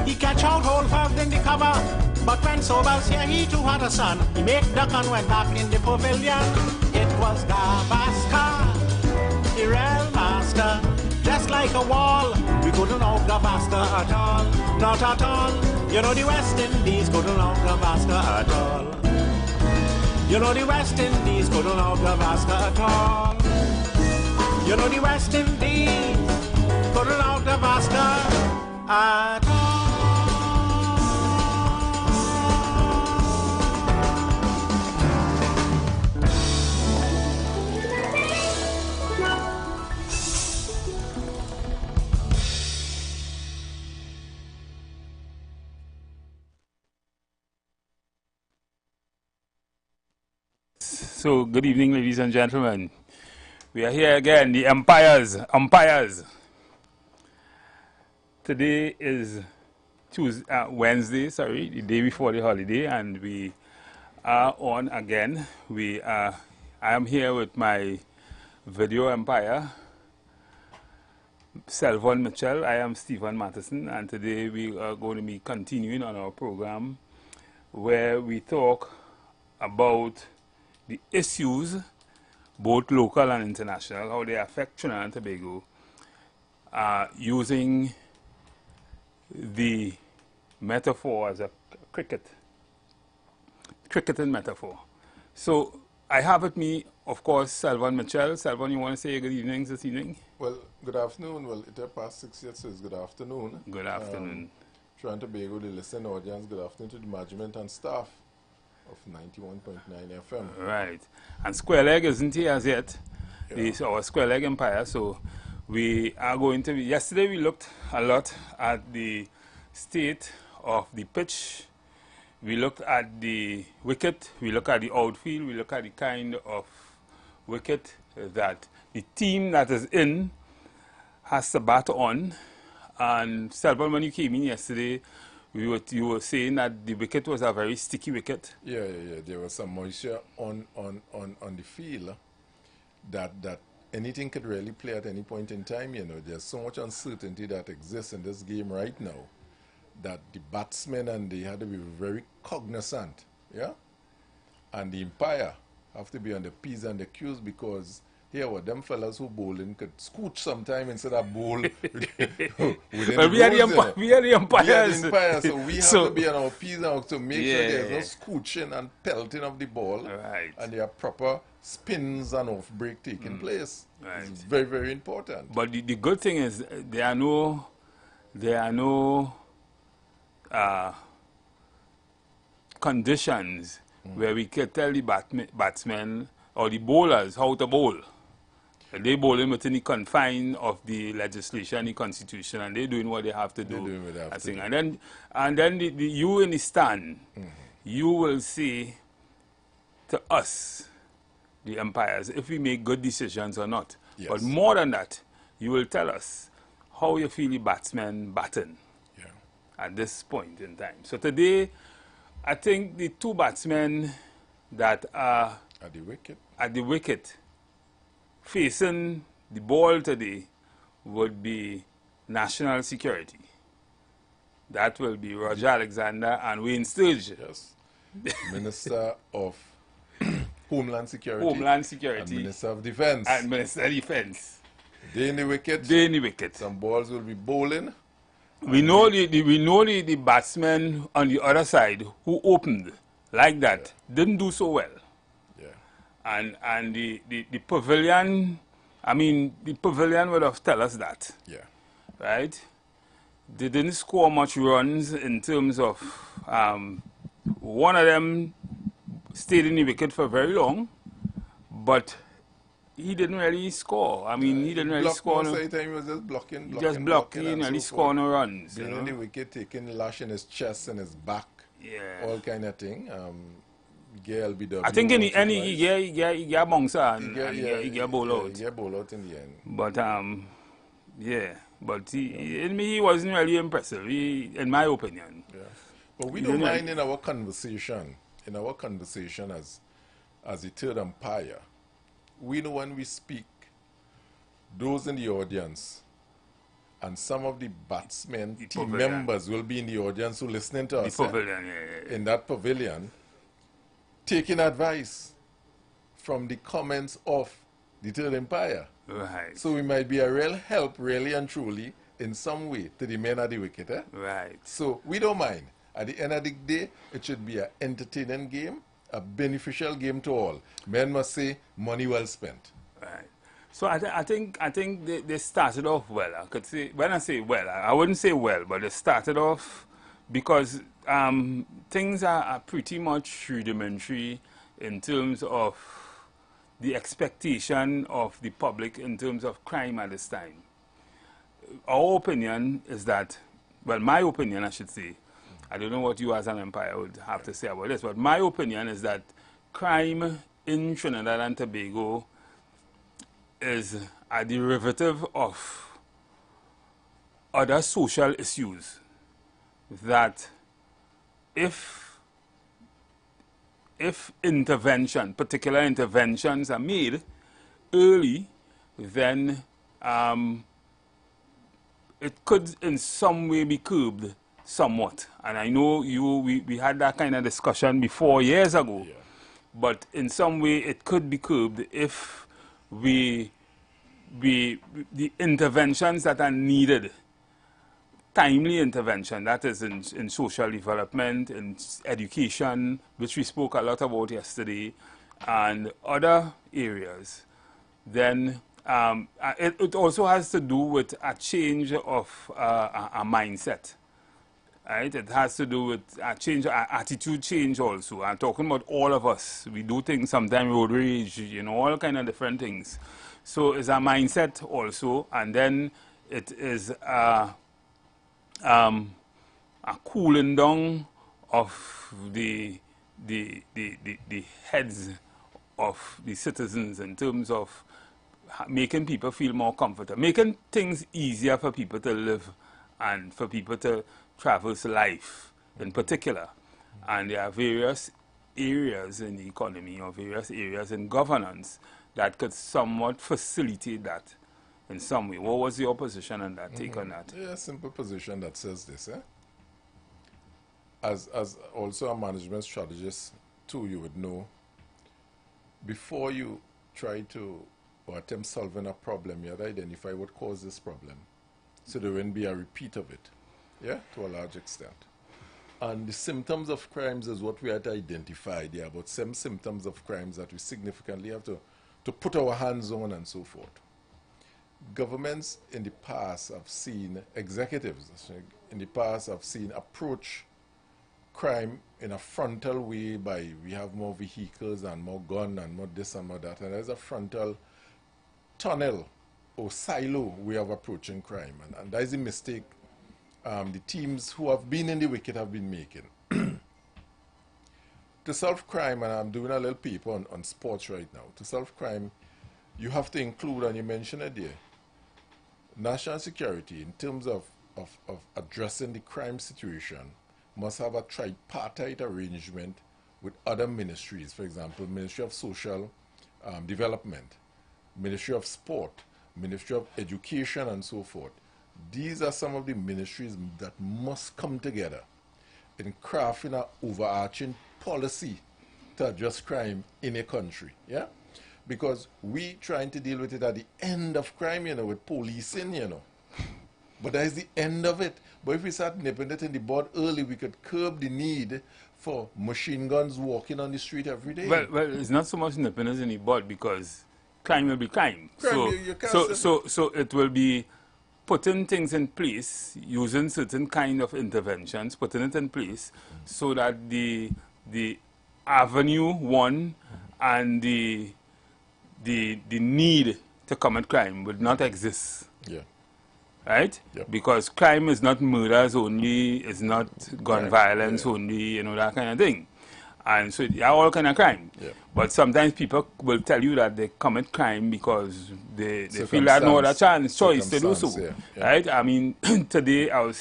He catch out whole five in the cover, but when Sobals here, he too had a son. He make duck and went back in the pavilion. It was Gavaskar, the real master, just like a wall. We couldn't out Gavaskar at all, not at all. You know the West Indies couldn't out Gavaskar at all. You know the West Indies couldn't out Gavaskar at all. You know the West Indies couldn't out Gavaskar at all. So, good evening, ladies and gentlemen. We are here again, the umpires. Today is Wednesday, the day before the holiday, and we are on again. I am here with my video umpire, Selvon Mitchell. I am Stephen Matheson, and today we are going to be continuing on our program where we talk about the issues, both local and international, how they affect Trinidad and Tobago, using the metaphor as a cricketing metaphor. So I have with me, of course, Selvon Mitchell. Selvon, you want to say good evening this evening? Well, good afternoon. Well, it's past 6 years, so it's good afternoon. Good afternoon. Trinidad and Tobago, the listening audience, good afternoon to the management and staff of 91.9 FM. Right. And Square Leg isn't here as yet. Yeah. It's our Square Leg Empire. So we are going to be... Yesterday we looked a lot at the state of the pitch. We looked at the wicket. We looked at the outfield. We looked at the kind of wicket that the team that is in has to bat on. And Selvon, when you came in yesterday, you were saying that the wicket was a very sticky wicket. Yeah. There was some moisture on the field that anything could really play at any point in time. You know, there's so much uncertainty that exists in this game right now that the batsmen and they had to be very cognizant, yeah? And the umpire have to be on the P's and the Q's because here were them fellas who bowling could scooch sometime instead of bowl well, we are the umpires. So we have to be on our P's and Q's to make sure there's no scooching and pelting of the ball. Right. And there are proper spins and off break taking place. Right. It's very, very important. But the good thing is there are no conditions where we can tell the batsmen or the bowlers how to bowl. They bowling within the confines of the legislation, the constitution, and they're doing what they have to do. And then you in the stand, you will say to us, the umpires, if we make good decisions or not. Yes. But more than that, you will tell us how you feel the batsmen batting at this point in time. So today, I think the two batsmen that are at the wicket facing the ball today would be national security. That will be Roger Alexander and Wayne Sturge. Yes. Minister of Homeland Security. And Minister of Defense. And Minister of Defense. They in the wicket. Some balls will be bowling. We know the batsmen on the other side who opened like that didn't do so well. And the pavilion, the pavilion would have tell us that. Yeah. Right? They didn't score much runs in terms of, one of them stayed in the wicket for very long, but he didn't really score. He didn't really score. Most of the time he was just blocking. He didn't really score no runs. Being in the wicket, taking lash in his chest and his back. Yeah. All kind of thing. I think in the end he get bouncer and he get bowl out. He get bowl out in the end. But he wasn't really impressive, in my opinion. Yeah. But we don't mind in our conversation as the third umpire, we know when we speak, those in the audience and some of the batsmen, The team pavilion. members will be in the audience who listening to The us pavilion, in that pavilion, taking advice from the comments of the Third Empire. Right. So we might be a real help, really and truly, in some way, to the men at the wicket. Right. So we don't mind. At the end of the day, it should be an entertaining game, a beneficial game to all. Men must say, money well spent. Right. So I think they started off well. I could say, when I say well, I wouldn't say well, but they started off because things are pretty much rudimentary in terms of the expectation of the public in terms of crime at this time. Our opinion is that, well, my opinion, I should say, I don't know what you as an umpire would have to say about this, but my opinion is that crime in Trinidad and Tobago is a derivative of other social issues that if intervention, particular interventions are made early, then it could in some way be curbed somewhat. And I know we had that kind of discussion before years ago, but in some way it could be curbed if the interventions that are needed, timely intervention, that is in social development, in education, which we spoke a lot about yesterday, and other areas, then it also has to do with a change of a mindset. Right? It has to do with a change, attitude change also. I'm talking about all of us. We do things sometimes, road rage, you know, all kind of different things. So it's a mindset also, and then it is a cooling down of the heads of the citizens in terms of making people feel more comfortable, making things easier for people to live and for people to traverse life in particular. And there are various areas in the economy or various areas in governance that could somewhat facilitate that in some way. What was your position on that, take on that? Yeah, simple position that says this. As also a management strategist too, you would know, before you try to or attempt solving a problem, you have to identify what caused this problem, so there won't be a repeat of it, yeah, to a large extent. And the symptoms of crimes is what we have to identify. There are about 7 symptoms of crimes that we significantly have to put our hands on and so forth. Governments in the past have seen, executives in the past have seen approach crime in a frontal way by we have more vehicles and more gun and more this and more that, and there's a frontal tunnel or silo way of approaching crime, and that is a mistake the teams who have been in the wicket have been making. To solve crime, and I'm doing a little paper on sports right now, to solve crime, you have to include, and you mentioned it there, national security in terms of addressing the crime situation must have a tripartite arrangement with other ministries. For example, Ministry of Social Development, Ministry of Sport, Ministry of Education, and so forth. These are some of the ministries that must come together in crafting an overarching policy to address crime in a country, yeah? Because we trying to deal with it at the end of crime, you know, with policing, you know. But that is the end of it. But if we start nipping it in the bud early, we could curb the need for machine guns walking on the street every day. Well, it's not so much nipping it in the bud because crime will be crime. So it will be putting things in place, using certain kind of interventions, putting it in place so that the avenue one and the need to commit crime would not exist. Yeah. Right? Yep. Because crime is not murders only, it's not gun violence only, you know, that kind of thing. And so they are all kind of crime. Yeah. But sometimes people will tell you that they commit crime because they feel that no other choice to do so. Yeah. Yeah. Right? I mean, today I was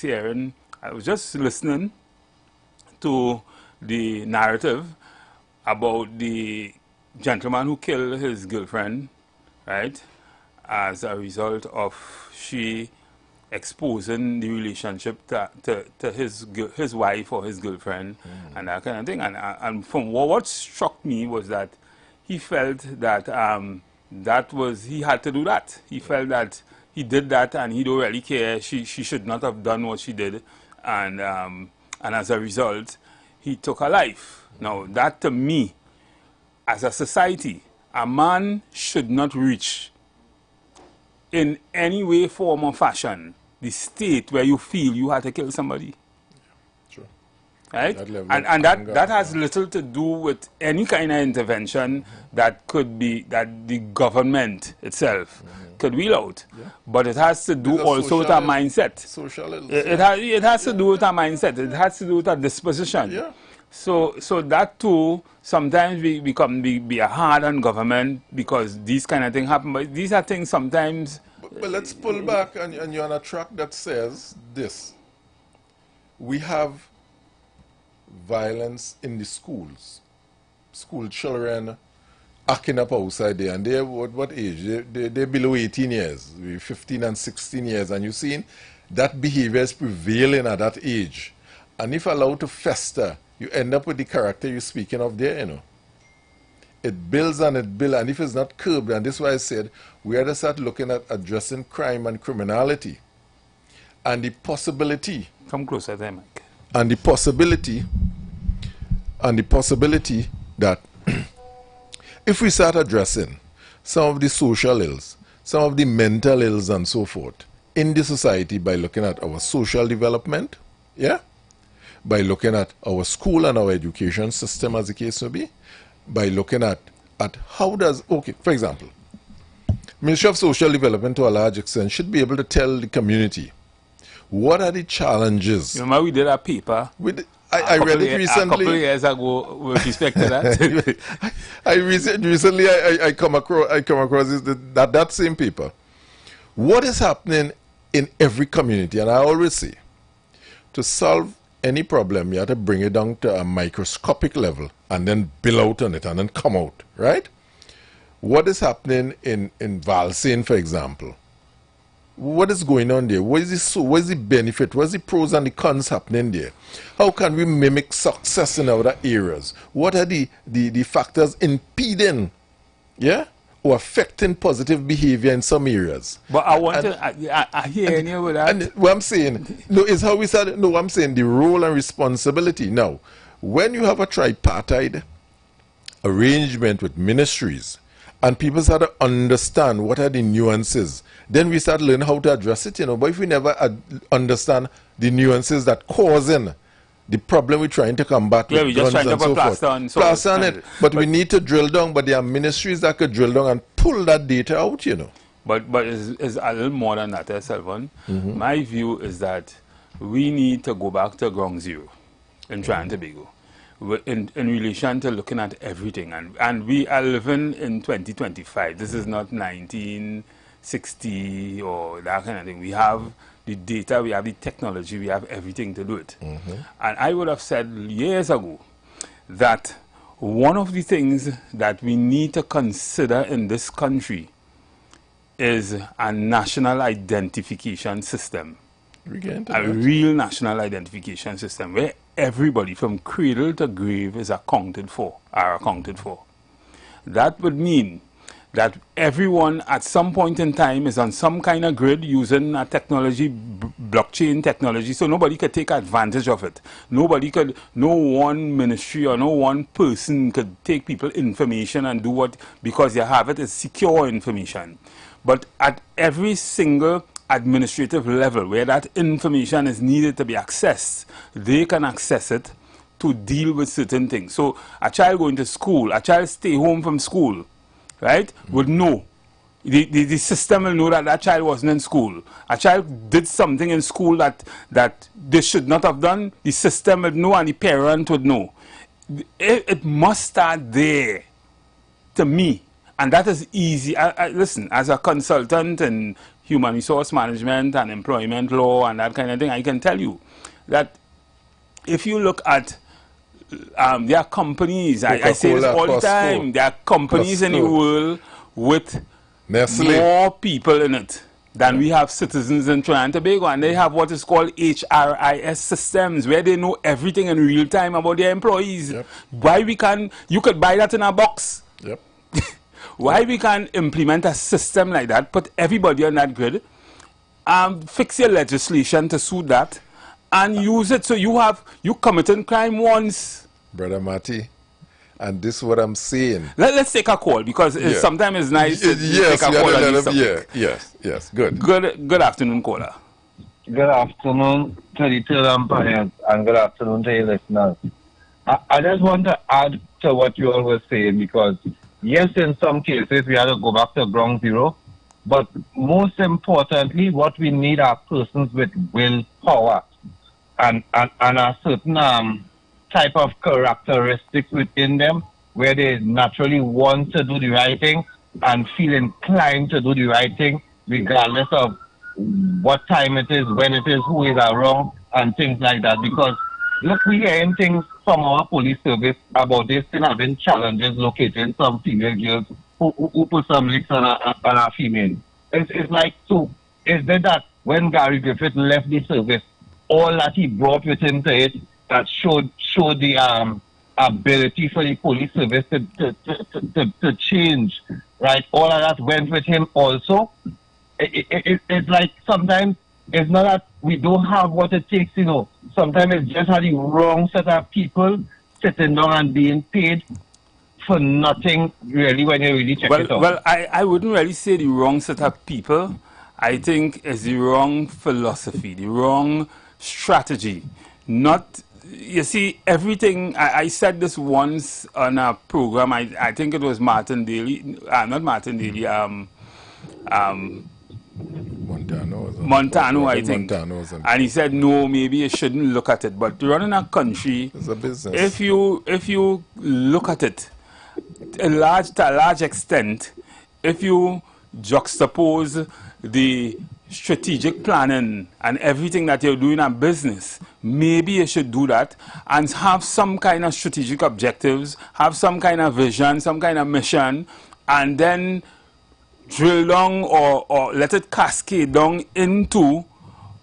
just listening to the narrative about the gentleman who killed his girlfriend, right? As a result of she exposing the relationship to his wife or his girlfriend and that kind of thing. And from what struck me was that he felt that he had to do that. He felt that he did that and he don't really care. She should not have done what she did, and as a result, he took her life. Now, that to me, as a society, a man should not reach in any way, form, or fashion the state where you feel you had to kill somebody. True. Right? And that has little to do with any kind of intervention that could be, that the government itself could wheel out. Yeah. But it has to do also with our mindset. It has to do with our mindset. It has to do with our disposition. Yeah. So that too, sometimes we be a hard on government because these kind of things happen. But these are things sometimes. But let's pull back, and you're on a track that says this. We have violence in the schools. School children acting up outside there, and they're what age? They're below 18 years, 15 and 16 years, and you've seen that behavior is prevailing at that age. And if allowed to fester, you end up with the character you're speaking of there, you know. It builds and it builds, and if it's not curbed, and this is why I said we have to start looking at addressing crime and criminality, and the possibility. Come closer there, Mike. And the possibility that if we start addressing some of the social ills, some of the mental ills and so forth in the society by looking at our social development, yeah, by looking at our school and our education system as the case may be, by looking at how does, okay, for example, Ministry of Social Development to a large extent should be able to tell the community what are the challenges. Remember we did a paper. I read it recently. A couple of years ago with respect to that. Recently I come across that same paper. What is happening in every community, and I always say, to solve any problem, you have to bring it down to a microscopic level and then build out on it and then come out, right? What is happening in Valsain, for example? What is going on there? What is the benefit? What is the pros and the cons happening there? How can we mimic success in other areas? What are the factors impeding, yeah, or affecting positive behavior in some areas? But I want I hear you with that. And what I'm saying, no, is how we started. No, I'm saying the role and responsibility. Now, when you have a tripartite arrangement with ministries, and people start to understand what are the nuances, then we start learning how to address it, you know. But if we never understand the nuances that causing the problem we're trying to combat with we just guns and so forth, plaster on it. But we need to drill down, but there are ministries that could drill down and pull that data out, you know. But it's a little more than that, Selvan. My view is that we need to go back to ground zero in Trinidad and Tobago. In relation to looking at everything, and we are living in 2025. This is not 1960 or that kind of thing. We have the data, we have the technology, we have everything to do it. And I would have said years ago that one of the things that we need to consider in this country is a national identification system. A real national identification system where everybody from cradle to grave is accounted for, That would mean that everyone at some point in time is on some kind of grid using a technology, blockchain technology, so nobody could take advantage of it. No one ministry or no one person could take people's information and do what, because you have it, it's secure information. But at every single administrative level where that information is needed to be accessed, they can access it to deal with certain things. So a child going to school, a child stay home from school, right, would know. The system will know that that child wasn't in school. A child did something in school that they should not have done, the system would know and the parent would know. It must start there, to me. And that is easy. Listen, as a consultant in human resource management and employment law and that kind of thing, I can tell you that if you look at there are companies, I say this all the time, there are companies in the world with more people in it than we have citizens in Trinidad and Tobago, and they have what is called HRIS systems, where they know everything in real time about their employees. Yep. Why we can, you could buy that in a box. Yep. Why we can implement a system like that, put everybody on that grid, fix your legislation to suit that, and use it so you committed crime once. Brother Matty, and this is what I'm saying. Let's take a call, because sometimes it's nice to yes, take a call on this subject. Yes, good. Good afternoon, caller. Good afternoon to the two umpires, and good afternoon to your listeners. I just want to add to what you all were saying, because yes, in some cases we have to go back to ground zero, but most importantly, what we need are persons with willpower and a certain type of characteristics within them where they naturally want to do the right thing and feel inclined to do the right thing regardless of what time it is, when it is, who is wrong, and things like that. Because look, we're hearing things from our police service about this still having challenges locating some female girls who put some licks on a female. It's like, so is that when Gary Griffith left the service, all that he brought with him to it that showed the ability for the police service to change, right? All of that went with him also. It's like sometimes it's not that we don't have what it takes, you know. Sometimes it's just the wrong set of people sitting down and being paid for nothing, really, when you really check it out. Well, I wouldn't really say the wrong set of people. I think it's the wrong philosophy, the wrong strategy. Not, you see, everything, I said this once on a program, I think it was Martin Daly, not Martin Daly, Montano, I think. And he said, no, maybe you shouldn't look at it. But running a country, it's a business. If you look at it, to a large extent, if you juxtapose the strategic planning and everything that you're doing in business, maybe you should do that and have some kind of strategic objectives, have some kind of vision, some kind of mission, and then drill down or let it cascade down into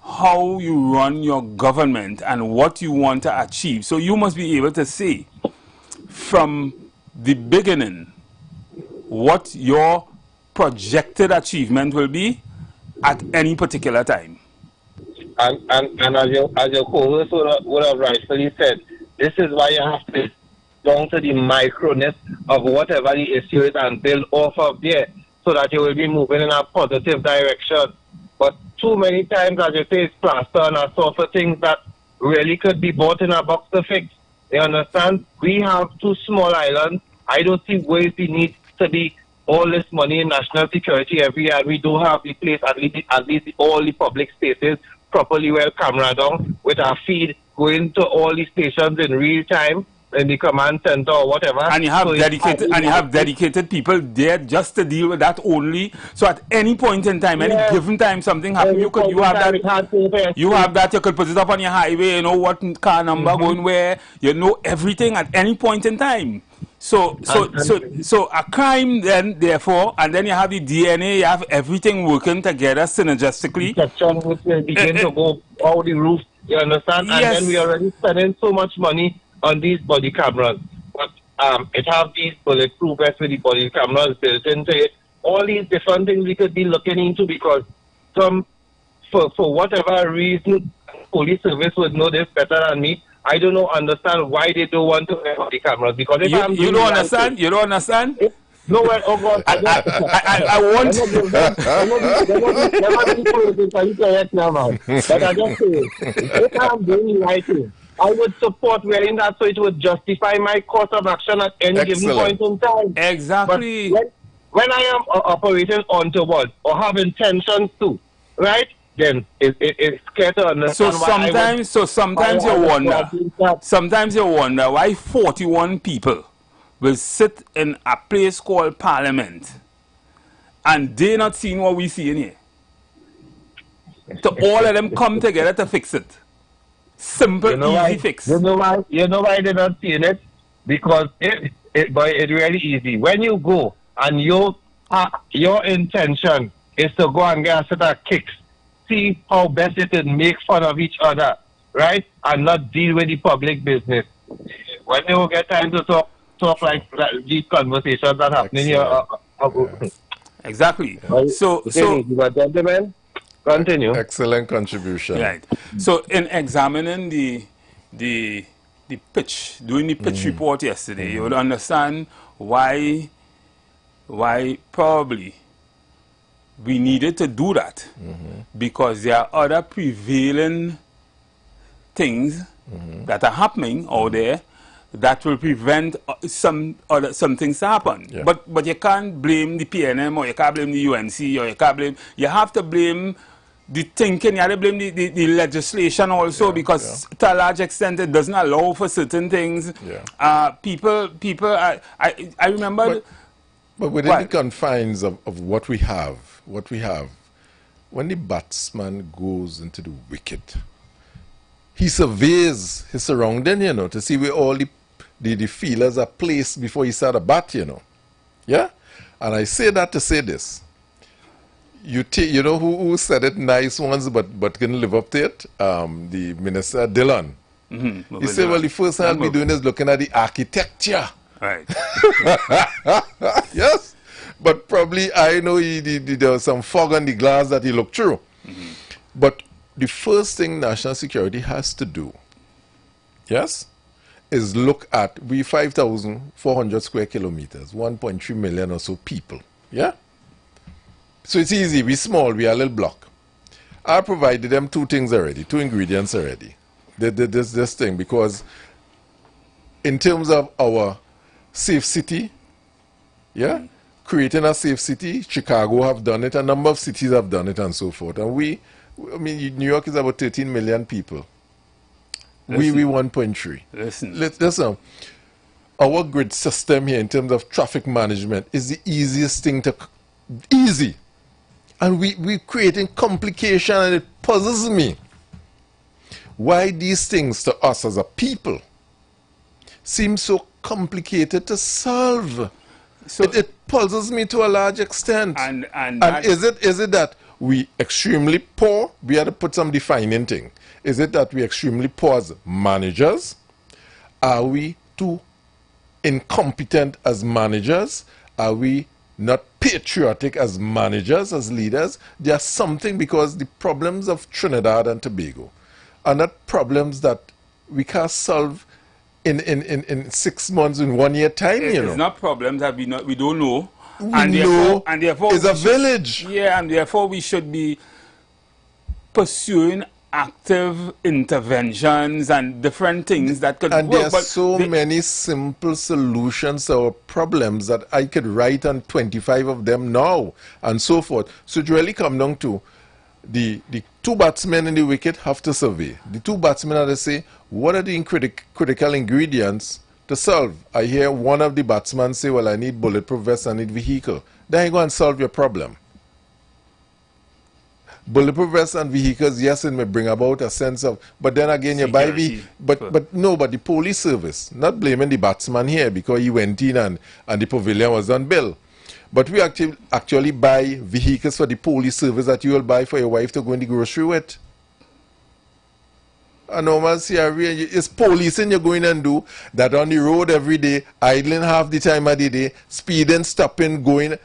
how you run your government and what you want to achieve. So you must be able to say from the beginning what your projected achievement will be at any particular time. And as your co-host would have rightfully said, this is why you have to down to the microness of whatever the issue is and build off of there, so that you will be moving in a positive direction. But too many times, as you say, it's plaster and a sort of things that really could be bought in a box to fix. You understand? We have two small islands. I don't see ways we need to be all this money in national security every year. We do have the place, at least all the public spaces, properly well camera down, with our feed going to all the stations in real time, in the command center or whatever. And you have dedicated people there just to deal with that only. So at any point in time, any given time something happens, you have that, you could put it up on your highway, you know what car number going where, you know everything at any point in time. So a crime then, therefore, and then you have the DNA, you have everything working together synergistically. Begin to go all the roof, you understand? And then we are already spending so much money on these body cameras. But it have these bulletproof vests with the body cameras built into it. All these different things we could be looking into, because for whatever reason, police service would know this better than me. I don't understand why they don't want to have body cameras. Because if you don't understand? You don't understand? No, well, oh God, I want. But I just say, if I'm doing the right thing, I would support wearing that so it would justify my course of action at any given point in time. Exactly. But when I am operating untoward or have intentions to, right? Then it's scared to understand sometimes you wonder why 41 people will sit in a place called Parliament and they not seeing what we see in here. So all of them come together to fix it. Simple, easy fix. You know why they're not seeing it? Because it's really easy. When you go and your intention is to go and get a set of kicks. See how best it is make fun of each other, right? And not deal with the public business. When they will get time to talk like these conversations that happening here. Exactly. So gentlemen, continue. Excellent contribution. Right. So in examining the pitch, doing the pitch report yesterday, you would understand why probably we needed to do that, because there are other prevailing things that are happening out there that will prevent some things to happen. Yeah. But you can't blame the PNM, or you can't blame the UNC, or you can't blame. You have to blame the thinking. You have to blame the legislation also, because to a large extent it doesn't allow for certain things. People. I remember. But within the confines of what we have, when the batsman goes into the wicket, he surveys his surrounding, you know, to see where all the feelers are placed before he start a bat, you know. Yeah? And I say that to say this. You know who said it nice once but couldn't live up to it? The Minister Dillon. He said, well, the first thing I'll be doing is looking at the architecture. Right. Yes. But probably I know there was some fog on the glass that he looked through. But the first thing national security has to do, yes, is look at, we 5,400 square kilometers, 1.3 million or so people. Yeah? So it's easy. We're small. We are a little block. I provided them two things already, two ingredients already. This thing, because in terms of our safe city, yeah, creating a safe city, Chicago have done it, a number of cities have done it, and so forth. And I mean, New York is about 13 million people. We 1.3. Listen, our grid system here in terms of traffic management is the easiest thing to, easy. And we're creating complication, and it puzzles me why these things to us as a people seem so complicated to solve. So it puzzles me to a large extent. And is it that we extremely poor? We had to put some defining thing. Is it that we extremely poor as managers? Are we too incompetent as managers? Are we not patriotic as managers, as leaders? There's something, because the problems of Trinidad and Tobago are not problems that we can't solve in 6 months, in 1 year time, you know. It's not problems that we don't know. And therefore it's a village. Yeah, and therefore we should be pursuing active interventions and different things that could and work. There are so many simple solutions to our problems that I could write on 25 of them now, and so forth. So it really comes down to the two batsmen in the wicket have to survey. The two batsmen have to say, what are the critical ingredients to solve? I hear one of the batsmen say, well, I need bulletproof vest, I need vehicle. Then you go and solve your problem. Bulletproof vests and vehicles, yes, it may bring about a sense of, but then again, you buy but the police service, not blaming the batsman here because he went in and the pavilion was on bill. But we actually buy vehicles for the police service that you will buy for your wife to go in the grocery with. A normal CRV, it's policing you're going and do that on the road every day, idling half the time of the day, speeding, stopping, going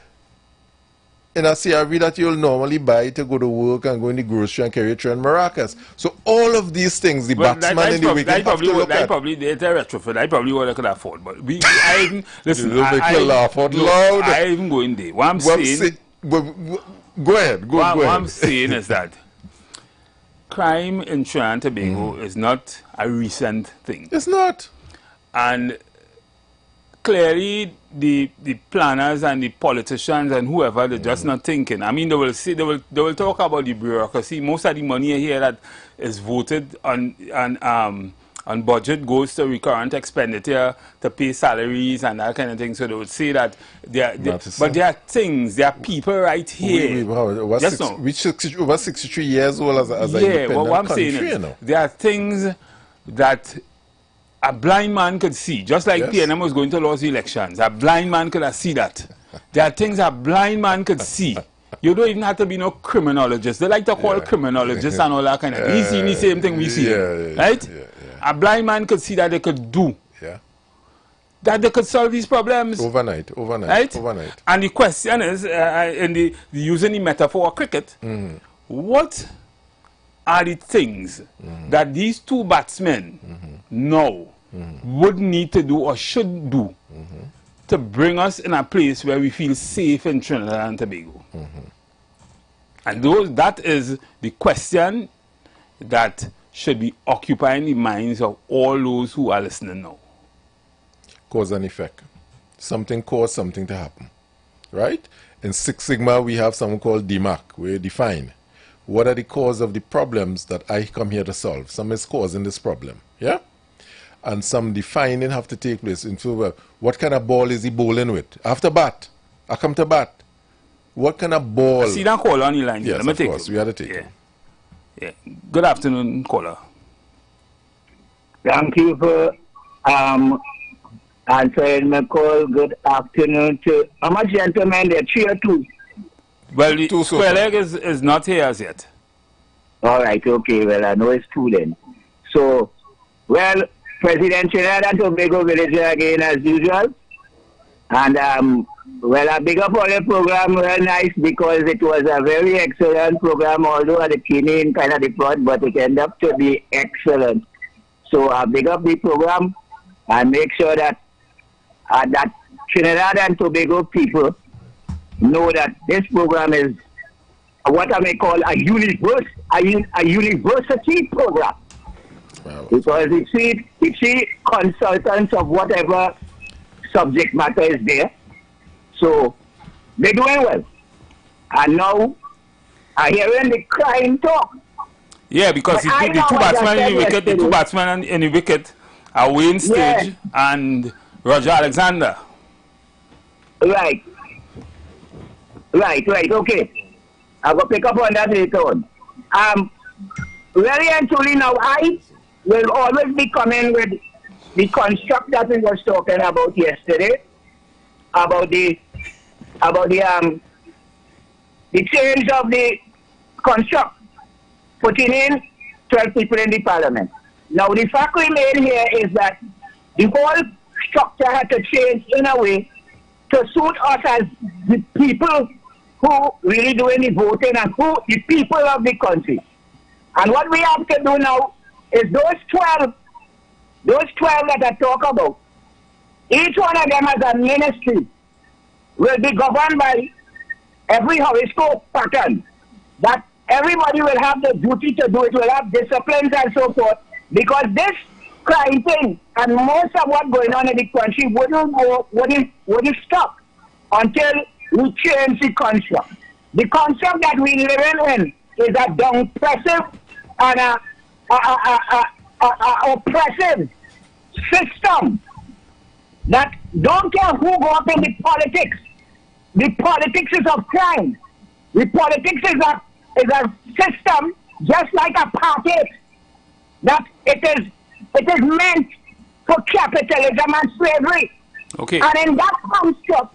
in a CRV that you'll normally buy to go to work and go in the grocery and carry your maracas. So all of these things, the batsman in the weekend have to look at. Probably they're retrofit. I probably what I could afford. But I even listen. I laugh out loud. I even go in there. What I'm saying. Go ahead. Go ahead. What I'm saying is that crime in Trinidad and Tobago is not a recent thing. It's not. And clearly the planners and the politicians and whoever, they're just not thinking. I mean, they will talk about the bureaucracy. Most of the money here that is voted on budget goes to recurrent expenditure to pay salaries and that kind of thing. So they would say that but there are things, there are people right here. Over 63 years old as an independent what I'm country, saying is, you know. there are things that a blind man could see, just like PNM was going to lose elections. A blind man could see that. There are things a blind man could see You don't even have to be no criminologist. They like to call criminologists and all that kind of. He's seeing the same thing we see, right? A blind man could see that they could do. That they could solve these problems overnight. Right? Overnight. And the question is, using the metaphor of cricket, what are the things that these two batsmen now would need to do or should do to bring us in a place where we feel safe in Trinidad and Tobago? And that is the question that should be occupying the minds of all those who are listening now. Cause and effect. Something cause something to happen. Right? In Six Sigma, we have something called DMAC, where you define what are the cause of the problems that I come here to solve. Some is causing this problem. Yeah? And some defining have to take place. Into what kind of ball is he bowling with? After bat, I come to bat. What kind of ball? I see that caller on the line. Yes, of course. We had to take him. Yeah. Good afternoon, caller. Thank you for answering my call. Good afternoon to a gentleman there, 3 or 2. Well, the square leg is not here as yet. All right, okay. Well, I know it's 2 then. So, well, President Trinidad and Tobago Villager again as usual. And, well, I big up all the program, well nice, because it was a very excellent program, although at the beginning kind of deployed, but it ended up to be excellent. So I big up the program and make sure that that Trinidad and Tobago people know that this program is what I may call a university program. Wow. Because you see consultants of whatever subject matter is there. So they're doing well. And now I hearing the crying talk. Yeah, because the two batsmen in the wicket, the two batsmen in the wicket are Wayne Stage and Roger Alexander. Right, okay. I will pick up on that later on. Really and truly now, I will always be coming with the construct that we was talking about yesterday, about the change of the construct, putting in 12 people in the parliament. Now the fact remains here is that the whole structure had to change in a way to suit us as the people who really doing the voting and who the people of the country. And what we have to do now is those 12 that I talk about, each one of them as a ministry will be governed by every horoscope pattern, that everybody will have the duty to do it, will have disciplines and so forth, because this crime thing and most of what's going on in the country wouldn't stop until we change the construct. The construct that we live in is a down-pressive and a oppressive system that don't care who go up in the politics. The politics is of crime. The politics is a system just like apartheid, that it is meant for capitalism and slavery. Okay. And in that construct,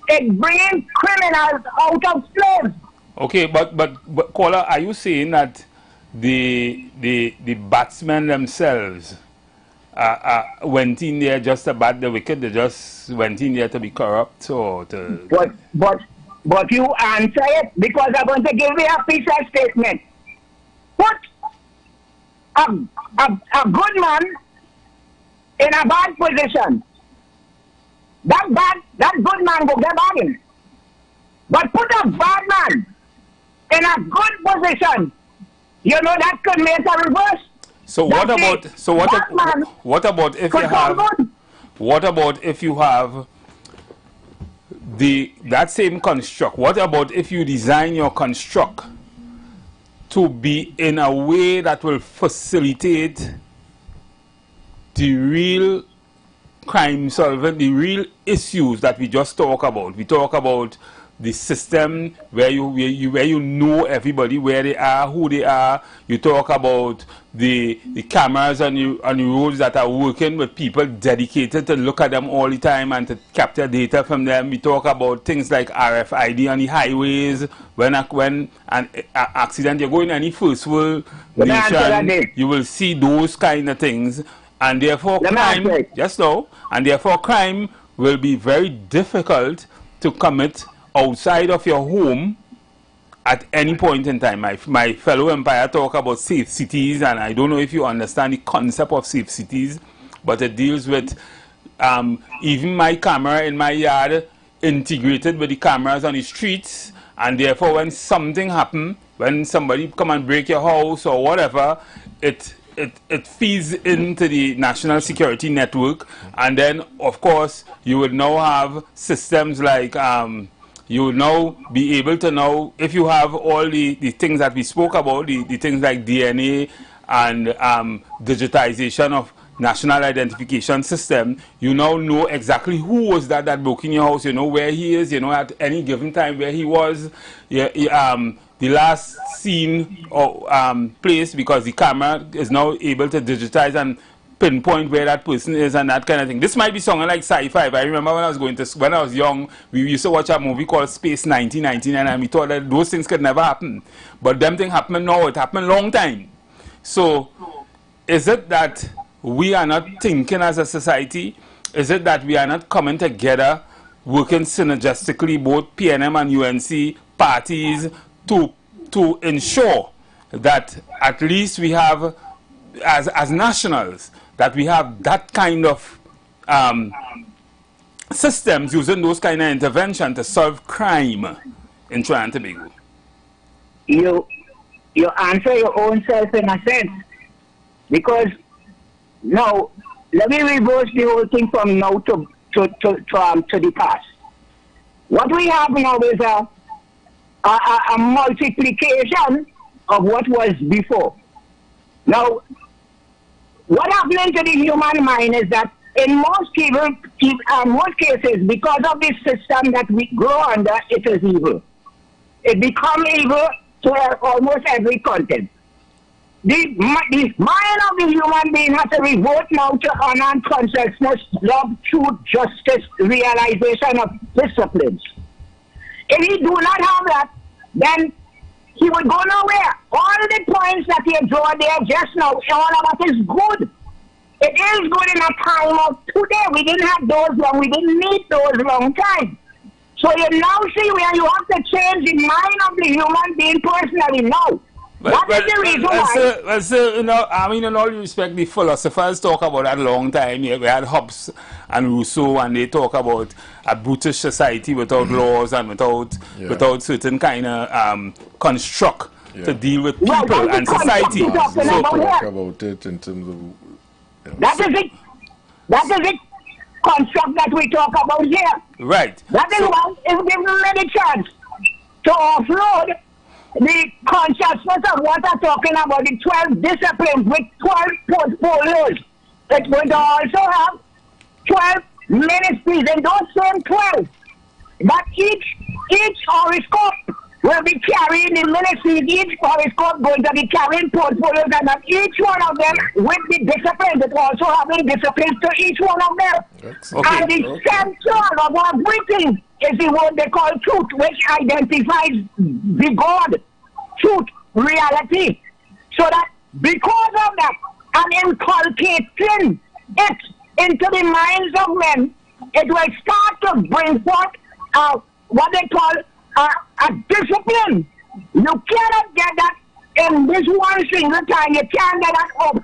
it brings criminals out of slaves. Okay, but caller, are you saying that the batsmen themselves went in there just to bat the wicket? They just went in there to be corrupt or to? But you answer it, because I'm going to give you a piece of statement. Put a good man in a bad position. That good man will get bargain. But put a bad man in a good position, you know that could make a reverse. So what about if you have that same construct? What about if you design your construct to be in a way that will facilitate the real crime solving, the real issues that we just talk about? We talk about the system where you know everybody, where they are, who they are. You talk about the cameras on the roads that are working with people dedicated to look at them all the time and to capture data from them. We talk about things like RFID on the highways. When an accident, you go in any first world nation, you will see those kind of things, and therefore crime. Yes, no, and therefore crime will be very difficult to commit outside of your home at any point in time. My fellow Empire talk about safe cities, and I don't know if you understand the concept of safe cities, but it deals with even my camera in my yard integrated with the cameras on the streets, and therefore when something happens, when somebody come and break your house or whatever, it feeds into the national security network, and then of course you would now have systems like you will now be able to know, if you have all the things that we spoke about, the things like DNA and digitization of national identification system, you now know exactly who was that broke in your house. You know where he is, you know at any given time where he was, the last seen or place, because the camera is now able to digitize and pinpoint where that person is and that kind of thing. This might be something like sci-fi. I remember when I was young, we used to watch a movie called Space 1999, and we thought that those things could never happen. But them things happen now. It happened a long time. So is it that we are not thinking as a society? Is it that we are not coming together, working synergistically, both PNM and UNC parties, to ensure that at least we have, as nationals, that we have that kind of systems using those kind of intervention to solve crime in Trinidad and Tobago? You answer your own self in a sense, because now let me reverse the whole thing from now to the past. What we have now is a multiplication of what was before. Now, what happens to the human mind is that in most cases, because of this system that we grow under, it is evil. It becomes evil to almost every content. The mind of the human being has to revert now to honor and consciousness, love, truth, justice, realization of disciplines. If he do not have that, then he would go nowhere. All the points that you draw there just now, all of that is good. It is good in a time of today. We didn't have those long. We didn't need those long time. So you now see where you have to change the mind of the human being personally now. That is the reason why. You know, I mean, in all respect, the philosophers talk about that a long time. Yeah, we had Hobbes and Rousseau, and they talk about a brutish society without laws and without certain kind of construct to deal with people and society. So talk about it in terms of that is it. That is it. Construct that we talk about here. Right. That is why if given any chance to offload the consciousness of what I'm talking about, the 12 disciplines with 12 portfolios. It's going to also have 12 ministries, and those same 12. But each horoscope will be carrying the ministries, each horoscope going to be carrying portfolios, and that each one of them with the disciplines, it's also having disciplines to each one of them. Okay. And the center of everything is the word they call truth, which identifies the God, truth, reality. So that because of that, and inculcating it into the minds of men, it will start to bring forth what they call a discipline. You cannot get that in this one single time. You can't get that up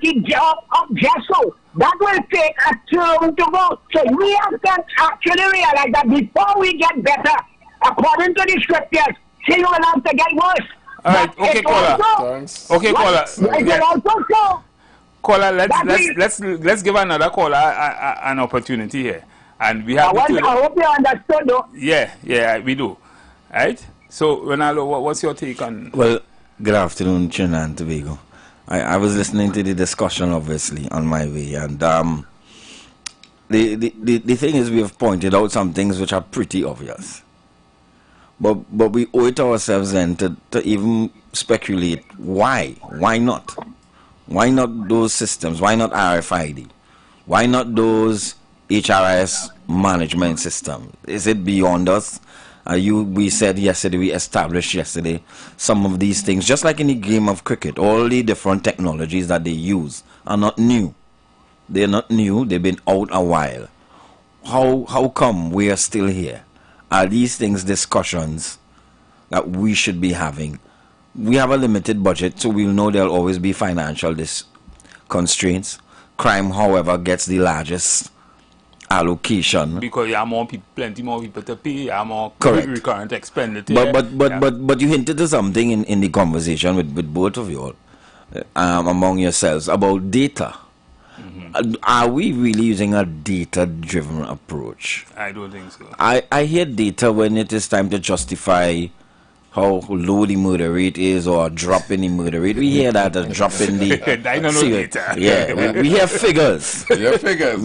just so. That will take a term to go. So we have to actually realize that before we get better, according to the scriptures, things will have to get worse. All right, okay, caller. Okay, caller. Caller, let's give another caller an opportunity here, and we have. I hope you understood, though. Yeah, we do. Right. So, Ronaldo, what's your take on? Well, good afternoon, Trinidad and Tobago. I was listening to the discussion, obviously, on my way, and the thing is, we have pointed out some things which are pretty obvious. But we owe it to ourselves then to even speculate why. Why not? Why not those systems? Why not RFID? Why not those HRIS management system? Is it beyond us? We said yesterday, we established yesterday some of these things, just like in the game of cricket. All the different technologies that they use are not new. They're not new. They've been out a while. How come we are still here? Are these things discussions that we should be having? We have a limited budget, so we'll know there'll always be financial constraints. Crime, however, gets the largest allocation. Because you have plenty more people to pay, you have more recurrent expenditure. But you hinted to something in the conversation with both of you all, among yourselves, about data. Are we really using a data-driven approach? I don't think so. I hear data when it is time to justify how low the murder rate is, or a drop in the murder rate. We hear that, a drop in the... I don't know data. Yeah, we have figures. We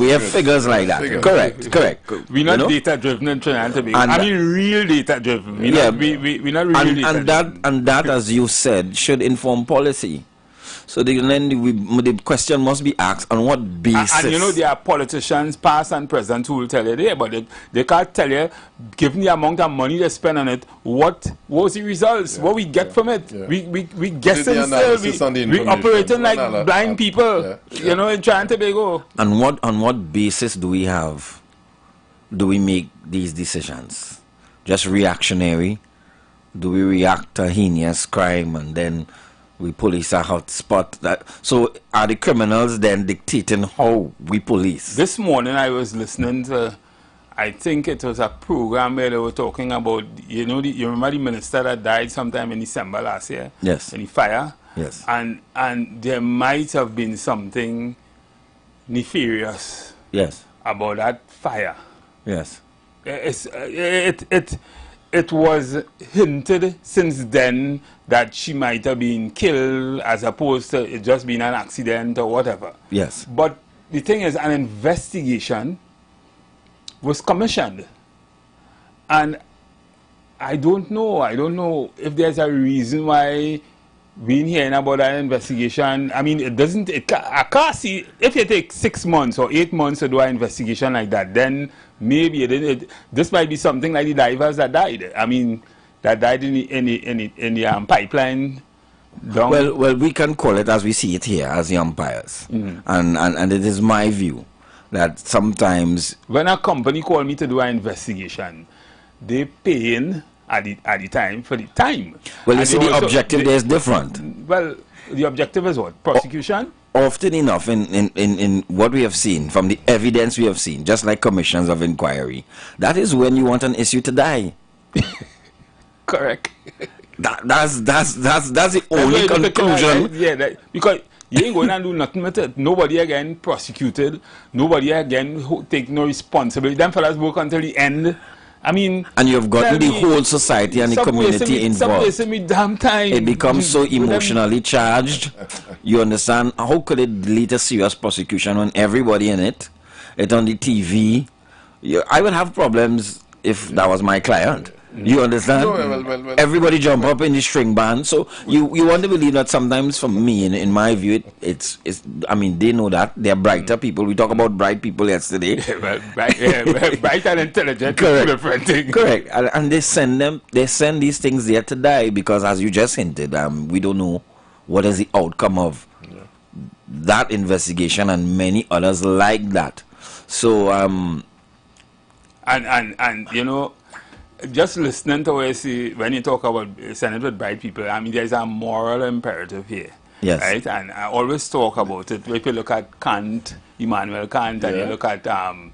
have figures like that. Figures. Correct. We're not data-driven in Trinidad and Tobago. I mean, real data-driven. We're not really data-driven. And that, as you said, should inform policy. So then the question must be asked, on what basis? And you know, there are politicians, past and present, who will tell you there, but they can't tell you, given the amount of money they spend on it, what was the results, what we get from it. We guessing still, we operating like blind people, you know, in Trinidad and Tobago. And on what basis do we make these decisions? Just reactionary? Do we react to heinous crime and then we police a hotspot? So are the criminals then dictating how we police? This morning I was listening to, I think it was a program where they were talking about, you remember the minister that died sometime in December last year? Yes. In the fire? Yes. And there might have been something nefarious. Yes. About that fire. Yes. It was hinted since then that she might have been killed as opposed to it just being an accident or whatever. Yes. But the thing is, an investigation was commissioned. And I don't know if there's a reason why we ain't hearing about that investigation. I mean, I can't see, if you take 6 months or 8 months to do an investigation like that, then maybe this might be something like the divers that died. I mean, that died in the pipeline. Well, we can call it as we see it here, as the umpires. And it is my view that sometimes... When a company call me to do an investigation, they paying at the time for the time. Well, you see, the objective there is different. Well, the objective is what? Prosecution? Often enough, in what we have seen, from the evidence we have seen, just like commissions of inquiry, that is when you want an issue to die. Correct. That's the only conclusion. Because you ain't going to do nothing with it. Nobody again prosecuted. Nobody again take no responsibility. Them fellas work until the end. I mean, and you have gotten the whole society and the community involved. It becomes so emotionally charged. You understand? How could it lead to serious prosecution when everybody in it on the TV? I would have problems if that was my client. You understand? Well, everybody jump up in the string band. So you want to believe that sometimes, for me, in my view, it's I mean, they know that they're brighter people. We talked about bright people yesterday. Bright and intelligent. Correct. Correct. And they send these things there to die because, as you just hinted, we don't know what is the outcome of that investigation and many others like that. So and you know, just listening to what you see when you talk about sending with bright people, I mean, there's a moral imperative here. Yes. Right? And I always talk about it. If you look at Kant, Immanuel Kant, and you look at all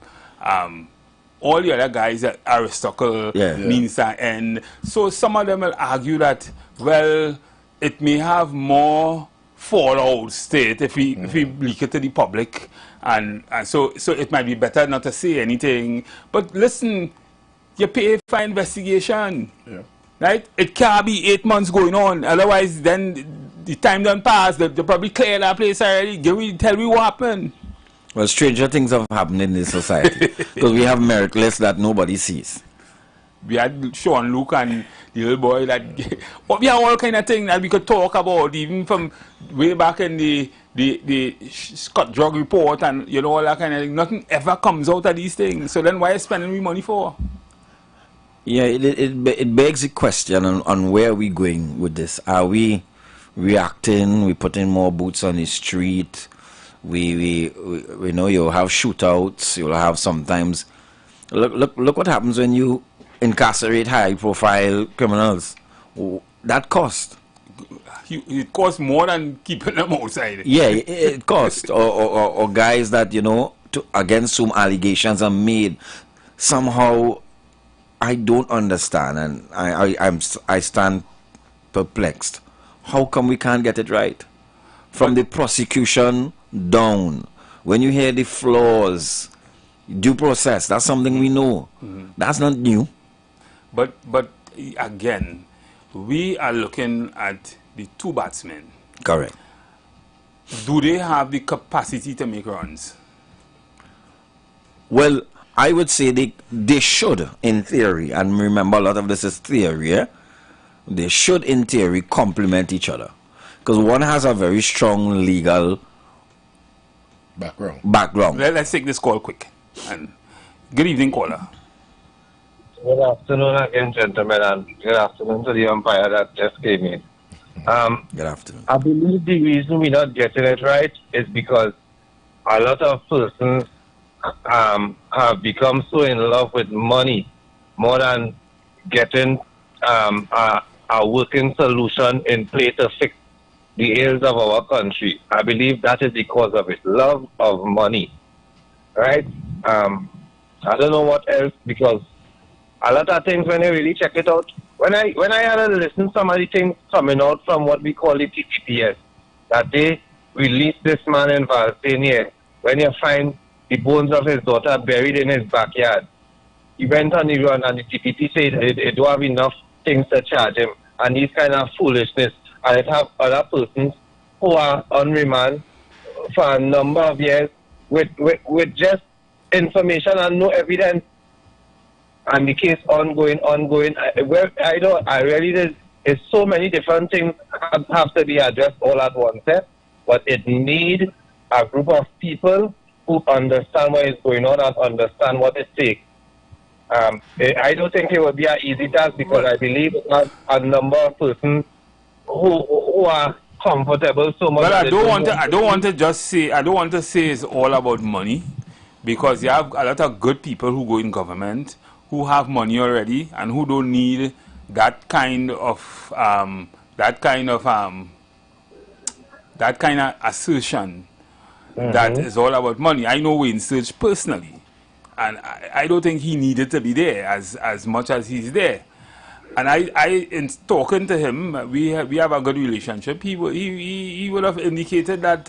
the other guys that Aristotle means an end. So some of them will argue that, well, it may have more fallout state if we leak it to the public, and so it might be better not to say anything. But listen, you pay for investigation, right? It can't be 8 months going on. Otherwise, then the time done pass. They probably clear that place already. Tell me what happened. Well, stranger things have happened in this society because we have merit lists that nobody sees. we had Sean Luke and the little boy that we have all kind of things that we could talk about, even from way back in the Scott drug report and you know all that kind of thing. Nothing ever comes out of these things. So then why are spending we money for? Yeah, it begs a question on where we're going with this. Are we reacting? We putting more boots on the street. We know you'll have shootouts. You'll have sometimes. Look what happens when you incarcerate high-profile criminals. That costs. It costs more than keeping them outside. Yeah, it costs. or guys that against whom allegations are made. Somehow, I don't understand, and I stand perplexed. How come we can't get it right? From the prosecution down, when you hear the flaws, due process, that's something we know. That's not new. But again, we are looking at the two batsmen. Correct. Do they have the capacity to make runs? Well, I would say they should, in theory, and remember a lot of this is theory, yeah? They should, in theory, complement each other. Because one has a very strong legal background. Let's take this call quick. And good evening, caller. Good afternoon again, gentlemen, and good afternoon to the umpire that just came in. Good afternoon. I believe the reason we're not getting it right is because a lot of persons have become so in love with money more than getting a working solution in place to fix the ills of our country. I believe that is the cause of it. Love of money. Right? I don't know what else, because a lot of things, when I really check it out, when I had to listen to some of the things coming out from what we call the TPPS, that they released this man in Valsania, when you find the bones of his daughter buried in his backyard. He went on the run and the TPP said it don't have enough things to charge him, and these kind of foolishness. And it have other persons who are on remand for a number of years with just information and no evidence, and the case ongoing. There's so many different things have to be addressed all at once, but it needs a group of people who understand what is going on and understand what it takes. I don't think it would be an easy task, because I believe that a number of persons who are comfortable so much. Well, I don't want to say it's all about money, because you have a lot of good people who go in government who have money already and who don't need that kind of assertion that is all about money. I know Wayne Sturge personally, and I don't think he needed to be there as much as he's there. And in talking to him, we have a good relationship. He would have indicated that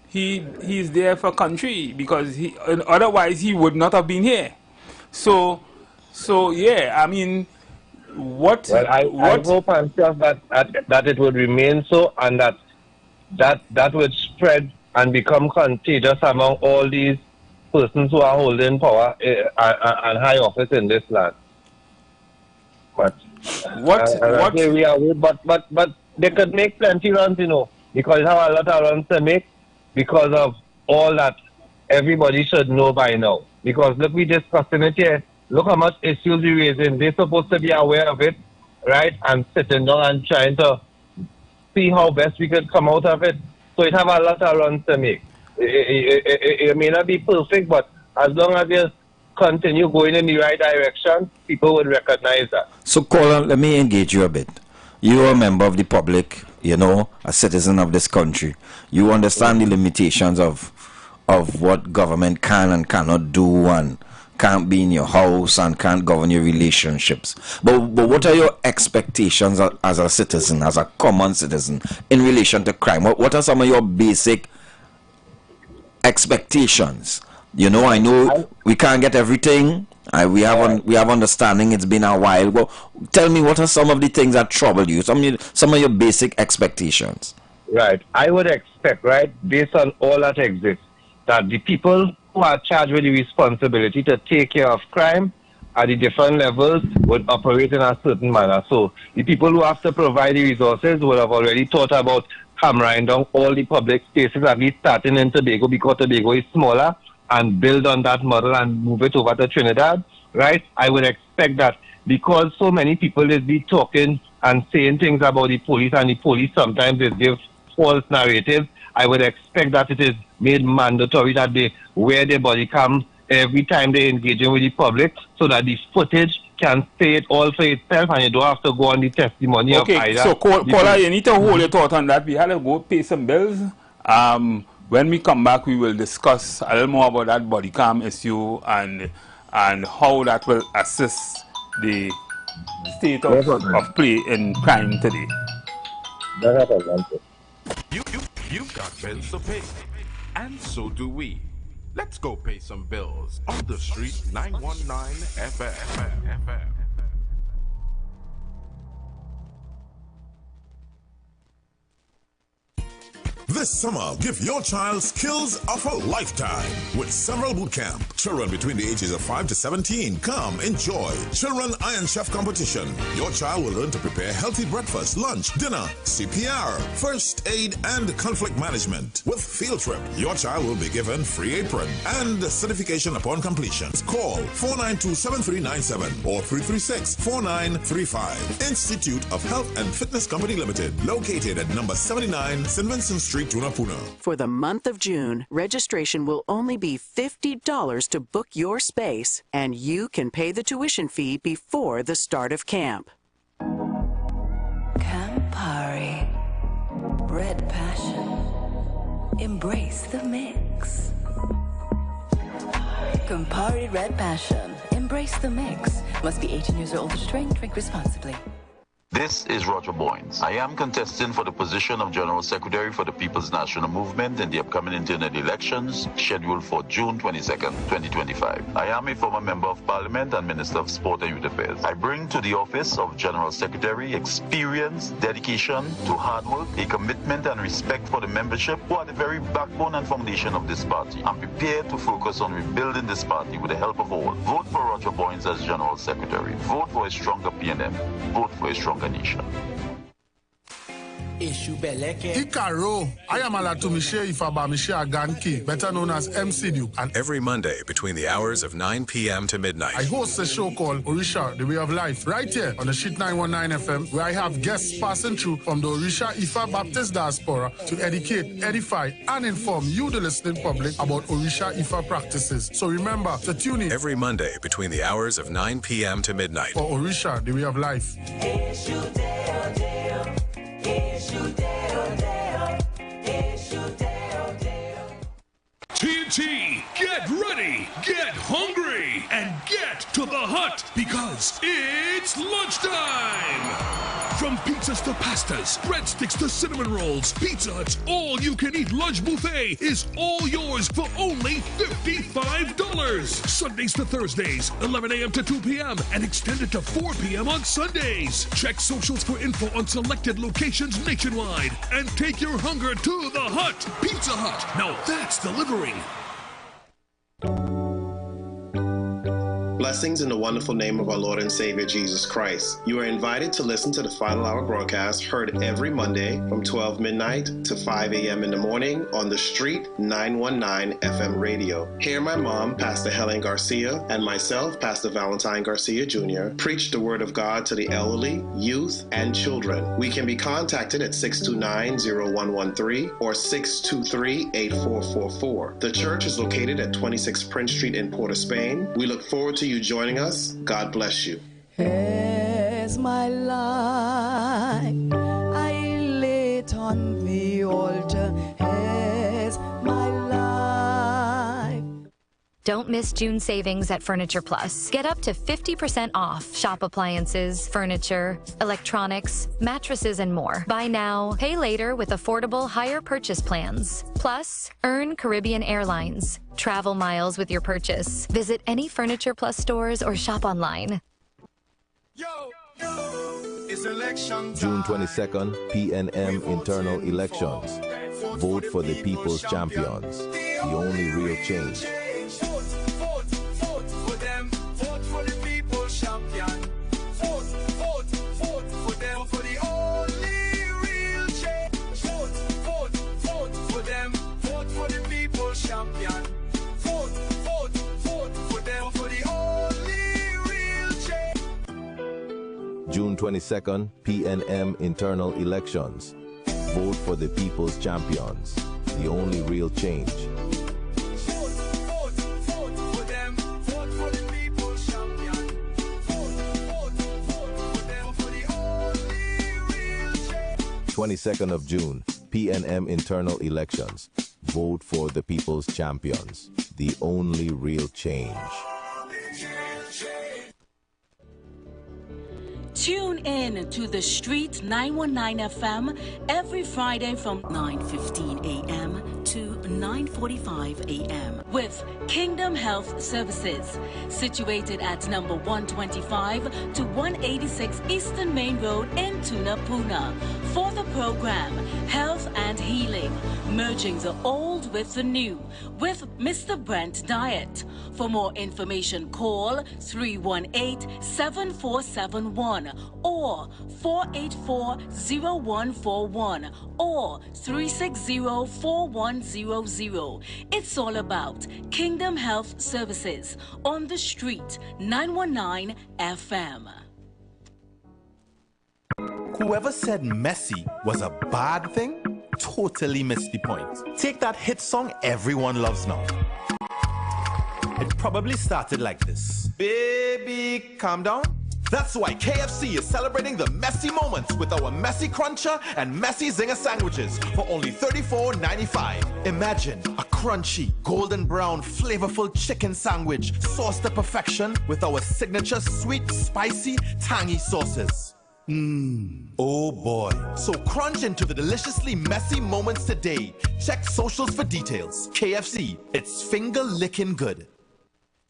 he's there for country, because otherwise he would not have been here. So yeah, I mean, I hope and trust that it would remain so, and that would spread and become contagious among all these persons who are holding power and high office in this land. But they could make plenty runs, because they have a lot of runs to make, because of all that everybody should know by now. Because look, we discussing it here. Look how much issues we're raising. They're supposed to be aware of it, right? And sitting down and trying to see how best we could come out of it. So it have a lot of runs to make. It may not be perfect, but as long as you continue going in the right direction, people would recognize that. So, caller, let me engage you a bit. You are a member of the public, a citizen of this country. You understand the limitations of what government can and cannot do, and can't be in your house and can't govern your relationships. But what are your expectations as a citizen, as a common citizen, in relation to crime? What are some of your basic expectations? I know we can't get everything. We have understanding. It's been a while. Well, tell me, what are some of the things that trouble you? Some of your basic expectations. Right. I would expect, right, based on all that exists, that the people who are charged with the responsibility to take care of crime at the different levels would operate in a certain manner. So the people who have to provide the resources would have already thought about hammering down all the public spaces, at least starting in Tobago, because Tobago is smaller, and build on that model and move it over to Trinidad, right? I would expect that because so many people is be talking and saying things about the police, and the police sometimes is give false narratives, I would expect that it is made mandatory that they wear their body cam every time they're engaging with the public, so that the footage can say it all for itself, and you don't have to go on the testimony of either. Okay, so Kola, you need to hold your thought on that. We had to go pay some bills. When we come back, we will discuss a little more about that body cam issue and how that will assist the state of play in crime today. You've got bills to pay, and so do we. Let's go pay some bills on the street 919 FM. This summer, give your child skills of a lifetime with several boot camp. Children between the ages of 5 to 17, come enjoy Children Iron Chef Competition. Your child will learn to prepare healthy breakfast, lunch, dinner, CPR, first aid, and conflict management. With field trip, your child will be given free apron and certification upon completion. Call 492-7397 or 336-4935. Institute of Health and Fitness Company Limited, located at number 79 St. Vincent Street, Tunapuna. For the month of June, registration will only be $50 to book your space, and you can pay the tuition fee before the start of camp. Campari, Red Passion, embrace the mix. Campari Red Passion, embrace the mix. Must be 18 years or older to drink. Drink responsibly. This is Roger Boynes. I am contesting for the position of General Secretary for the People's National Movement in the upcoming internal elections scheduled for June 22nd, 2025. I am a former Member of Parliament and Minister of Sport and Youth Affairs. I bring to the office of General Secretary experience, dedication to hard work, a commitment and respect for the membership who are the very backbone and foundation of this party. I'm prepared to focus on rebuilding this party with the help of all. Vote for Roger Boynes as General Secretary. Vote for a stronger PNM. Vote for a stronger nation. Ikaro, I am Alatumishe Ifabamishe Aganki, better known as MC Duke. And every Monday between the hours of 9 p.m. to midnight, I host a show called Orisha, The Way of Life, right here on the Sheet 919 FM, where I have guests passing through from the Orisha Ifa Baptist Diaspora to educate, edify, and inform you, the listening public, about Orisha Ifa practices. So remember to tune in every Monday between the hours of 9 p.m. to midnight for Orisha, The Way of Life. TNT, get ready, get hungry, and get to the hut because it's lunchtime! From pizzas to pastas, breadsticks to cinnamon rolls, Pizza Hut's all-you-can-eat lunch buffet is all yours for only $55. Sundays to Thursdays, 11 a.m. to 2 p.m. and extended to 4 p.m. on Sundays. Check socials for info on selected locations nationwide and take your hunger to the hut. Pizza Hut. Now that's delivering. Blessings in the wonderful name of our Lord and Savior Jesus Christ. You are invited to listen to the Final Hour broadcast heard every Monday from 12 midnight to 5 a.m. in the morning on the Street 919 FM radio. Hear my mom, Pastor Helen Garcia, and myself, Pastor Valentine Garcia Jr., preach the Word of God to the elderly, youth, and children. We can be contacted at 629-0113 or 623-8444. The church is located at 26 Prince Street in Port of Spain. We look forward to you joining us. God bless you. As my life I lay it on the altar, as my life. Don't miss June savings at Furniture Plus. Get up to 50% off shop appliances, furniture, electronics, mattresses, and more. Buy now, pay later with affordable higher purchase plans. Plus, earn Caribbean Airlines. Travel miles with your purchase. Visit any Furniture Plus stores or shop online. It's election time. June 22nd, PNM internal elections. Vote for the people's champions. The only real change. Vote for them. Vote for the people. June 22nd, PNM internal elections. Vote for the people's champions. The only real change. Vote for them. Vote for the people's champion. Vote for them. For the only real change. 22nd of June, PNM internal elections. Vote for the people's champions. The only real change. Tune in to The Street 919 FM every Friday from 9:15 a.m. to 9:45 a.m. with Kingdom Health Services, situated at number 125 to 186 Eastern Main Road in Tunapuna. For the program, Health and Healing, merging the old with the new, with Mr. Brent Diet. For more information, call 318-7471 or 484-0141 or 360-4100. It's all about Kingdom Health Services on The Street 919 FM. Whoever said Messi was a bad thing totally missed the point. Take that hit song everyone loves now. It probably started like this. Baby, calm down. That's why KFC is celebrating the messy moments with our Messy Cruncher and Messy Zinger sandwiches for only $34.95. Imagine a crunchy, golden brown, flavorful chicken sandwich sauced to perfection with our signature sweet, spicy, tangy sauces. Oh boy. So crunch into the deliciously messy moments today. Check socials for details. KFC, it's finger-licking good.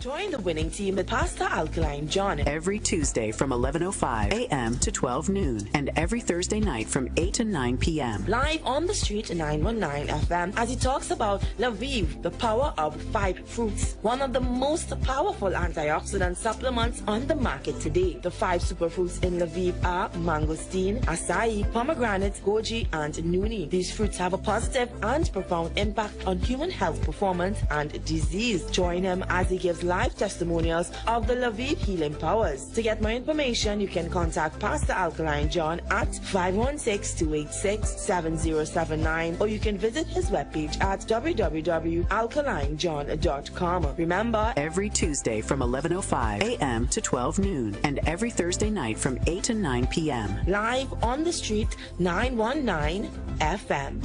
Join the winning team with Pasta Alkaline John every Tuesday from 11:05 a.m. to 12 noon and every Thursday night from 8 to 9 p.m. live on The Street 919 FM as he talks about Lviv, the power of 5 fruits, one of the most powerful antioxidant supplements on the market today. The 5 superfruits in Lviv are mangosteen, acai, pomegranate, goji, and nuni. These fruits have a positive and profound impact on human health performance and disease. Join him as he gives live testimonials of the Lviv healing powers. To get more information, you can contact Pastor Alkaline John at 516-286-7079 or you can visit his webpage at www.alkalinejohn.com. Remember, every Tuesday from 11:05 a.m. to 12 noon and every Thursday night from 8 to 9 p.m. live on The Street 919 FM.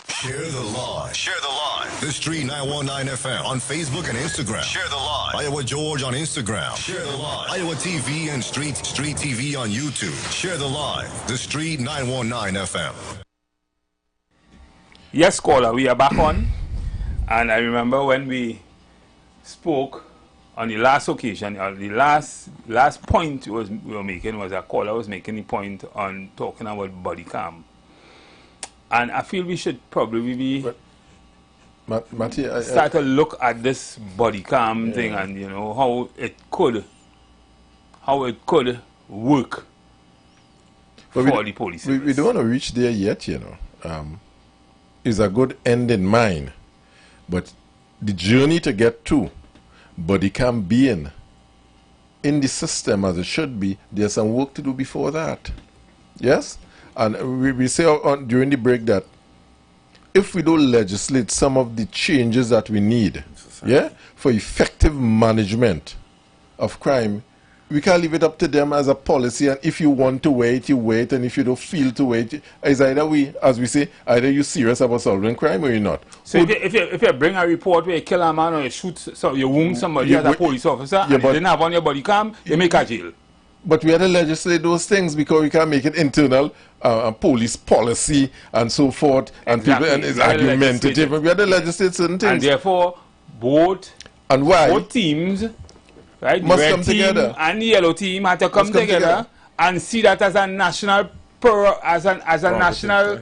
Share the live. Share the live. The Street 919 FM on Facebook and Instagram. Share the live. Iowa George on Instagram. Share the live. Iowa TV and Street TV on YouTube. Share the live. The Street 919 FM. Yes, caller, we are back on. And I remember when we spoke on the last occasion, or the last point we were making was a caller was making the point on talking about body cam. And I feel we should probably be start to look at this body cam thing and you know how it could work for the police. We don't want to reach there yet, you know. It's a good end in mind, but the journey to get to body cam being in the system as it should be, there's some work to do before that. Yes. And we say during the break that if we don't legislate some of the changes that we need, for effective management of crime, we can't leave it up to them as a policy. And if you want to wait, you wait. And if you don't feel to wait, it's either as we say, either you're serious about solving crime or you're not. So if you bring a report where you kill a man or you shoot, so you wound somebody as a police officer, and you didn't have on your body cam, you make a jail. But we had to legislate those things because we can't make it internal police policy and so forth, and people and it's argumentative. We had to legislate certain things. And therefore, both teams, right, must the red come team together. And the yellow team had to come together and see that as a national national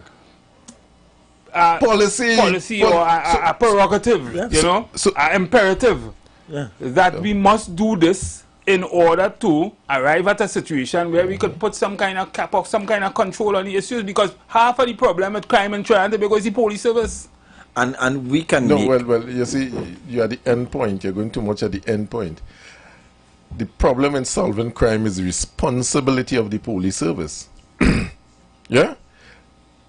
policy or a prerogative, you know, an imperative that we must do this in order to arrive at a situation where we could put some kind of cap or some kind of control on the issues, because half of the problem with crime in Trinidad and Tobago is the police service. And we can well, you see, you're at the end point. You're going too much at the end point. the problem in solving crime is the responsibility of the police service. Yeah?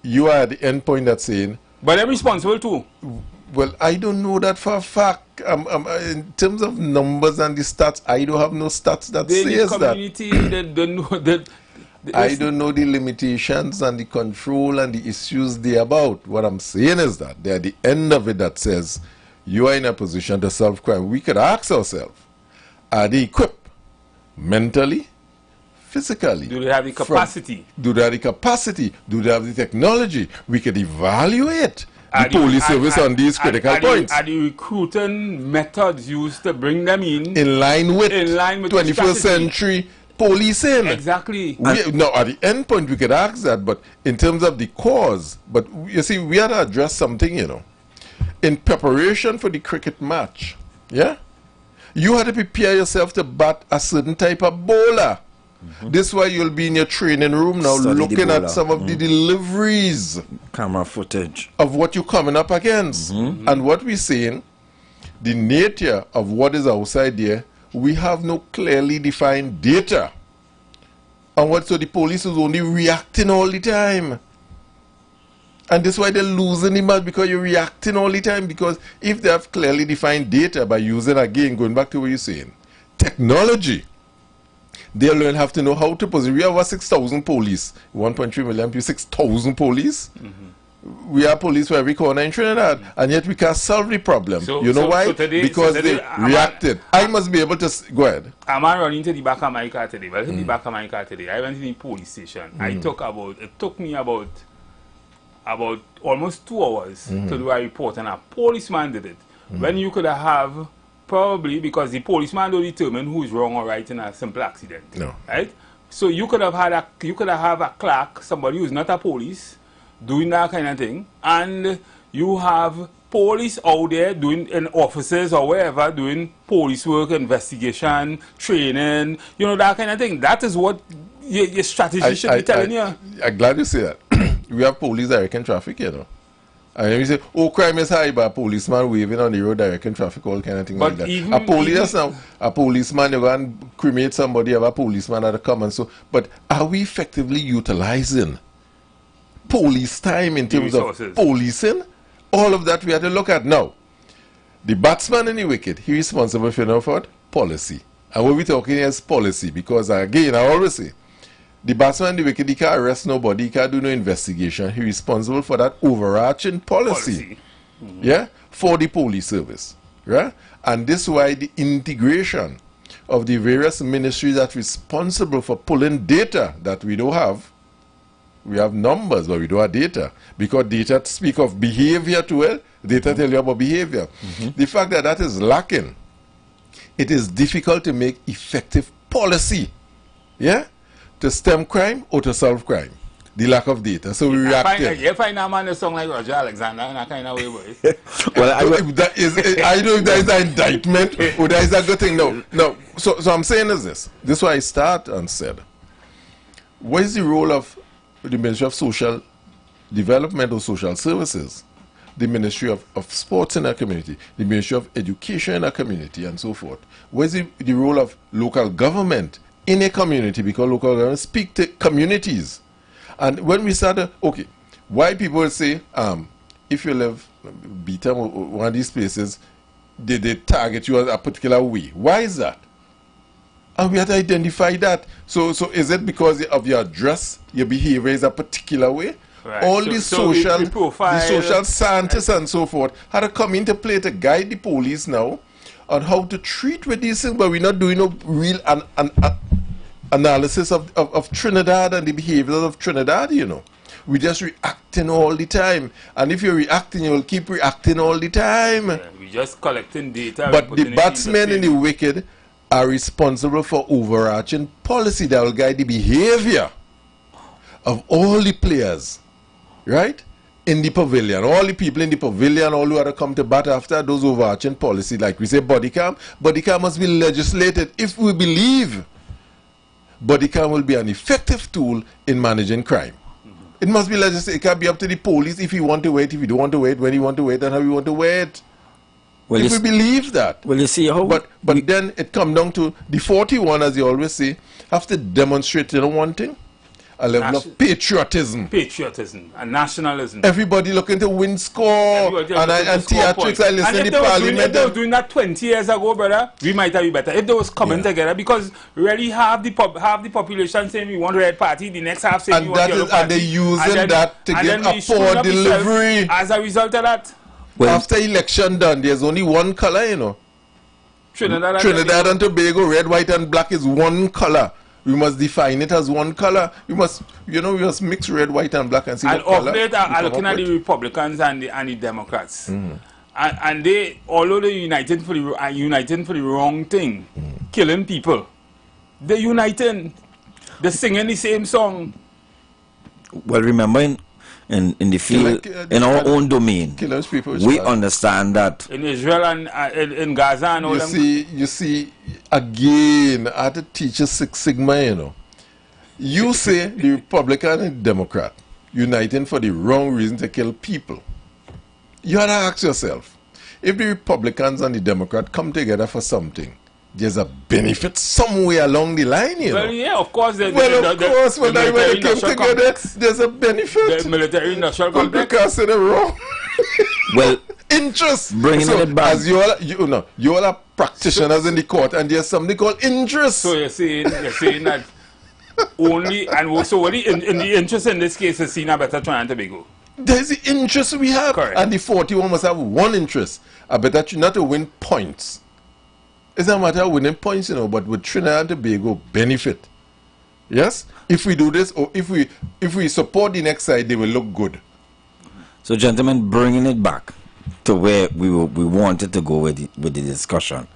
You are at the end point that's saying... But they're responsible too. Well, I don't know that for a fact. In terms of numbers and the stats, I don't have no stats that says community, that. They don't know that. I don't know the limitations and the control and the issues they're about. What I'm saying is that they're at the end of it that says you are in a position to solve crime. We could ask ourselves, are they equipped mentally, physically? Do they have the capacity? Do they have the capacity? Do they have the technology? We could evaluate the police service on these critical points. Are the recruiting methods used to bring them in line with 21st century policing? Exactly. Now, at the end point, we could ask that, but in terms of the cause, but you see, we had to address something, you know. In preparation for the cricket match, yeah, you had to prepare yourself to bat a certain type of bowler. This is why you'll be in your training room now looking at some of the deliveries. Camera footage. Of what you're coming up against. And what we're saying, the nature of what is outside there, we have no clearly defined data. And so the police is only reacting all the time. And that's why they're losing the match, because you're reacting all the time. Because if they have clearly defined data by using, again, going back to what you're saying, technology, they'll learn have to know how to position. We have over 6,000 police, 1.3 million people, 6,000 police. We have police for every corner in Trinidad, and yet we can't solve the problem. You know why? Because they reacted. I must be able to go ahead. I'm running to the back of my car today. Well, in the back of my car today, I went to the police station. It took me about almost 2 hours to do a report, and a policeman did it. When you could have probably, because the policeman don't determine who is wrong or right in a simple accident. No. Right? So you could have had a clerk, somebody who's not a police, doing that kind of thing, and you have police out there doing, and officers or wherever, doing police work, investigation, training, you know, that kind of thing. That is what your strategy should be telling you. I'm glad you say that. We have police directing traffic, you know. And then we say, oh, crime is high, but a policeman waving on the road directing traffic, all kind of thing like that. A policeman, you go and cremate somebody, have a policeman at the common. So, but are we effectively utilizing police time in terms of policing? All of that we have to look at now. The batsman in the wicket, he responsible for, you know, for policy. And what we're talking here is policy, because again, I always say, the batsman in the wicket, he can't arrest nobody, he can't do no investigation. He's responsible for that overarching policy. Yeah, for the police service. Right? And this is why the integration of the various ministries that are responsible for pulling data that we don't have. We have numbers, but we don't have data. Because data speak of behavior too well. Data tell you about behavior. The fact that that is lacking, it is difficult to make effective policy. Yeah? To stem crime or to solve crime. The lack of data. So we reacted. You find a man a song like Roger Alexander in a kind of way, boy. Well, I don't know if that is an indictment or that is a good thing. No. So I'm saying is this. This is why I start and said, what is the role of the Ministry of Social Development or Social Services, the Ministry of Sports in our community, the Ministry of Education in our community, and so forth? What is the role of local government in a community? Because local government speak to communities. And when we started, okay, why people say, if you live Beaton or one of these places, they target you a particular way. Why is that? And we have to identify that. So is it because of your dress, your behavior is a particular way? Right. All the social scientists and so forth had to come into play to guide the police now on how to treat with these things, but we're not doing no real analysis of Trinidad and the behaviors of Trinidad, you know. We're just reacting all the time. And if you're reacting, you'll keep reacting all the time. Yeah, we're just collecting data. But the batsmen in the wicket are responsible for overarching policy that will guide the behavior of all the players, right? In the pavilion, all the people in the pavilion, all who are to come to bat after those overarching policy, like we say body cam must be legislated if we believe body cam will be an effective tool in managing crime. It must be legislated. It can't be up to the police if you want to wait, if you don't want to wait, when you want to wait, and how you want to wait. Well, if we believe that. Well, you see how... But then it comes down to the 41, as you always say, have to demonstrate, one thing, a level of patriotism. Patriotism and nationalism. Everybody looking to win score and theatrics. I listen to the parliament. If they were doing that 20 years ago, brother, we might have been better. If they was coming together, because really half the population saying we want red party, the next half saying we want yellow party. And they're using that to give a poor delivery. As a result of that. Well, after election done, there's only one color, Trinidad and Tobago, red, white, and black is one color. We must define it as one color. We must mix red, white, and black and see what color. And are looking at the Republicans and the Democrats, and they, although they're united for the wrong thing, killing people, they're uniting. They're singing the same song. Well, remember in the field, in our own domain, we understand that in Israel and in Gaza and all you see, again, I had to teach a Six Sigma, You say the Republican and Democrat uniting for the wrong reason to kill people. You had to ask yourself, if the Republicans and the Democrat come together for something, there's a benefit somewhere along the line, Well, yeah, of course. When they came together, there's a benefit. The military industrial complex. Because they're wrong. Well, interest. Bringing it back. As you all are practitioners in the court, and there's something called interest. So you're saying that only, and so what in the interest in this case is seen a better Trinidad and Tobago. There's the interest we have. Correct. And the 41 must have one interest. I better Trinidad to win points. It's not a matter of winning points, but with Trinidad and Tobago benefit. Yes? If we do this, or if we support the next side, they will look good. So, gentlemen, bringing it back to where we wanted to go with the discussion.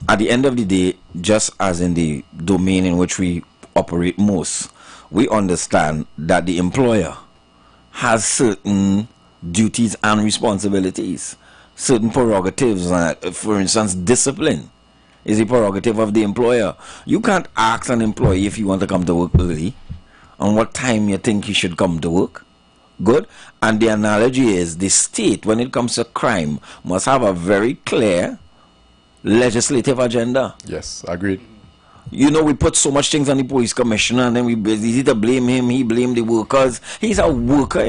At the end of the day, just as in the domain in which we operate most, we understand that the employer has certain duties and responsibilities, certain prerogatives. For instance, discipline is a prerogative of the employer. You can't ask an employee if you want to come to work early and what time you think he should come to work. Good. And the analogy is the state, when it comes to crime, must have a very clear legislative agenda. Yes, agreed. We put so much things on the police commissioner, and then we easy to blame him. He blamed the workers. He's a worker,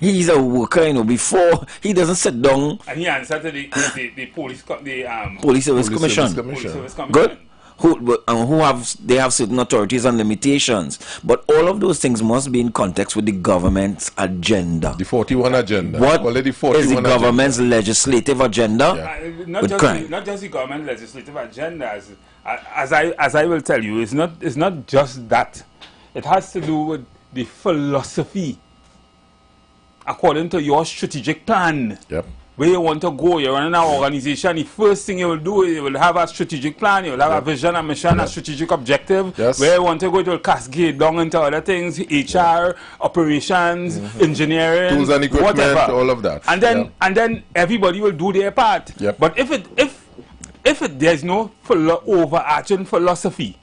He's a worker, before he doesn't sit down. And he answered to the police service commission. Good. Who have certain authorities and limitations, but all of those things must be in context with the government's agenda. The 41 agenda. What is the government's legislative agenda? Yeah. Not just the government legislative agenda. As I will tell you, it's not just that. It has to do with the philosophy according to your strategic plan. Yep. Where you want to go, you're running an organization, the first thing you will do is you will have a strategic plan, you will have a vision, a mission, a strategic objective. Yes. Where you want to go, it will cascade down into other things, HR, operations, engineering, tools and equipment, whatever. all of that. And then everybody will do their part. Yep. But if there's no overarching philosophy,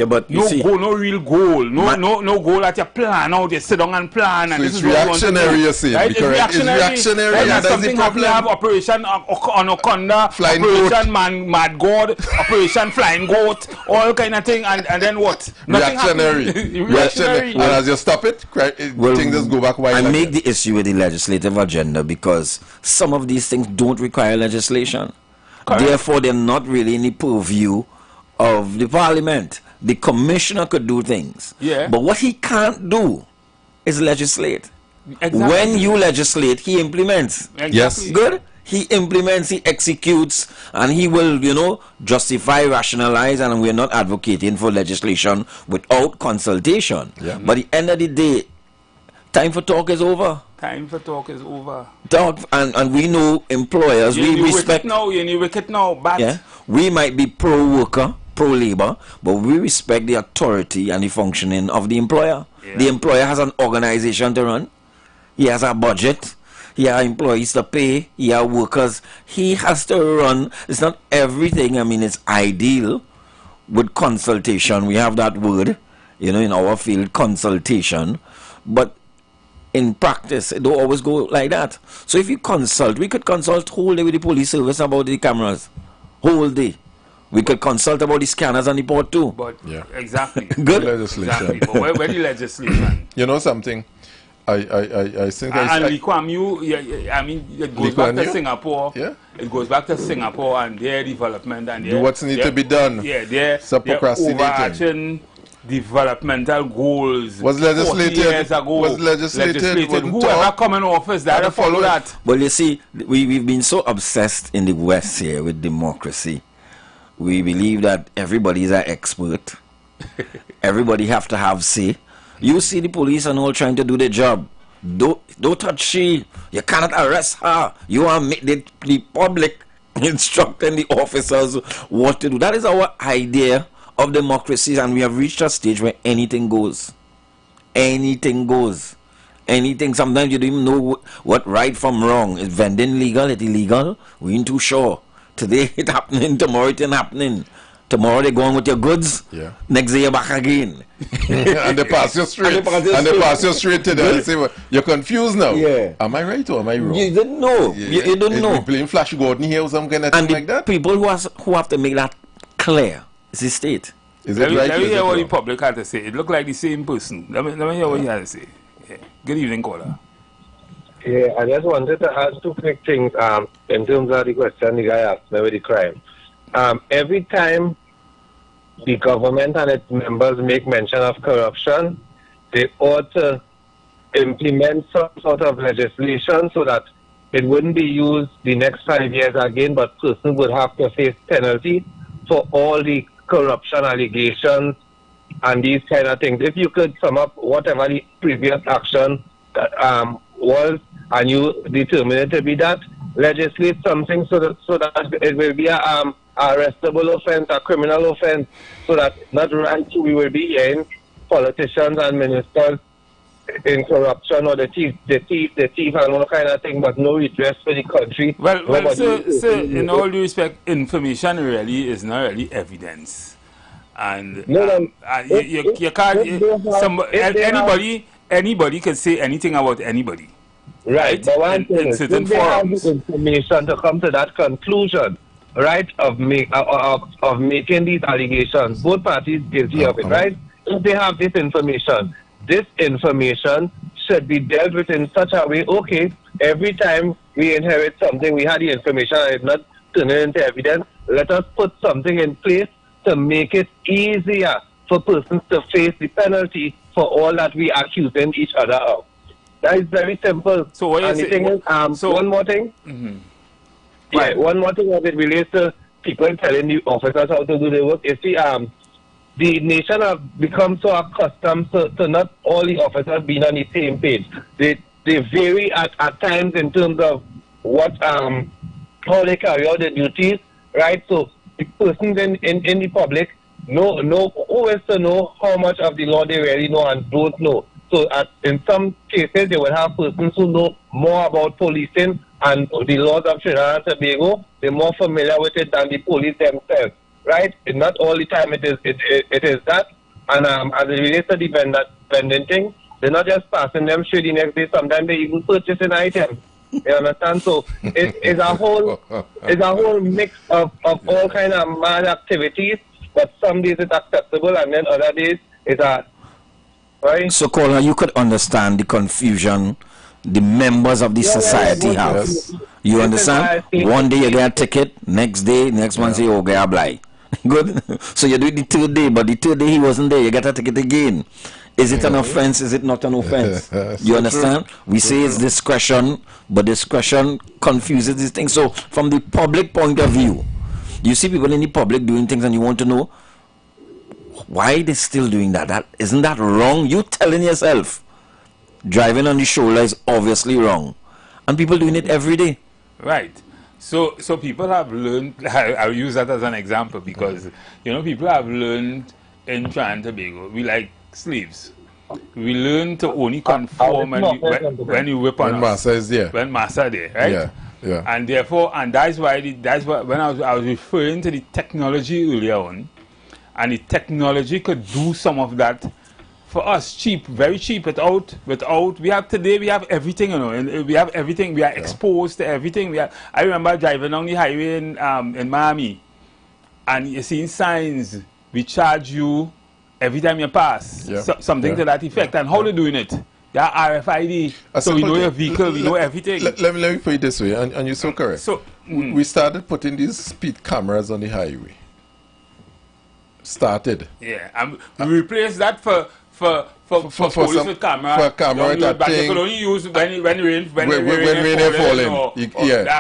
but no real goal, no goal that you plan out. You sit down and plan, so and it's this is what reactionary. You You see, right? it's reactionary. Right? That's Something the problem. have Operation Anaconda, Flying Operation Mad God, Operation Flying Goat, all kind of thing, and then what? Reactionary. And as you stop it, things just go back. I make the issue with the legislative agenda because some of these things don't require legislation. Correct. Therefore, they're not really in the purview of the parliament. The commissioner could do things, but what he can't do is legislate. Exactly. When you legislate, he implements. Exactly. Yes. Good. He implements, he executes, and he will, justify, rationalize, and we're not advocating for legislation without consultation. Yeah. But at the end of the day, time for talk is over. Time for talk is over. Talk, and we know employers, we respect. You wicked now, but we might be pro-worker, pro-labor, but we respect the authority and the functioning of the employer. Yeah. The employer has an organization to run. He has a budget. He has employees to pay. He has workers. He has to run. It's not everything. I mean, it's ideal with consultation. We have that word, in our field, consultation. But in practice, it don't always go like that. So if you consult, we could consult whole day with the police service about the cameras. Whole day. We could consult about the scanners on the port too. But exactly. Good. Legislation. Exactly. But where the legislation? You know something? I think and Lee Kuan Yew, I mean, it goes back to Singapore. Yeah. It goes back to Singapore and their development and do what's need to be done. Yeah, their procrastinating. Overarching developmental goals. Was legislated. 40 years ago. Was legislated. Whoever come in office, that follow that. Well, you see, we've been so obsessed in the West here with democracy. We believe that everybody is an expert. Everybody have to have say. You see the police and all trying to do their job. Don't touch she. You cannot arrest her. You are the public instructing the officers what to do. That is our idea of democracy, and we have reached a stage where anything goes. Anything goes. Anything. Sometimes you don't even know what right from wrong. Is vending legal? Is it illegal? We ain't too sure. Today it happening, tomorrow it ain't happening. Tomorrow they go on with your goods. Yeah. Next day you're back again. And they pass you straight. And they pass you straight to them and say, well, you're confused now. Yeah. Am I right or am I wrong? You didn't know. Yeah. You don't know. We playing Flash Gordon here or some kind of thing like that. People who have to make that clear is the state. Is it right? Let me hear what the public had to say. It looked like the same person. Let me hear what he had to say. Yeah. Good evening, caller. Yeah, I just wanted to ask two quick things in terms of the question the guy asked me with the crime. Every time the government and its members make mention of corruption, they ought to implement some sort of legislation so that it wouldn't be used the next 5 years again, but person would have to face penalty for all the corruption allegations and these kind of things. If you could sum up whatever the previous action was, and you determine it to be that, legislate something so that it will be a arrestable offense, a criminal offense, so that not right we will be hearing politicians and ministers in corruption or the thief and all kind of thing, but no redress for the country. Well, sir, in all due respect, information really is not really evidence. And you can't, anybody can say anything about anybody. Right, but one thing is, if they have the information to come to that conclusion, right, of making these allegations, both parties guilty of it, right? If they have this information should be dealt with in such a way, okay, every time we inherit something, we had the information and it's not turning into evidence, let us put something in place to make it easier for persons to face the penalty for all that we are accusing each other of. That is very simple. So what and the thing is, one more thing. Mm-hmm. Yeah, one more thing as it relates to people telling the officers how to do their work. You see, the nation have become so accustomed to not all the officers being on the same page. They vary at times in terms of what how they carry out their duties, right? So the persons in the public know always to know how much of the law they really know and don't know. So in some cases, they will have persons who know more about policing and the laws of Trinidad and Tobago. They're more familiar with it than the police themselves, right? And not all the time it is that. And as it relates to the vending thing, they're not just passing them straight the next day. Sometimes they even purchasing items. You understand? So it's a whole mix of all kind of mad activities. But some days it's acceptable, and then other days it's a right. So, caller, you could understand the confusion the members of the society have. Yes. You understand? One day you get a ticket, next one say, oh, get a blind. Good. So you do it the third day, but the third day he wasn't there. You get a ticket again. Is it an offense? Is it not an offense? You understand? We say it's discretion, but discretion confuses these things. So from the public point of view, you see people in the public doing things and you want to know why they're still doing that. Isn't that wrong? You telling yourself driving on the shoulder is obviously wrong. And people doing it every day. Right. So people have learned, I'll use that as an example because, people have learned in Trinidad and Tobago, we like slaves. We learn to only conform when you whip on us. When Massa is there. When Massa there, right? Yeah. And therefore, and that's why when I was referring to the technology earlier on, and the technology could do some of that for us cheap, very cheap. Without we have everything, you know, and we have everything. We are exposed to everything. I remember driving on the highway in Miami, and you seeing signs. We charge you every time you pass. Something to that effect. And how they doing it? They are RFID, so we know your vehicle, we know everything. Let me put it this way, and you're so correct. So we started putting these speed cameras on the highway. Yeah, and we replaced that for police with camera. For a camera that thing. You could only use when rain is falling.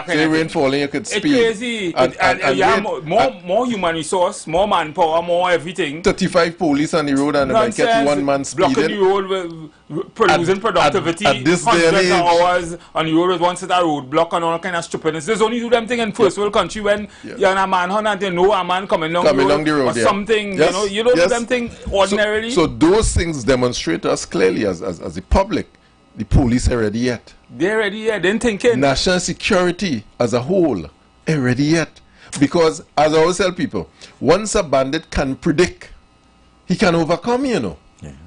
Say rain falling, you could speed. It's crazy. And more human resource, more manpower, more everything. 35 police on the road and I get one man speeding. Blocking the road, producing productivity. At this day and age. Hours on the road with one set of roadblock and all kind of stupidness. There's only do them thing in first world country when you're in a manhunt and you know a man coming along the road or something. Yes. You don't do them thing ordinarily. So those things demonstrate to us clearly as the public, the police are ready yet. They're ready yet. They're thinking. National security as a whole are ready yet. Because as I always tell people, once a bandit can predict, he can overcome, you know.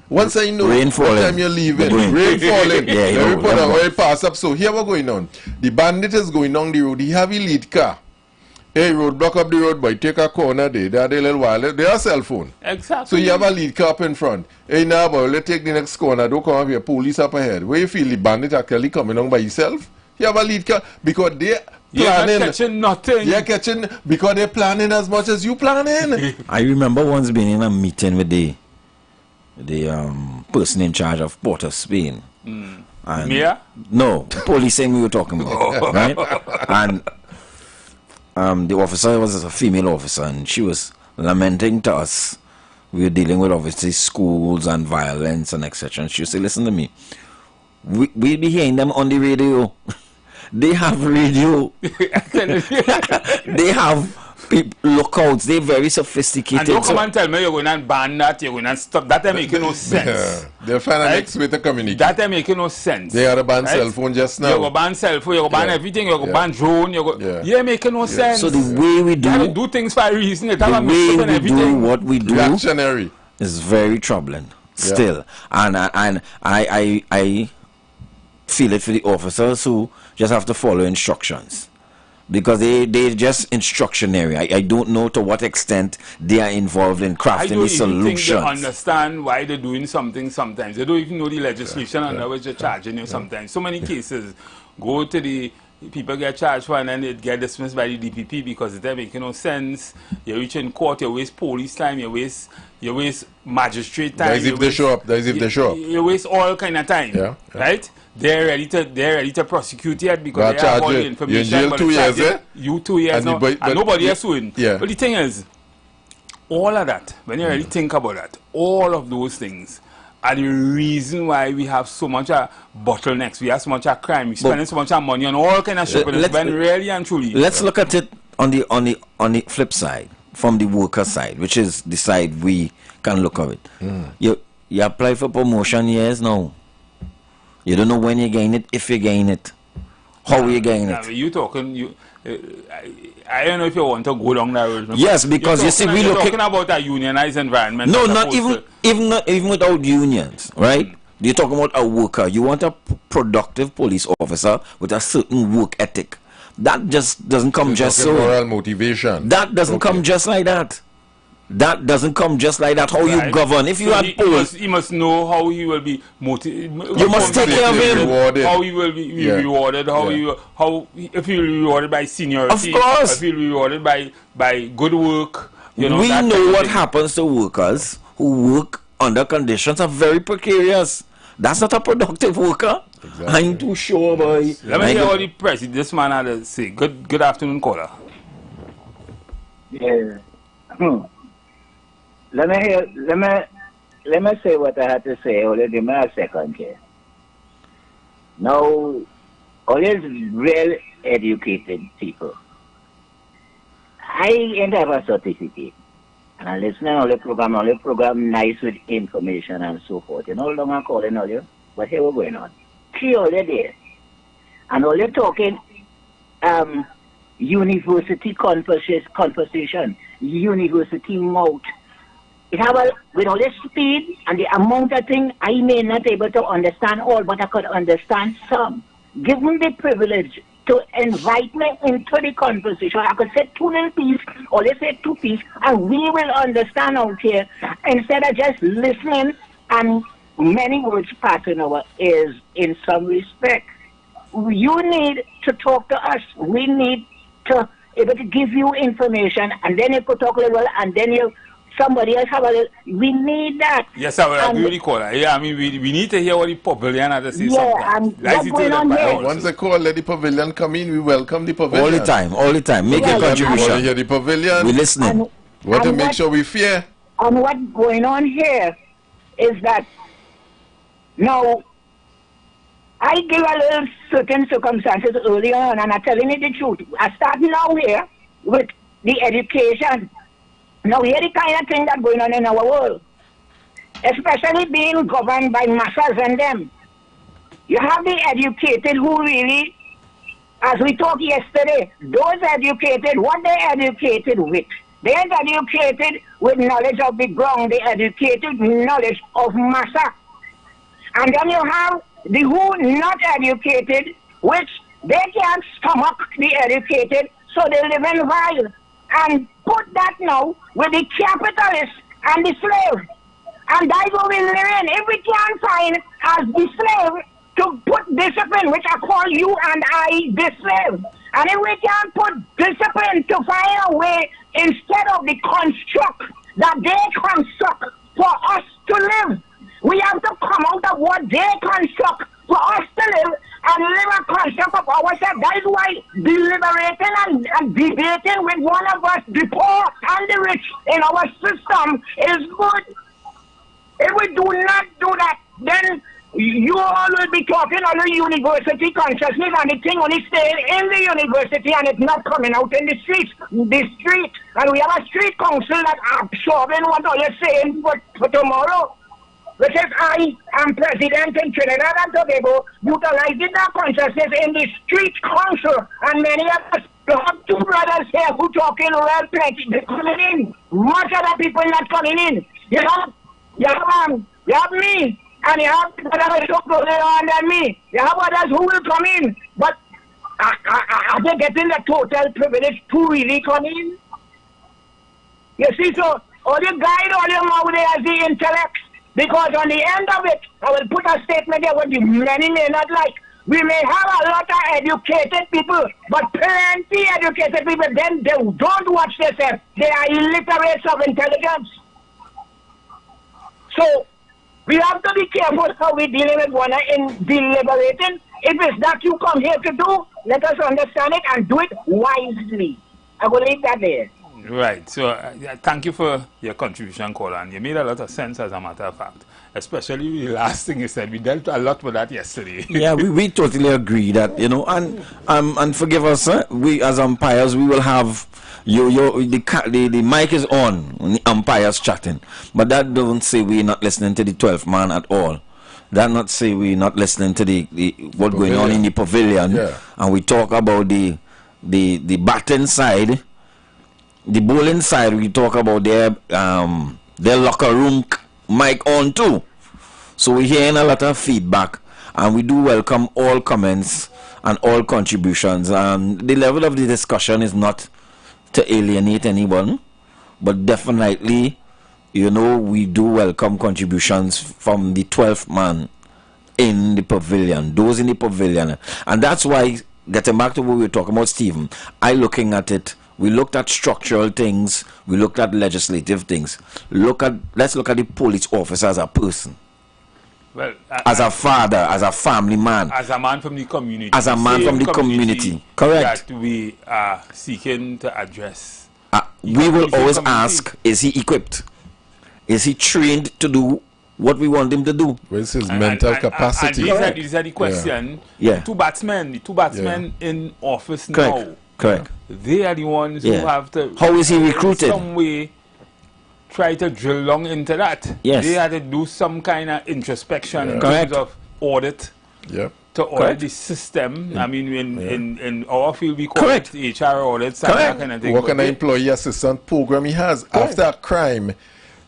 Once I know what time you're leaving, rain falling, the report will pass up. So here what's going on. The bandit is going on the road. He have a lead car. Hey, road block up the road, boy. Take a corner there. They are a little while. They are cell phone. Exactly. So you have a lead car up in front. Hey, now, boy, let's take the next corner. Don't come up here. Police up ahead. Where you feel the bandit actually coming on by yourself? You have a lead car because they planning. You're catching nothing. You're catching because they're planning as much as you planning. I remember once being in a meeting with the person in charge of Port of Spain. And Mia? No, policing we were talking about, right? And the officer was a female officer, and she was lamenting to us. We were dealing with obviously schools and violence and etc. And she would say, "Listen to me. We'll be hearing them on the radio. They have radio. They have lookouts. They're very sophisticated. And don't come and tell me you're going to ban that, you're going to stop. That ain't making no sense. They'll find a next way to communicate. That ain't making no sense. They are to ban cell phone just now. You're going to ban cell phone, you're going to ban everything, you're going to ban drone. You're making no sense. So the way we do... You have to do things for a reason. The way we do what we do reactionary is very troubling still. And I feel it for the officers who just have to follow instructions. Because they just instructionary. I don't know to what extent they are involved in crafting the solutions. I don't even think they understand why they're doing something sometimes. They don't even know the legislation and which they're charging you sometimes. So many cases go to the people get charged for and then they get dismissed by the DPP because it doesn't make no sense. You reach in court, you waste police time, you waste magistrate time. That is if they show up. You waste all kind of time. Right? They're ready to prosecute yet because they have all the information. You're in jail 2 years, You 2 years now, and nobody else doing. But the thing is, all of that, when you really think about that, all of those things are the reason why we have so much bottlenecks. We have so much crime. We're spending so much money on all kind of shit. When really and truly, let's look at it on the flip side, from the worker side, which is the side we can look at it. You apply for promotion years now. You don't know when you gain it, if you gain it, how you gain it. You talking? I don't know if you want to go down that road. Yes, because you see, we're talking about a unionized environment. No, not even without unions, right? You're talking about a worker. You want a productive police officer with a certain work ethic. That just doesn't come just so. Moral motivation. That doesn't come just like that. That doesn't come just like that. How you govern? If you have he must know how he will be motivated. You must take care of him. Rewarded. How he will be rewarded. If he will be rewarded by seniority. Of course. If he will be rewarded by good work. We know what happens to workers who work under conditions are very precarious. That's not a productive worker. Exactly. I ain't too sure, boy. Let me hear what the press. This man had to say. Good afternoon, caller. Yeah. Let me say what I had to say. Only give me a second here. Now, all these real educated people, I ain't have a certificate. And I listen to all the program nice with information and so forth. You know how long I'm calling all you? But here we're going on. See all you there. And all you're talking university conversation, university mouth. with all the speed and the amount of things, I may not able to understand all, but I could understand some. Give me the privilege to invite me into the conversation. I could say 2 little piece, or let's say 2 piece, and we will understand out here instead of just listening and many words passing our ears in some respect. You need to talk to us. We need to able to give you information, and then you could talk a little, and then somebody else have a little. We need that. Yes, I will agree with the caller. Yeah, I mean, we need to hear what the pavilion has to say sometimes. What's going on here? Once the call, let the pavilion come in, we welcome the pavilion. All the time. Make a contribution. We want to hear the pavilion. We're listening. We want to make sure we fair. And what's going on here is that now, I give a little certain circumstances early on, and I'm telling you the truth. I start now here with the education. Now, here the kind of thing that's going on in our world, especially being governed by masses and them. You have the educated who really, as we talked yesterday, those educated, what they educated with. They ain't educated with knowledge of the ground, they educated knowledge of massa. And then you have the who not educated, which they can't stomach the educated, so they live in vile. And put that now with the capitalist and the slave. And that's what we live in. If we can't find as the slave to put discipline, which I call you and I the slave. And if we can't put discipline to find a way instead of the construct that they construct for us to live, we have to come out of what they construct for us to live and live a construct of ourselves. That is why deliberating and debating with one of us, the poor and the rich in our system, is good. If we do not do that, then you all will be talking on the university consciousness, and the thing only staying in the university and it's not coming out in the streets. The street, and we have a street council that absorbing what all you're saying for tomorrow. Which is I am president in Trinidad and Tobago, utilizing that consciousness in the street council, and many of us have 2 brothers here who talking well plenty. They're coming in. Much other people not coming in. You have me, and you have brothers who go on than me. You have others who will come in, but are they getting the total privilege to really come in? You see, so all you guide all your mouth there as the intellect. Because on the end of it, I will put a statement there what the many may not like. We may have a lot of educated people, but plenty educated people, then they don't watch themselves. They are illiterates of intelligence. So, we have to be careful how we dealing with one in deliberating. If it's that you come here to do, let us understand it and do it wisely. I will leave that there. Right. So, thank you for your contribution, Caller. And you made a lot of sense, as a matter of fact. Especially the last thing you said. We dealt a lot with that yesterday. Yeah, we totally agree that, you know, and forgive us, we as umpires, we will have the mic is on when the umpires chatting, but that doesn't say we're not listening to the 12th man at all. That not say we're not listening to the what going on in the pavilion. Yeah. And we talk about the batting side. The bowling side, we talk about their locker room mic on too. So we're hearing a lot of feedback, and we do welcome all comments and all contributions. The level of the discussion is not to alienate anyone, but definitely, you know, we do welcome contributions from the 12th man in the pavilion, those in the pavilion. And that's why, getting back to what we were talking about, Stephen, we looked at structural things, we looked at legislative things. Let's look at the police officer as a person. Well, as a father, as a family man. As a man from the community. As a man from the community. Correct. That we are seeking to address. We will always ask, is he equipped? Is he trained to do what we want him to do? Where's his mental capacity? These are the question. Yeah. The two batsmen in office now. Correct. They are the ones who have to. How is he recruited? In some way, try to drill down into that. Yes. They had to do some kind of introspection in Correct. terms of audit. Yep. To audit the system. I mean, in our field, we call it HR audits and that kind of thing. What kind of employee assistance program he has? After a crime,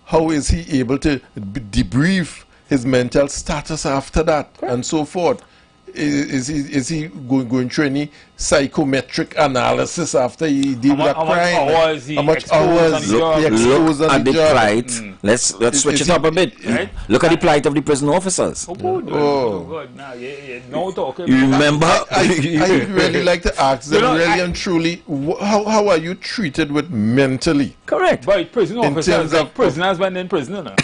how is he able to debrief his mental status after that and so forth? Is he going through any psychometric analysis after he did that crime? How much hours Look at the plight. Let's switch it up a bit. Right? Look at the plight of the prison officers. Oh, good. Oh, good. Now, no talking. You remember? I really like to ask them, really and truly, how are you treated with mentally? Correct. But prison officers, like prisoners when in prison.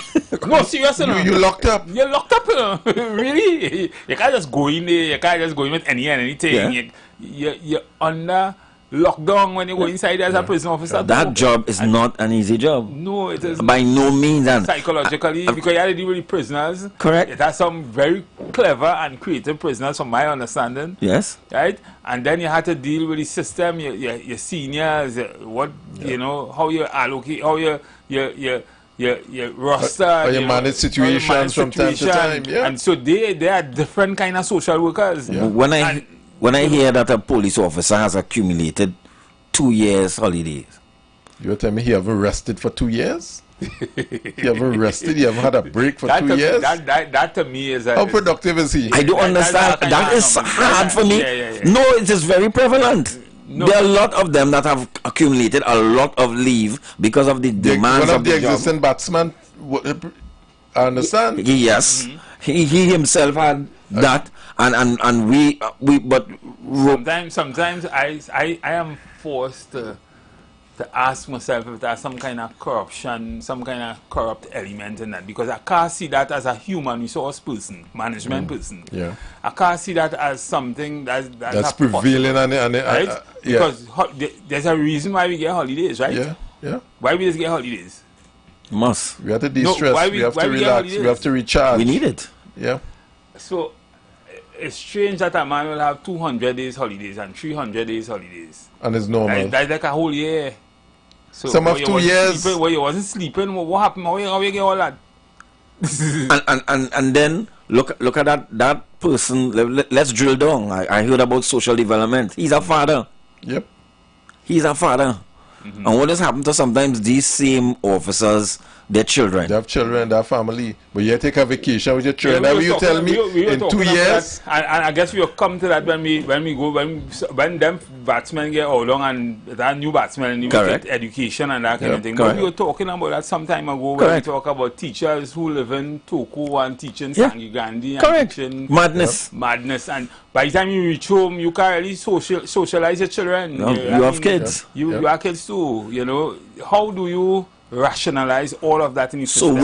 No, seriously. You locked up. You're locked up. Really? You can't just go in there. You can't just go in with anything. Yeah. You're under lockdown when you go inside as a prison officer. That job is not an easy job. No, it is by no means. And psychologically, because you have to deal with the prisoners. Correct. It has some very clever and creative prisoners, from my understanding. Yes. Right, and then you have to deal with the system. Your seniors, how you allocate, how your roster, or you manage situations from time to time. Yeah. And so they are different kind of social workers. Yeah. When I hear that a police officer has accumulated 2 years holidays. You're telling me he haven't rested for 2 years? You haven't rested? You haven't had a break for 2 years? That to me is... How productive is he? I don't understand. That is hard for me. Yeah. No, it is very prevalent. No. There are a lot of them that have accumulated a lot of leave because of the demands of the job. existing batsman, I understand. Yes. He himself had that, and we but sometimes I am forced to ask myself if there's some kind of corruption, some kind of corrupt element in that, because I can't see that as a human resource person, management person. Yeah. I can't see that as something that's prevailing right? Because there's a reason why we get holidays, right? Yeah. Why we just get holidays? Must. We have to de-stress. We have to relax. We have to recharge. We need it. Yeah. So it's strange that a man will have 200 days holidays and 300 days holidays. And it's normal. That's like a whole year. So some of 2 years. Where you wasn't sleeping, what happened? How you get all that? and then look at that person. Let's drill down. I heard about social development. He's a father. Yep. He's a father. And what has happened to sometimes these same officers, their children? They have children, they have family. But you take a vacation with your children. Now you tell me in 2 years. And I guess we'll come to that when them batsmen get how long and that new batsmen and get education and that kind of thing. But we were talking about that some time ago when we talk about teachers who live in Toko and teaching Sangi Gandhi and teaching madness. And by the time you reach home, you can't really socialize your children. No, you have kids. You have kids too. How do you rationalize all of that in your so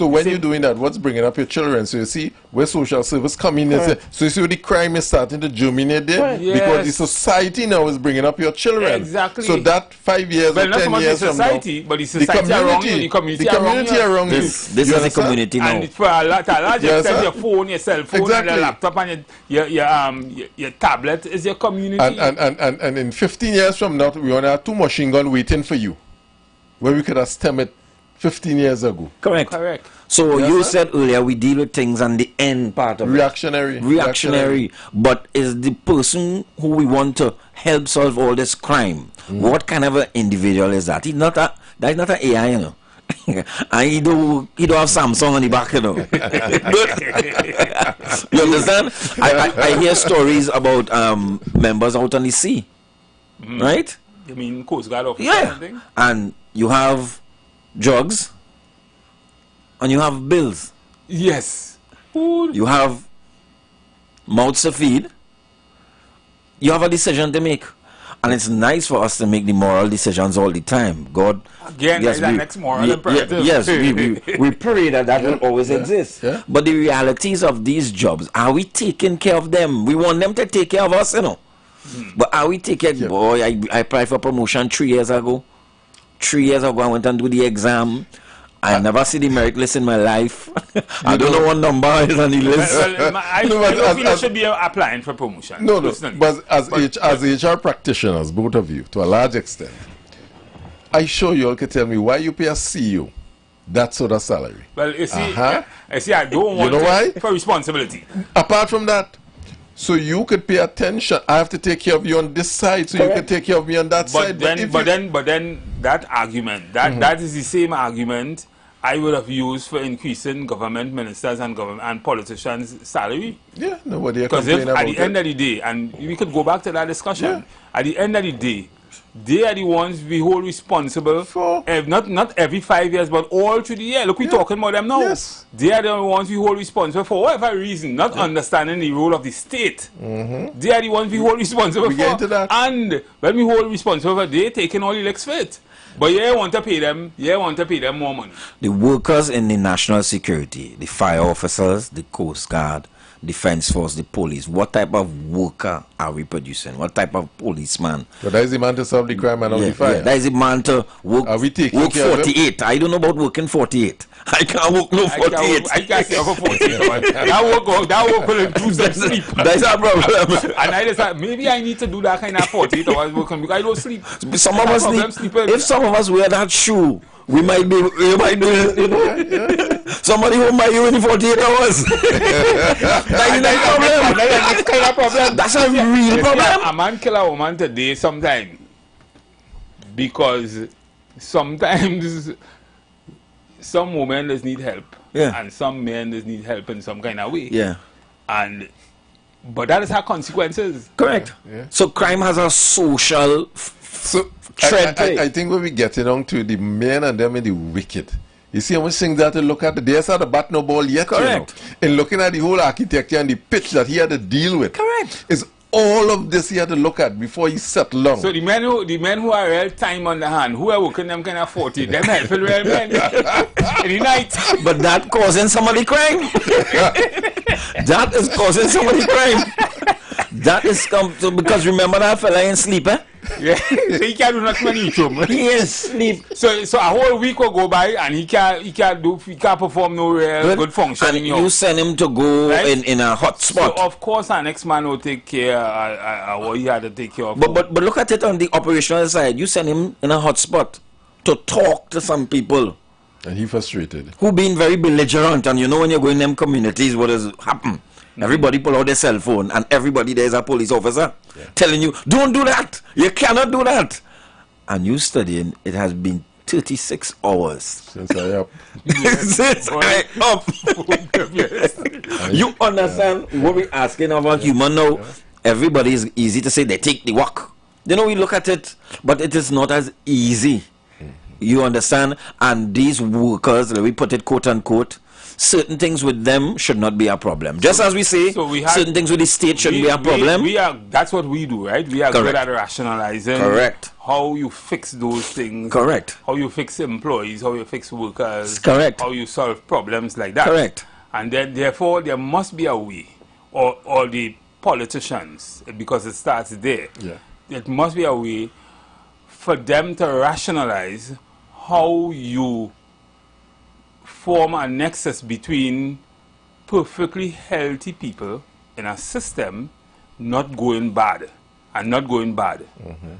when you're doing that, what's bringing up your children? So you see where social service come in. So you see where the crime is starting to germinate there, because the society now is bringing up your children. Exactly. So that 5 years or 10 years from now, but the society around you, the community around you. This is the community now. And for a large extent, your phone, your cell phone, and your laptop, and your tablet is your community. And in 15 years from now, we only have 2 machine guns waiting for you, where we could have stemmed it 15 years ago. Correct. So you said earlier we deal with things on the end part of reactionary. But is the person who we want to help solve all this crime, what kind of an individual is that? That is not an AI, you know. And he don't have Samsung on the back, you know. You understand? I hear stories about members out on the sea, right? You mean Coast Guard officer or something? And you have drugs and you have bills. Yes. You have mouths to feed. You have a decision to make. And it's nice for us to make the moral decisions all the time. God, again, yes, that next moral imperative. Yes, we pray that will always exist. Yeah. But the realities of these jobs, are we taking care of them? We want them to take care of us, you know. But are we taking boy, I applied for promotion 3 years ago. 3 years ago I went and do the exam. I never see the merit list in my life. I don't know what number is on the list. I don't feel I should be applying for promotion. No. But as HR practitioners, both of you, to a large extent, I sure you all can tell me why you pay a CEO that sort of salary. Well, you see, I don't want why? For responsibility. Apart from that, so you could pay attention. I have to take care of you on this side, so you can take care of me on that side. But then that argument, that is the same argument I would have used for increasing government ministers and politicians' salary. Yeah, nobody Because complain about at the end of the day, and we could go back to that discussion, at the end of the day, they are the ones we hold responsible for. Not every 5 years, but all through the year. Look, we're talking about them now. Yes. They are the ones we hold responsible for whatever reason, not understanding the role of the state. They are the ones we hold responsible for. Get into that. And when we hold responsible for, they taking all the licks for it. But want to pay them more money. The workers in the national security, the fire officers, the Coast Guard, Defense Force, the police, what type of worker are we producing? What type of policeman? So that is the man to solve the crime and the fire. Yeah, that is the man to work, are we taking work 48. I don't know about working 48. I can't work no 48. I can't say over 48. that work will include them sleep. That's a problem. And I decided maybe I need to do that kind of 48 hours working because I don't sleep. Some of us if some of us wear that shoe, we might be, you might do it, you know. Somebody who might you in 48 hours. That's kind of problem. That's a real problem. A man kill a woman today sometime because sometimes some women just need help, and some men just need help in some kind of way. But that is how consequences. Correct. So crime has a social I think when we getting on to the men and them and the wicked, you see how much things that to look at. There's not a bat no ball yet. Correct. You know? And looking at the whole architecture and the pitch that he had to deal with. Correct. Is all of this he had to look at before he settled long. So the men who are real time on the hand, who are working them kind of 40, them helping real men in the night. But that causing somebody crime. That is causing somebody crime. That is because remember that fella ain't sleep, eh? Yeah, so he can't do nothing on YouTube. He is sleep. So a whole week will go by and he can't perform no real good function. And you send him to go in a hot spot. So of course our next man will take care of what he had to take care of. But look at it on the operational side. You send him in a hot spot to talk to some people. And he frustrated. Who been very belligerent, and you know when you go in them communities what has happened. Everybody pull out their cell phone and everybody there's a police officer telling you, don't do that. You cannot do that. And you studying, it has been 36 hours. Since I up. Since I up. You understand what we're asking of a human now? Everybody is easy to say they take the walk. You know, we look at it, but it is not as easy. You understand? And these workers, we put it quote unquote, certain things with them should not be a problem. Just as we say, certain things with the state shouldn't be a problem. That's what we do, right? We are good at rationalizing how you fix those things. Correct. How you fix employees, how you fix workers. Correct. How you solve problems like that. Correct. And then, therefore, there must be a way, or the politicians, because it starts there. It must be a way for them to rationalize how you form a nexus between perfectly healthy people in a system not going bad and not going bad.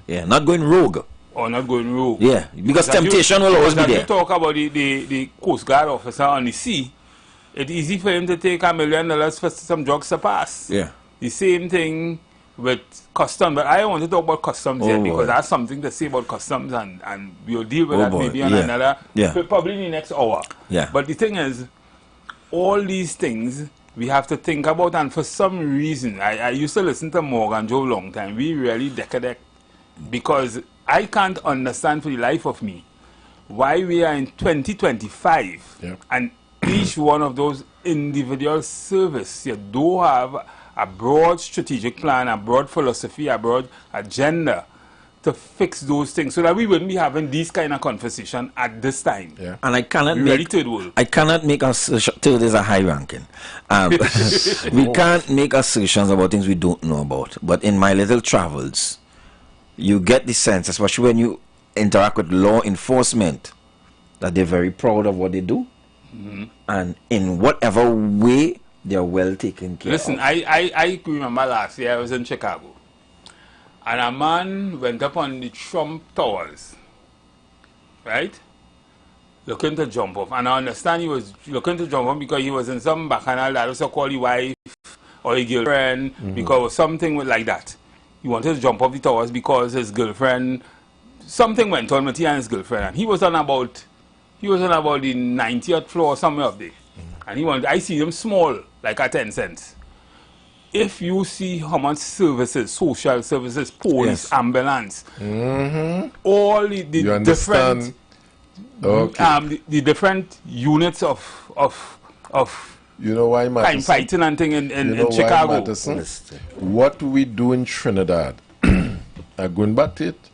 Yeah, not going rogue. Or not going rogue. Yeah, because temptation will always be there. You talk about the Coast Guard officer on the sea, it's easy for him to take $1 million for some drugs to pass. Yeah. The same thing with customs, but I don't want to talk about customs yet because I have something to say about customs and we'll deal with that maybe on another, probably in the next hour. Yeah. But the thing is, all these things we have to think about, and for some reason, I used to listen to Morgan Joe long time. We really decadent because I can't understand for the life of me why we are in 2025 and each one of those individual service you do have a broad strategic plan, a broad philosophy, a broad agenda to fix those things so that we wouldn't be having these kind of conversation at this time. And I cannot make assertions. Third is a high ranking. We can't make assertions about things we don't know about. But in my little travels, you get the sense, especially when you interact with law enforcement, that they're very proud of what they do. And in whatever way, they are well taken care of. Listen, I remember last year I was in Chicago and a man went up on the Trump Towers, right? Looking to jump off. And I understand he was looking to jump off because he was in some bacchanal that also called his wife or his girlfriend because something like that. He wanted to jump off the towers because his girlfriend, something went on with he and his girlfriend. And he was on about He was on about the 90th floor somewhere up there. And he wanted, I see him small, like a 10 cents. If you see how much services, social services, police, ambulance, all the different the different units of you know why, crime fighting and thing in Chicago. What we do in Trinidad, going back to it,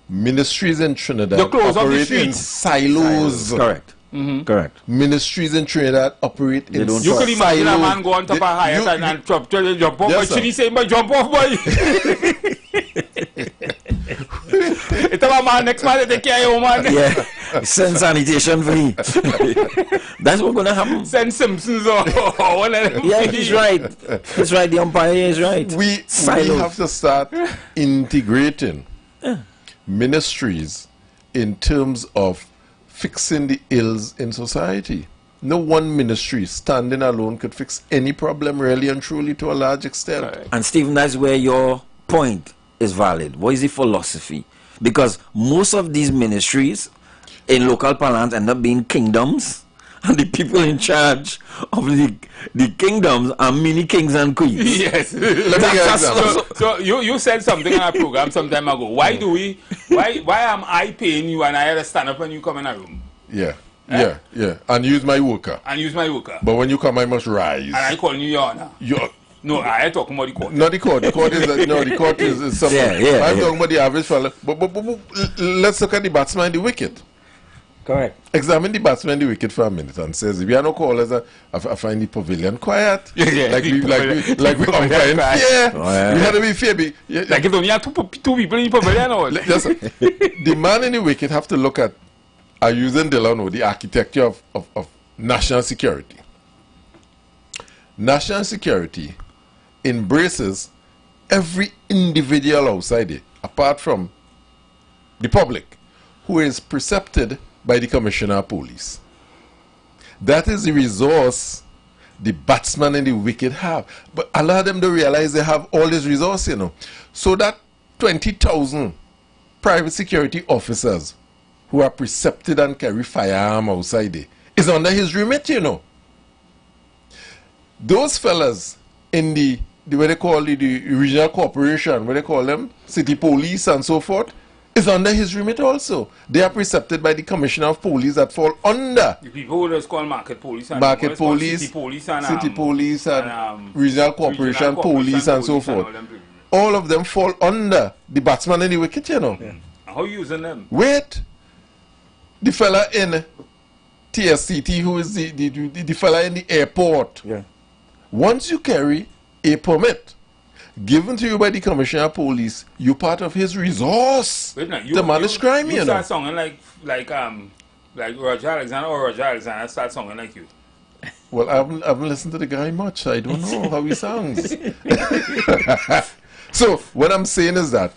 ministries in Trinidad operate in silos. Correct. Correct. Ministries in Trinidad operate in silos. You can imagine a man go on top of a higher and jump off. Yes, but say, jump off, boy. It's a man next man take care of you, man. Yeah. Send sanitation for me. That's what's gonna happen. Send Simpsons or one of them. Yeah, he's right. He's right. The umpire is right. We have to start integrating ministries in terms of fixing the ills in society. No one ministry standing alone could fix any problem really and truly to a large extent. Right. And Stephen, that's where your point is valid. What is the philosophy? Because most of these ministries in local parlance end up being kingdoms, and the people in charge of the kingdoms are mini kings and queens. Yes. So you said something on our program some time ago. Why am I paying you and I had to stand up when you come in a room? Yeah. Yeah. And use my worker. But when you come, I must rise. And I call you your honor. No, I ain't talking about the court. Not the court. The court is the court is something. I'm talking about the average fella. But let's look at the batsman and the wicket. Correct. Examine the batsman and the wicket for a minute and says, if you are no callers, I find the pavilion quiet. Like we umpiring. Yeah. We had to be fair. Like it only have two people in the pavilion. Or? The man in the wicket have to look at, using Delano, the architecture of national security. National security embraces every individual outside it, apart from the public, who is precepted by the Commissioner of Police. That is the resource the batsman and the wicket have. But a lot of them don't realize they have all this resource, So that 20,000 private security officers who are precepted and carry firearm outside there is under his remit, Those fellas in the what they call the regional corporation, what they call them, city police and so forth, is under his remit also. They are precepted by the Commissioner of Police that fall under the people who just call market police and city police and regional corporation police and so forth. All of them fall under the batsman and the wicket, Yeah. How you using them? Wait. The fella in TSCT who is the fella in the airport. Yeah. Once you carry a permit given to you by the Commissioner of Police, you're part of his resource to manage crime, You start songing like Roger Alexander, or Roger Alexander start songing like you. Well, I haven't listened to the guy much. I don't know how he sounds. So what I'm saying is that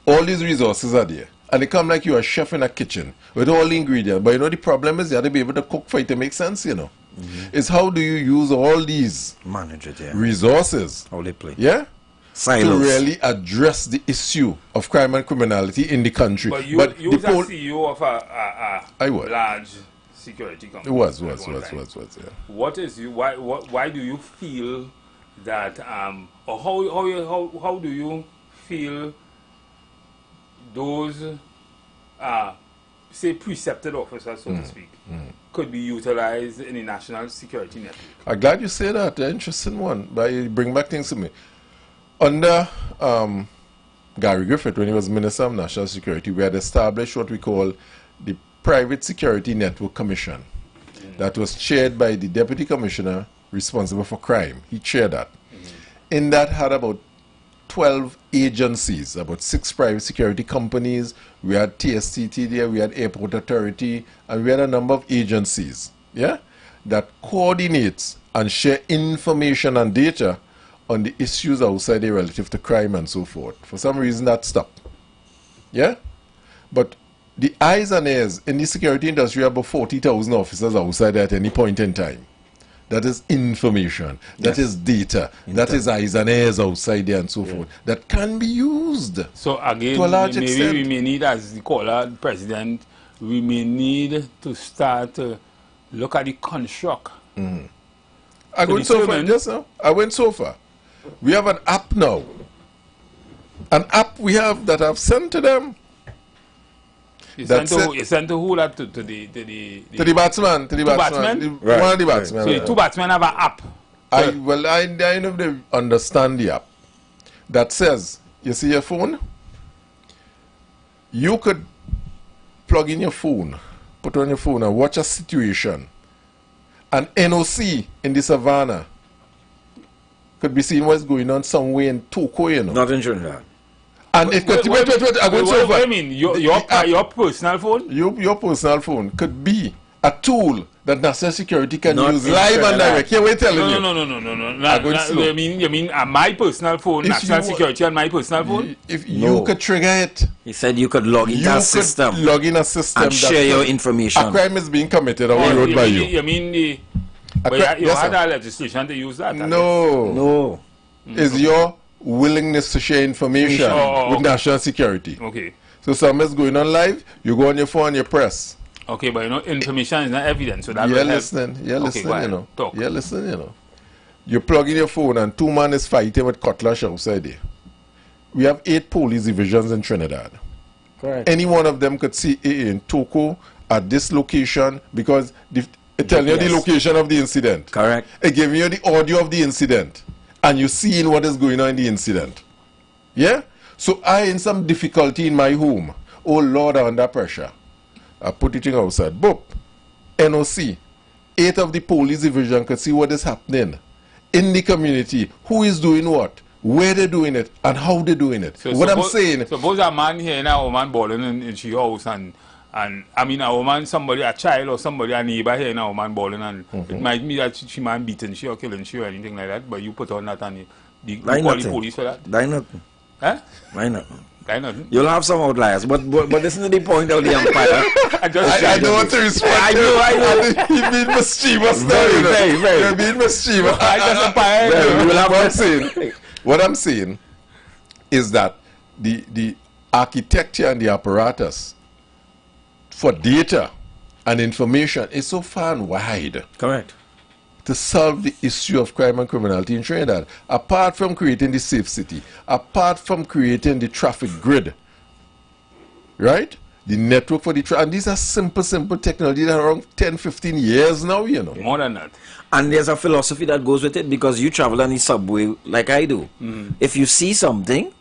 all these resources are there. And they come like you're a chef in a kitchen with all the ingredients. But the problem is you have to be able to cook for it to make sense, It's how do you use all these resources? How they play. Yeah? Silos. To really address the issue of crime and criminality in the country. But you was a CEO of a large security company. It was, yeah. What is you? Why do you feel that? Or how do you feel those say precepted officers, so to speak, could be utilized in the national security network? I'm glad you say that. An interesting one. But you bring back things to me. Under Gary Griffith, when he was Minister of National Security, we had established what we call the Private Security Network Commission. That was chaired by the Deputy Commissioner responsible for crime. He chaired that. In that had about 12 agencies, about 6 private security companies. We had TSTT there, we had Airport Authority, and we had a number of agencies, that coordinates and share information and data on the issues outside there relative to crime and so forth. For some reason that stopped. But the eyes and ears in the security industry are about 40,000 officers outside at any point in time. That is information, that is data, that is eyes and ears outside there and so forth, that can be used so again, to a large extent. We may need, as the caller, President we may need to start to look at the construct. I went so far just now. I went so far. We have an app now. An app we have that I've sent to them. You sent to who that to the batsman. To the batsman. One of the batsmen. So the two batsmen have an app. I know they understand the app that says, you see your phone? You could plug in your phone, put on your phone and watch a situation. An NOC in the savannah could be seen what's going on somewhere in Toko, you know. Not in Trinidad. And it could wait. I'm going so far. What do you mean? Your personal phone? Your personal phone could be a tool that national security can Not use live and direct. Here we're telling you. No. You mean my personal phone, national security on my personal phone? If you could trigger it. He said you could log into a system. Log in a system and share your information. A crime is being committed on the road by you. You mean you had a legislation to use that? No. Is your willingness to share information with national security. Okay. So something's going on live, you go on your phone and you press. Okay, but you know, information is not evidence, so that You're listening, you know. Talk. You're listening, you know. You plug in your phone and two men is fighting with cutlass outside there. We have 8 police divisions in Trinidad. Correct. Any one of them could see in Toko at this location because it tells you the location of the incident. Correct. It gives you the audio of the incident. And you're seeing what is going on in the incident. Yeah? So I in some difficulty in my home. Oh Lord, I'm under pressure. I put it in outside. Boop. NOC. 8 of the police division could see what is happening in the community. Who is doing what? Where they're doing it and how they're doing it. So what I'm saying. Suppose a man here now, a man balling in she house and I mean a woman, somebody, a child or somebody, a neighbor here now, a man balling and it might be that she man beating she or killing she or anything like that, but you put on that and you call the police for that. Why not? Huh? Why not? Why not? You'll have some outliers, but listen to the point of the umpire. I don't want to respect I know. You're being mischievous now. Very. You're being mischievous. What I'm saying is that the architecture and the apparatus for data and information is so far and wide. Correct. To solve the issue of crime and criminality in Trinidad, apart from creating the safe city, apart from creating the traffic grid, right? The network for the traffic, and these are simple technology that are around 10, 15 years now, you know. More than that. And there's a philosophy that goes with it because you travel on the subway like I do. If you see something,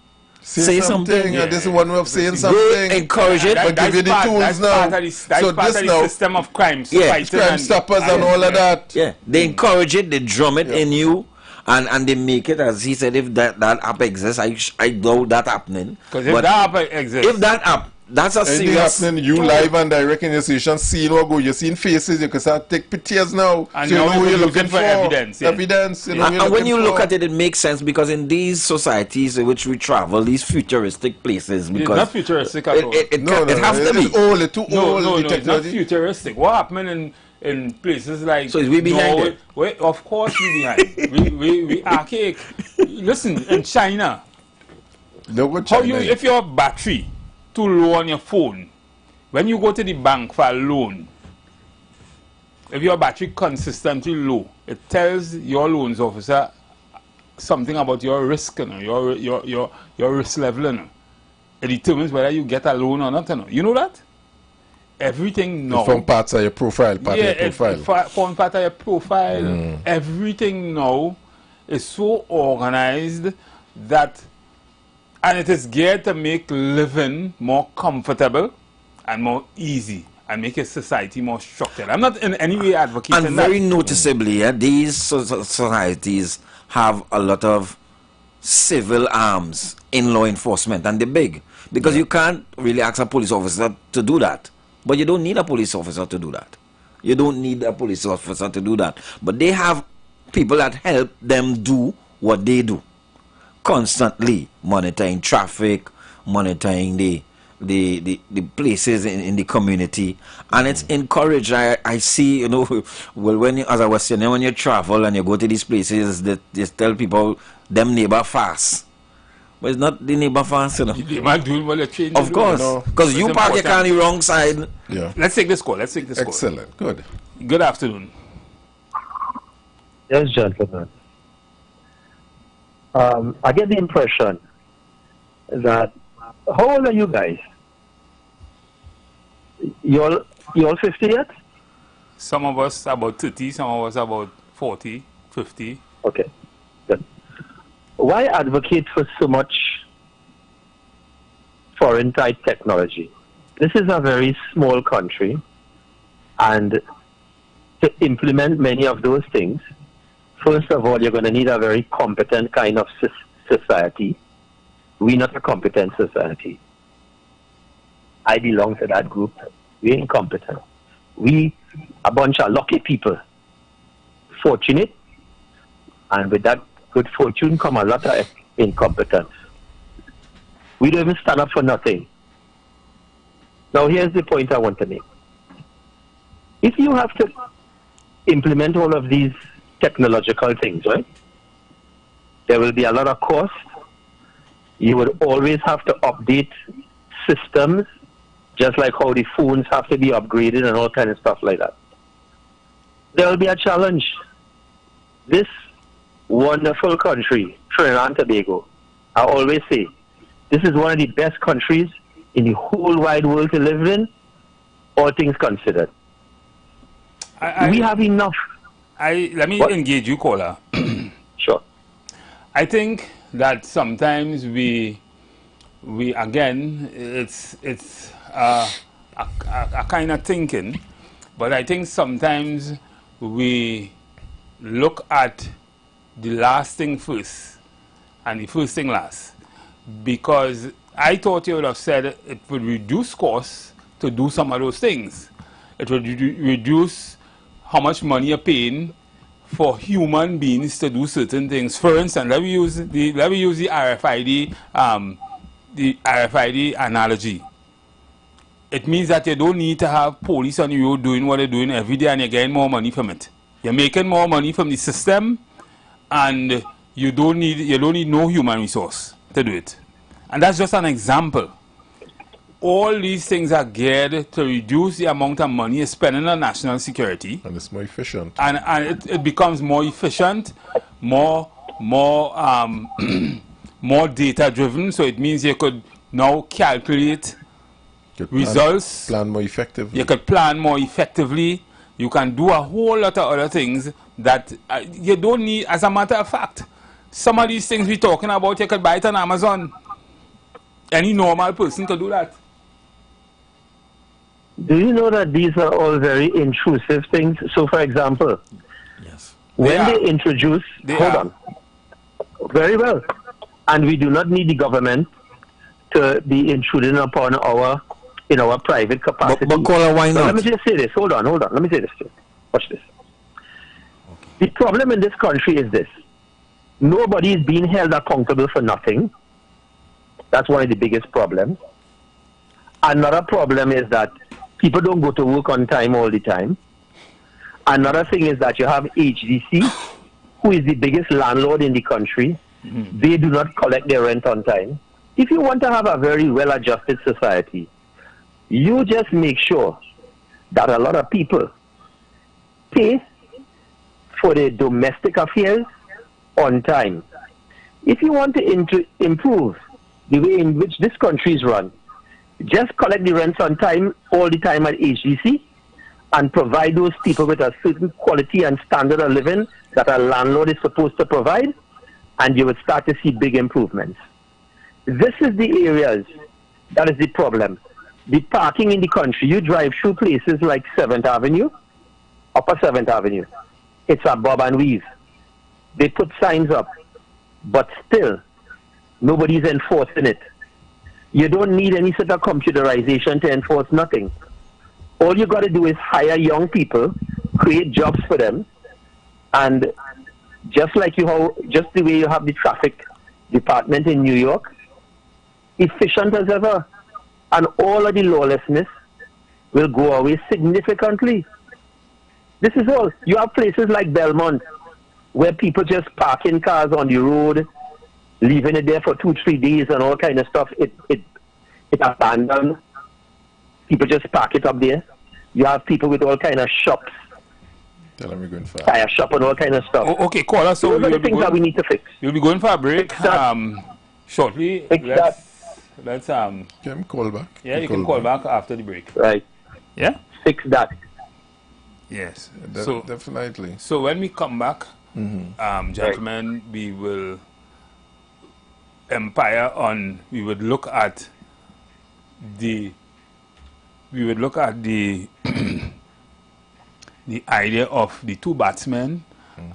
say something. Yeah. This is one way of saying something. Encourage it. But give you the tools now. That's part of the system of crime. Crime stoppers and all of that. Yeah, they encourage it, they drum it in you, and they make it, as he said, if that app exists, I doubt that happening. Because if that app exists. If that app, that's a serious happening, you live and direct in your station, seeing what go, you're seeing faces, you can start take pictures now. And so you know who you're looking for. Evidence. Yeah. Evidence. You know and when you look at it, it makes sense because in these societies in which we travel, these futuristic places, because it's not futuristic at all. It has to be. It's old, it's too old. No, it's not futuristic. What happened in places like so is we behind it? Of course we behind. we archaic. Listen, in China, if your battery too low on your phone, when you go to the bank for a loan, if your battery consistently low, it tells your loans officer something about your risk, you know, your risk level. You know. It determines whether you get a loan or not. You know, you know that? Everything now. From parts of your profile, from part of your profile. Everything now is so organized that, and it is geared to make living more comfortable and more easy and make a society more structured. I'm not in any way advocating and very noticeably, these societies have a lot of civil arms in law enforcement, and they're big because you can't really ask a police officer to do that. But you don't need a police officer to do that. You don't need a police officer to do that. But they have people that help them do what they do. Constantly monitoring traffic, monitoring the places in the community, and it's encouraged. I see, you know, well, when you, as I was saying, when you travel and you go to these places, that just tell people them neighbor fast. But it's not the neighbor fast, you know. The neighbor doing what they're trained Of to course, do. because you park your car on the wrong side. Yeah. Let's take this call. Excellent. Good. Good afternoon. Yes, gentlemen. I get the impression that, how old are you guys? You all 50 yet? Some of us about 30, some of us about 40, 50. Okay, good. Why advocate for so much foreign type technology? This is a very small country, and to implement many of those things, first of all, you're going to need a very competent kind of society. We're not a competent society. I belong to that group. We're incompetent. We, a bunch of lucky people, fortunate, and with that good fortune come a lot of incompetence. We don't even stand up for nothing. Now, here's the point I want to make. If you have to implement all of these technological things, right, there will be a lot of cost. You would always have to update systems, just like how the phones have to be upgraded and all kind of stuff like that. There will be a challenge. This wonderful country, Trinidad and Tobago, I always say, this is one of the best countries in the whole wide world to live in, all things considered. We have enough. Let me engage you, caller. Sure. I think that sometimes we again, it's a kind of thinking, but I think sometimes we look at the last thing first and the first thing last, because I thought you would have said it would reduce costs to do some of those things. It would reduce how much money you're paying for human beings to do certain things. For instance, let me use the RFID analogy. It means that you don't need to have police on the road doing what they're doing every day, and you're getting more money from it. You're making more money from the system, and you don't need no human resource to do it. And that's just an example. All these things are geared to reduce the amount of money you spend on national security. And it's more efficient. And it becomes more efficient, more data driven. So it means you could now calculate results. Plan more effectively. You could plan more effectively. You can do a whole lot of other things that you don't need. As a matter of fact, some of these things we're talking about, you could buy it on Amazon. Any normal person could do that. Do you know that these are all very intrusive things? So, for example, when they introduce, hold on, very well, and we do not need the government to be intruding upon our private capacity. But caller, why not? Let me just say this. Hold on. Let me say this to you. Watch this. The problem in this country is this: nobody is being held accountable for nothing. That's one of the biggest problems. Another problem is that people don't go to work on time all the time. Another thing is that you have HDC, who is the biggest landlord in the country. They do not collect their rent on time. If you want to have a very well-adjusted society, you just make sure that a lot of people pay for their domestic affairs on time. If you want to improve the way in which this country is run, just collect the rents on time all the time at HDC and provide those people with a certain quality and standard of living that a landlord is supposed to provide, and you would start to see big improvements. This is the areas that is the problem. The parking in the country, you drive through places like 7th Avenue, Upper 7th Avenue. It's a bob and weave. They put signs up, but still, nobody's enforcing it. You don't need any sort of computerization to enforce nothing. All you got to do is hire young people, create jobs for them, and just the way you have the traffic department in New York, efficient as ever, and all of the lawlessness will go away significantly. This is all. You have places like Belmont where people just park in cars on the road leaving it there for 2-3 days and all kind of stuff, it abandoned. People just park it up there. You have people with all kind of shops. Tell them we're going for tire shop and all kind of stuff. Oh, okay, call us. So those are the things that we need to fix. You'll be going for a break shortly. Let's Can you call back? Yeah, you can call back after the break. Right. Yeah? Fix that. Yes. Definitely. So when we come back, gentlemen, we will we would look at the the idea of the two batsmen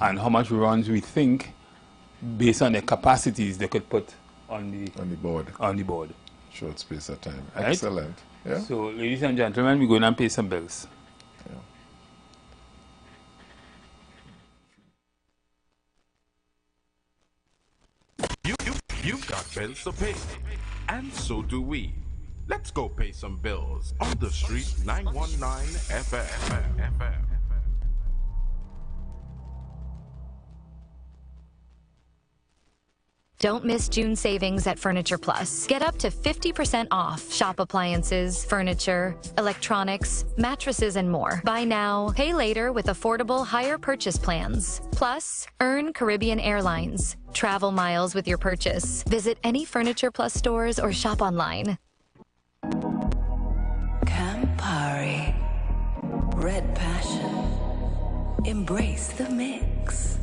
and how much runs we think, based on their capacities, they could put on the board. Short space of time. Right? Excellent. Yeah. So, ladies and gentlemen, we're going to pay some bills. You've got bills to pay, and so do we. Let's go pay some bills on the street 919 FM. Don't miss June savings at Furniture Plus. Get up to 50% off shop appliances, furniture, electronics, mattresses, and more. Buy now, pay later with affordable hire purchase plans. Plus, earn Caribbean Airlines. Travel miles with your purchase. Visit any Furniture Plus stores or shop online. Campari. Red passion. Embrace the mix.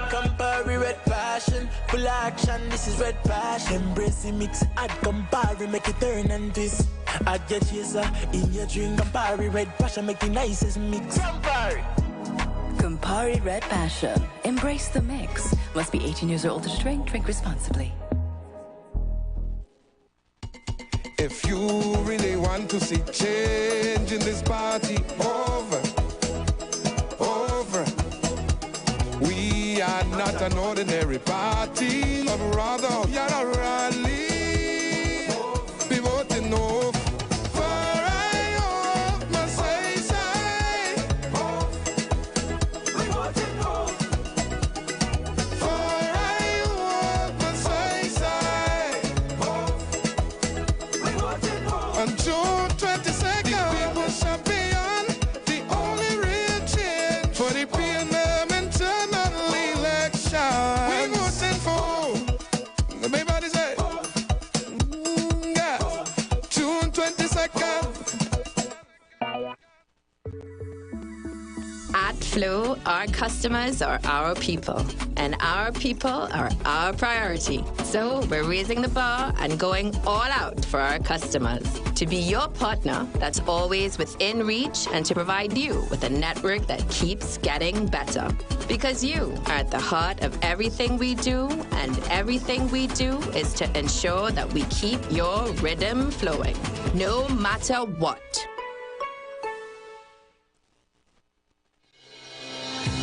Campari, red passion, full action, this is red passion. Embrace the mix, add Campari, make it turn and twist. Add your chaser in your drink, Campari, red passion, make the nicest mix. Campari! Campari Red Passion. Embrace the mix. Must be 18 years or older to drink. Drink responsibly. If you really want to see change in this party, over. We are not an ordinary party, but rather we are a rally. Be voting no. For I hope my say. We voting no. For I hope my say. We voting no. On June 22nd, the people's champion, the only real change for the PNM internal election. We voting for. Everybody say, yeah. June 22nd. At Flow, our customers are our people, and our people are our priority. So we're raising the bar and going all out for our customers. To be your partner that's always within reach, and to provide you with a network that keeps getting better. Because you are at the heart of everything we do, and everything we do is to ensure that we keep your rhythm flowing, no matter what.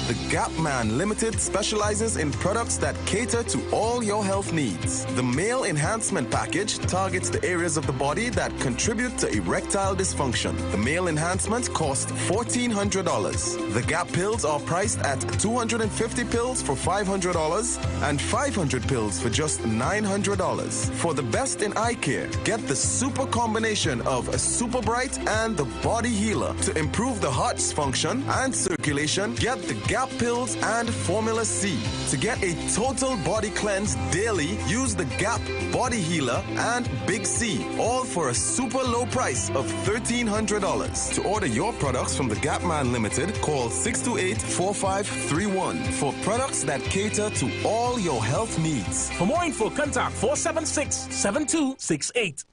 The Gap Man Limited specializes in products that cater to all your health needs. The Male Enhancement Package targets the areas of the body that contribute to erectile dysfunction. The Male Enhancement costs $1,400. The Gap pills are priced at 250 pills for $500 and 500 pills for just $900. For the best in eye care, get the super combination of a Super Bright and the Body Healer. To improve the heart's function and circulation, get the Gap pills and Formula C. To get a total body cleanse daily, use the Gap Body Healer and Big C, all for a super low price of $1,300. To order your products from the Gap Man Limited, call 628-4531 for products that cater to all your health needs. For more info, contact 476-7268.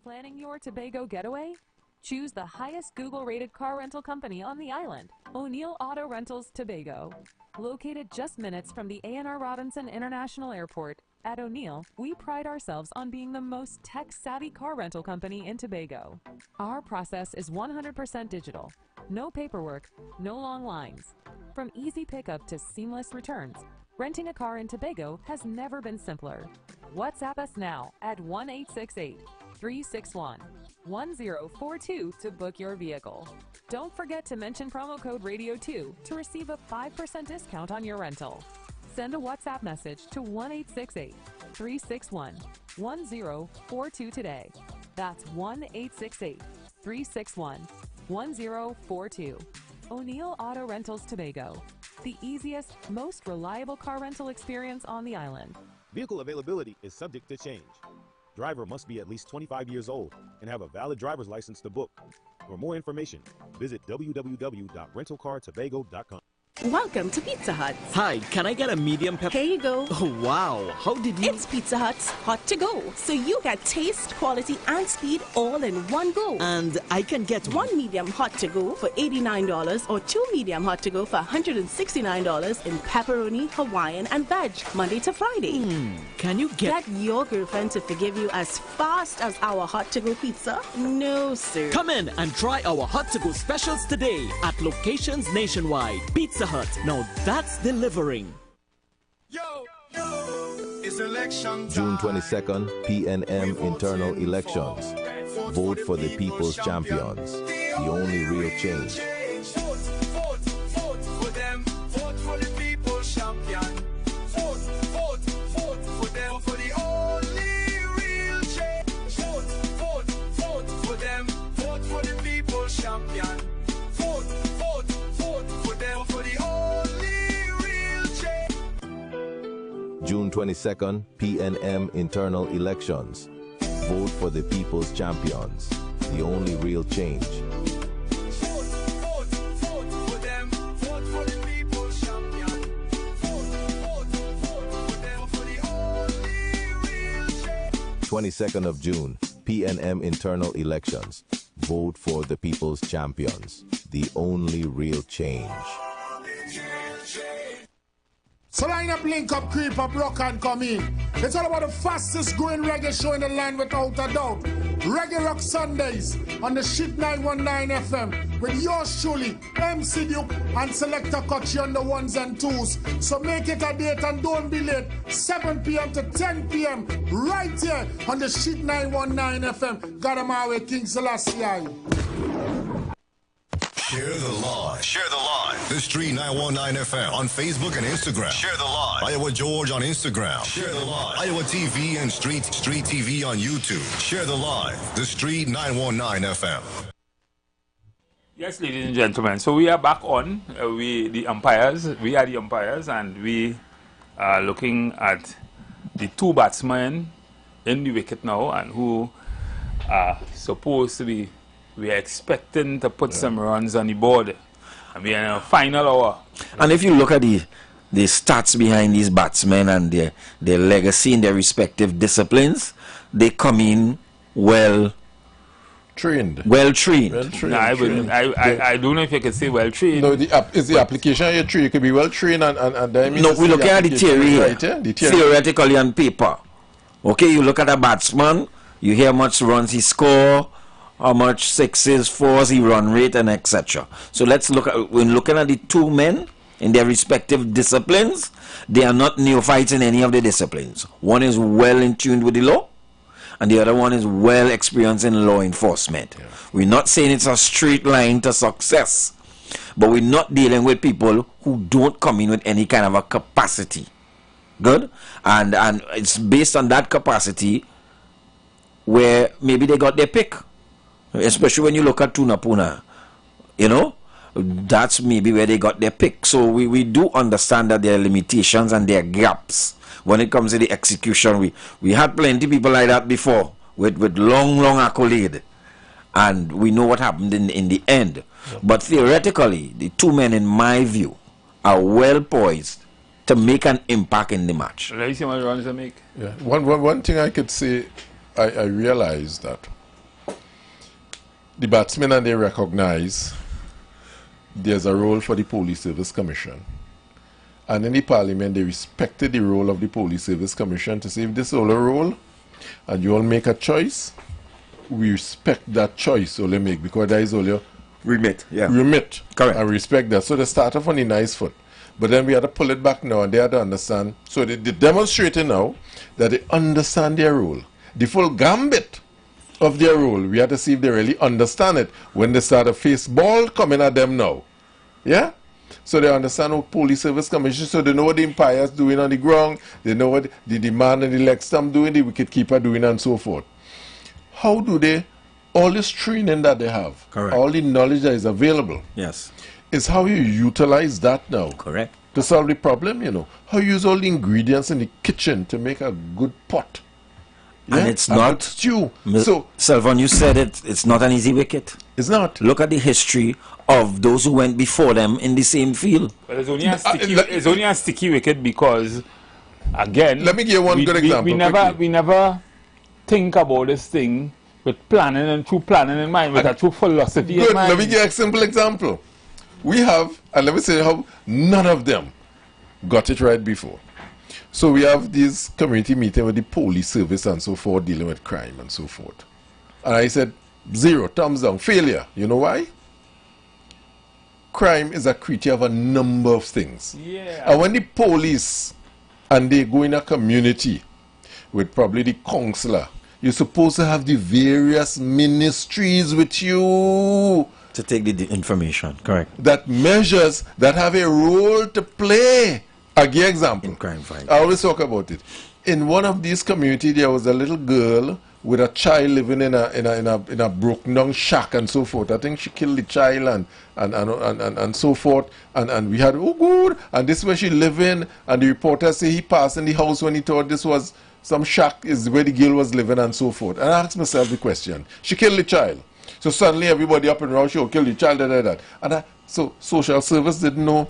Planning your Tobago getaway? Choose the highest Google-rated car rental company on the island, O'Neill Auto Rentals Tobago. Located just minutes from the A&R Robinson International Airport, at O'Neill, we pride ourselves on being the most tech-savvy car rental company in Tobago. Our process is 100% digital. No paperwork, no long lines. From easy pickup to seamless returns, renting a car in Tobago has never been simpler. WhatsApp us now at 1-868-361-1042 to book your vehicle. Don't forget to mention promo code RADIO2 to receive a 5% discount on your rental. Send a WhatsApp message to 1-868-361-1042 today. That's 1-868-361-1042. O'Neill Auto Rentals Tobago, the easiest, most reliable car rental experience on the island. Vehicle availability is subject to change. Driver must be at least 25 years old and have a valid driver's license to book. For more information, visit www.rentalcartobago.com. Welcome to Pizza Hut. Hi, can I get a medium pepper? Here you go. Oh, wow. How did you... It's Pizza Hut's Hot to Go. So you get taste, quality, and speed all in one go. And I can get one medium hot to go for $89 or two medium hot to go for $169 in pepperoni, Hawaiian, and veg, Monday to Friday. Can you get your girlfriend to forgive you as fast as our hot to go pizza? No, sir. Come in and try our Hot to Go specials today at locations nationwide. Pizza Hut. Now that's delivering. It's election June 22nd, PNM internal elections. Vote for the people's champions. The only real change. Vote for them. Vote for the people's champion. Vote for them. For the only real change. Vote for them. Vote for the people's champion. Vote for them. For the only real change. June 22nd, PNM internal elections. Vote for the people's champions. The only real change. Vote for them. Vote for the people's champion. Vote for them. For the only real change. 22nd of June, PNM internal elections. Vote for the people's champions. The only real change. So line up, link up, creep up, rock and come in. It's all about the fastest growing reggae show in the land without a doubt. Reggae Rock Sundays on the Shit 919 FM with yours truly, MC Duke and Selector Kochi on the ones and twos. So make it a date and don't be late. 7 p.m. to 10 p.m. right here on the Shit 919 FM. Got 'em our way, King Selassie. Share the live. Share the live. The Street 919 FM on Facebook and Instagram. Share the live. Iowa George on Instagram. Share the live. Iowa TV and Street TV on YouTube. Share the live. The Street 919 FM. Yes, ladies and gentlemen. So we are back on. We are the umpires, and we are looking at the two batsmen in the wicket now, and who are supposed to be. We are expecting to put some runs on the board. And we are in the final hour. And if you look at the stats behind these batsmen and their legacy in their respective disciplines, they come in well trained. No, I don't know if you could say well trained. No, is the application you're trained? You could be well trained and no, we look at the theory here. Right, yeah? The theoretically on paper. Okay, you look at a batsman, you hear how much runs he score, how much sixes, fours he run rate, and etc. So let's look at, when looking at the two men in their respective disciplines, they are not neophytes in any of the disciplines. One is well in tune with the law, and the other one is well experienced in law enforcement. Yeah. We're not saying it's a straight line to success, but we're not dealing with people who don't come in with any kind of a capacity. Good? And it's based on that capacity where maybe they got their pick. Especially when you look at Tunapuna, you know, that's maybe where they got their pick. So we do understand that there are limitations and there are gaps when it comes to the execution. We had plenty of people like that before with long accolade, and we know what happened in the end. Yep. But theoretically, the two men, in my view, are well poised to make an impact in the match. Let's see what runs they make. Yeah. One thing I could say, I realized that the batsmen, and they recognize there's a role for the Police Service Commission. And in the Parliament, they respected the role of the Police Service Commission to say, if this is all a role, and you all make a choice, we respect that choice all they make, because that is all your remit. Yeah. Remit. Correct. And respect that. So they start off on the nice foot. But then we had to pull it back now, and they had to understand. So they're demonstrating now that they understand their role. The full gambit of their role, we have to see if they really understand it when they start to face ball coming at them now. Yeah? So they understand what police service commission, so they know what the empires doing on the ground, they know what the demand and the Lextam doing, the wicket keeper doing, and so forth. How do they, all this training that they have, correct, all the knowledge that is available, yes, is how you utilize that now, correct, to solve the problem, you know. How you use all the ingredients in the kitchen to make a good pot. Yeah? And it's not stew. So, Selvon, you said it. It's not an easy wicket. It's not. Look at the history of those who went before them in the same field. But it's only a sticky. It's only a sticky wicket because, again, let me give you one good example. We never think about this thing with planning and through planning in mind, with a true philosophy in mind. Let me give you a simple example. We have, and let me say how none of them got it right before. So we have this community meeting with the police service and so forth, dealing with crime and so forth. And I said, 0, thumbs down, failure. You know why? Crime is a creature of a number of things. Yeah. And when the police and they go in a community with probably the counselor, you're supposed to have the various ministries with you to take the information, correct, that measures, that have a role to play. I'll give you an example. In crime fight. I always talk about it. In one of these communities, there was a little girl with a child living in a broken down shack and so forth. I think she killed the child and so forth. And we had, oh good, and this is where she living. And the reporter say he passed in the house when he thought this was some shack is where the girl was living and so forth. And I asked myself the question. She killed the child. So suddenly everybody up and around, she'll kill the child, and so social service didn't know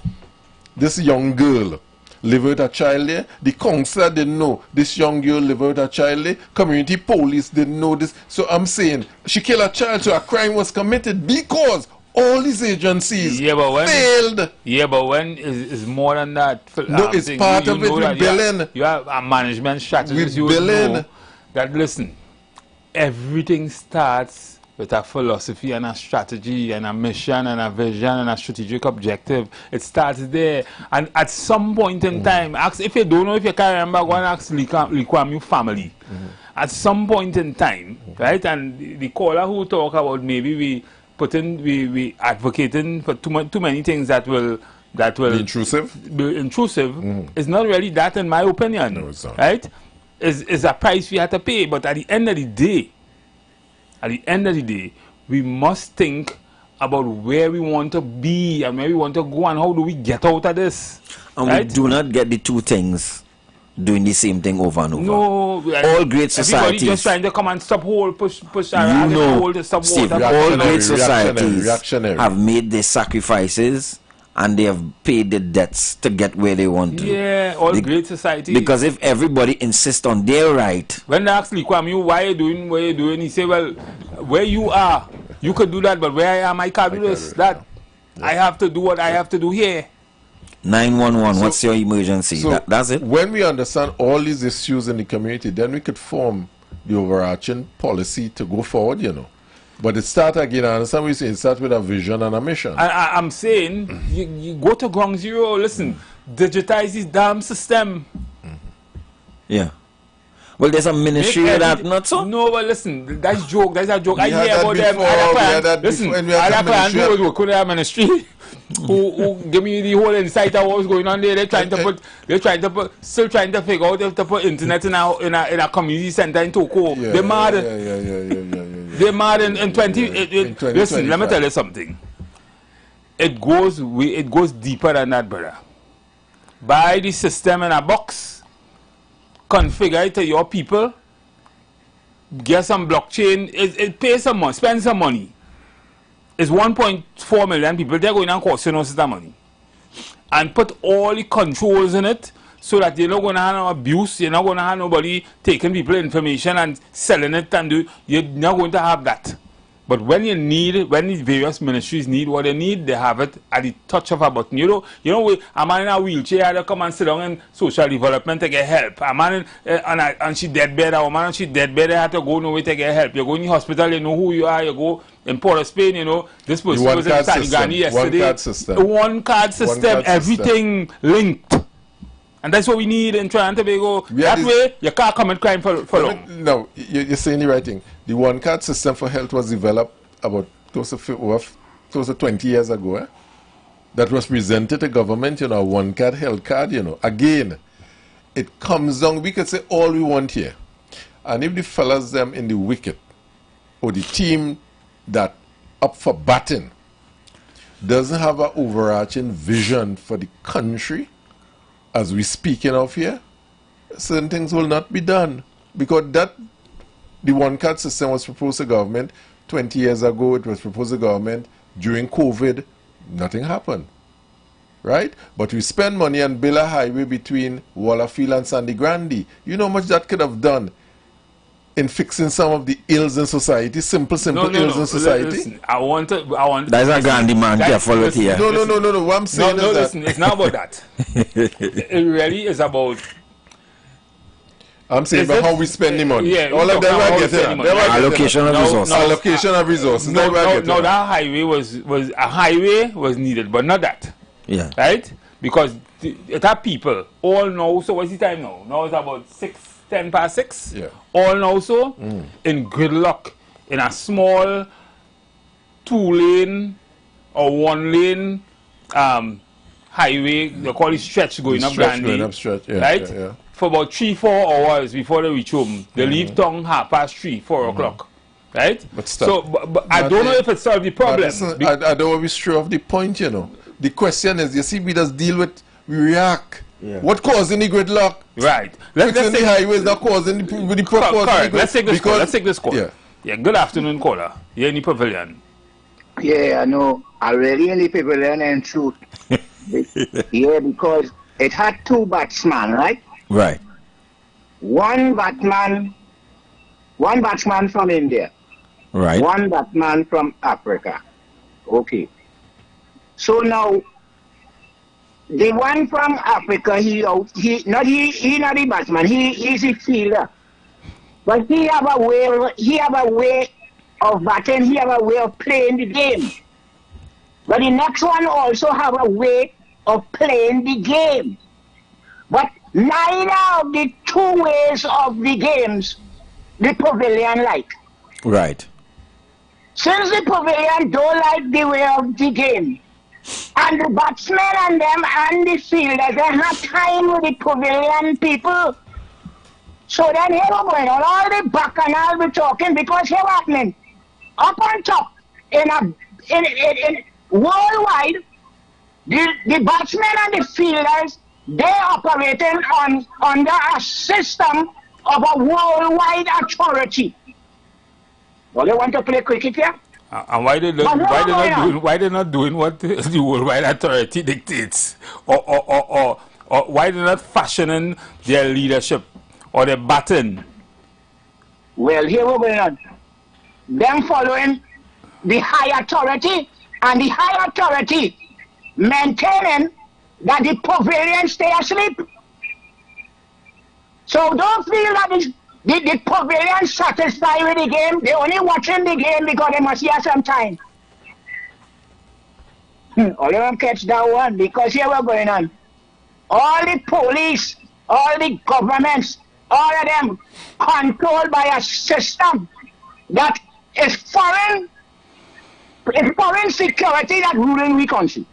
this young girl live with a child there. The counselor didn't know this young girl live with a child there. Community police didn't know this. So I'm saying she killed a child, so a crime was committed because all these agencies failed. Yeah, but when is more than that? No, it's part of it with billing. You have a management strategy. With billing. That listen, everything starts with a philosophy and a strategy and a mission and a vision and a strategic objective. It starts there. And at some point in time, ask, if you don't know, if you can't remember, go and ask Likwamu family. At some point in time, right? And the caller who talk about maybe we advocating for too many things that will be intrusive. It's not really that, in my opinion. No, it's not. Right? Is a price we have to pay. But at the end of the day, we must think about where we want to be and where we want to go and how do we get out of this. And right? we do not get the two things doing the same thing over and over. No, all great societies. Everybody just trying to come and stop hold, push hold to stop Steve, hold. all great societies have made their sacrifices and they have paid the debts to get where they want to. Yeah, all great societies. Because if everybody insists on their right. When they ask Likwame, why you doing what you doing, he say, well, where you are, you could do that, but where I am, I can't do this. That I have to do what I have to do here. 911, what's your emergency? So that's it. When we understand all these issues in the community, then we could form the overarching policy to go forward, you know. But it starts again, I understand what you're saying, it starts with a vision and a mission. I'm saying, you go to ground zero, listen, digitize this damn system. Yeah. Well, there's a ministry that not so. No, but listen, that's joke. That's a joke. We I hear about them. Listen, I couldn't have ministry. who give me the whole insight of what's going on there. Still trying to figure out if to put internet in a community center in Toko. Yeah, They're mad. They're mad in 20. Listen, let me tell you something. It goes deeper than that, brother. Buy the system in a box. Configure it to your people, get some blockchain, it pays some money, spend some money. It's 1.4 million people, they're going to cost you no system money. And put all the controls in it so that you're not going to have no abuse, you're not going to have nobody taking people information and selling it, and you're not going to have that. But when the various ministries need what they need, they have it at the touch of a button. You know, a man in a wheelchair, they come and sit down in social development to get help. A man and she dead bed, a woman and she dead bed, they have to go nowhere to get help. You go in the hospital, you know who you are. You go in Port of Spain, you know, this person was in Sanigani yesterday. One card system, everything linked. And that's what we need in Trinidad and Tobago. That way, you can't commit crime for long. No, you're saying the right thing. The one-card system for health was developed about close to 20 years ago. that was presented to government, you know, a one-card health card, you know. Again, it comes down, we could say all we want here. And if the fellas them in the wicket, or the team that up for batting, doesn't have an overarching vision for the country, as we speaking of here, certain things will not be done. Because that, the one-card system was proposed to government 20 years ago, it was proposed to government during COVID, nothing happened. Right? But we spend money and build a highway between Wallafield and Sandy Grande. You know how much that could have done in fixing some of the ills in society, simple ills in society. Listen, I want. That's a Gandhi man. Careful with here. No. What I'm saying is that. Listen, it's not about that. It really is about. I'm saying about how we spend the money. Yeah, all of them are getting allocation of resources. Allocation of resources. No, that highway was needed, but not that. Yeah. Right? Because it had people all know. So what's the time now? Now it's about 10 past 6. Yeah. All know so in good luck in a small 2-lane or 1-lane highway. They call it stretch going up Grande. Right? Yeah. For about 3-4 hours before they reach home. They leave town 3:30, 4 o'clock. Right? But stop. But I don't know if it solved the problem. I don't want to be sure of the point, you know. The question is, you see, we just deal with, we react. Yeah. What causing the gridlock? Right. Let's take the highways not causing the correct. Let's take this call. Yeah. Good afternoon, caller. You're in the pavilion. Yeah, I know. I really in the pavilion and truth. Yeah, because it had 2 batsmen, right? Right. One batsman from India. Right. One batsman from Africa. Okay. So now, the one from Africa, he's not the batsman. He's a fielder, but he have a way of batting. He have a way of playing the game. But the next one also have a way of playing the game. But neither of the 2 ways of the games the pavilion like. Right. Since the pavilion don't like the way of the game, and the batsmen and them and the fielders, they have time with the pavilion people. So then here we're going on all the bacchanal we're talking, because here happening up on top in worldwide, the batsmen and the fielders, they operating under a system of a worldwide authority. Well, they want to play cricket here? And why they not doing what the worldwide authority dictates, or why they're not fashioning their leadership or their baton? Well, here we're going on. Them following the high authority, and the high authority maintaining that the pavilion stay asleep. So don't feel that the pavilion satisfied with the game. They're only watching the game because they must hear some time. All of them catch that one, because here we're going on. All the police, all the governments, all of them controlled by a system that is foreign security that ruling we country.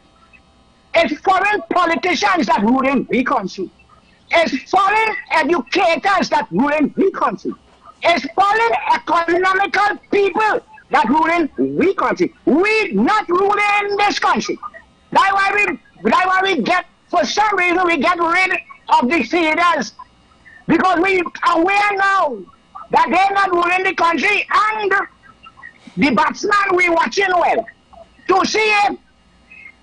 It's foreign politicians that ruling we country. It's foreign educators that ruling we country. It's foreign economical people that ruling we country. We not ruling this country. That's why we get, for some reason, we get rid of the fielders, because we are aware now that they're not ruling the country, and the batsman we watching well to see if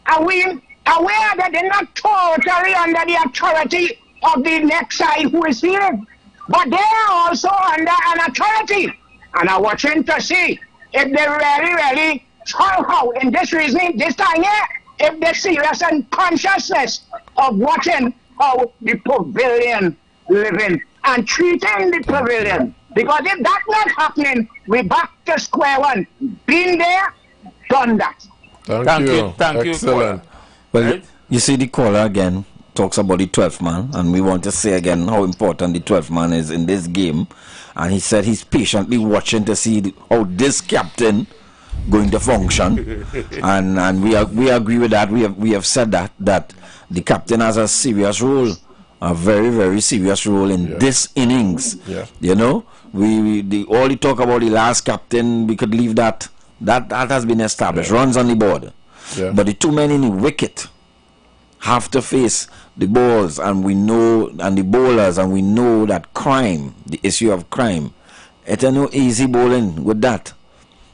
are we aware that they're not totally under the authority of the next side who is fielding, but they are also under an authority, and are watching to see if they really somehow in this reasoning this time here, if they're serious and consciousness of watching how the pavilion living and treating the pavilion. Because if that's not happening, we're back to square one. Been there, done that. Thank you. Excellent. Well, right? You see the caller again talks about the 12th man, and we want to say again how important the 12th man is in this game. And he said he's patiently watching to see how this captain going to function, and we agree with that. We have said that the captain has a serious role, a very, very serious role in this innings. You know, all the talk about the last captain, we could leave that. That has been established. Runs on the board, but the two men in the wicket have to face the balls, and we know, and the bowlers, and we know that crime, the issue of crime, it's no easy bowling with that,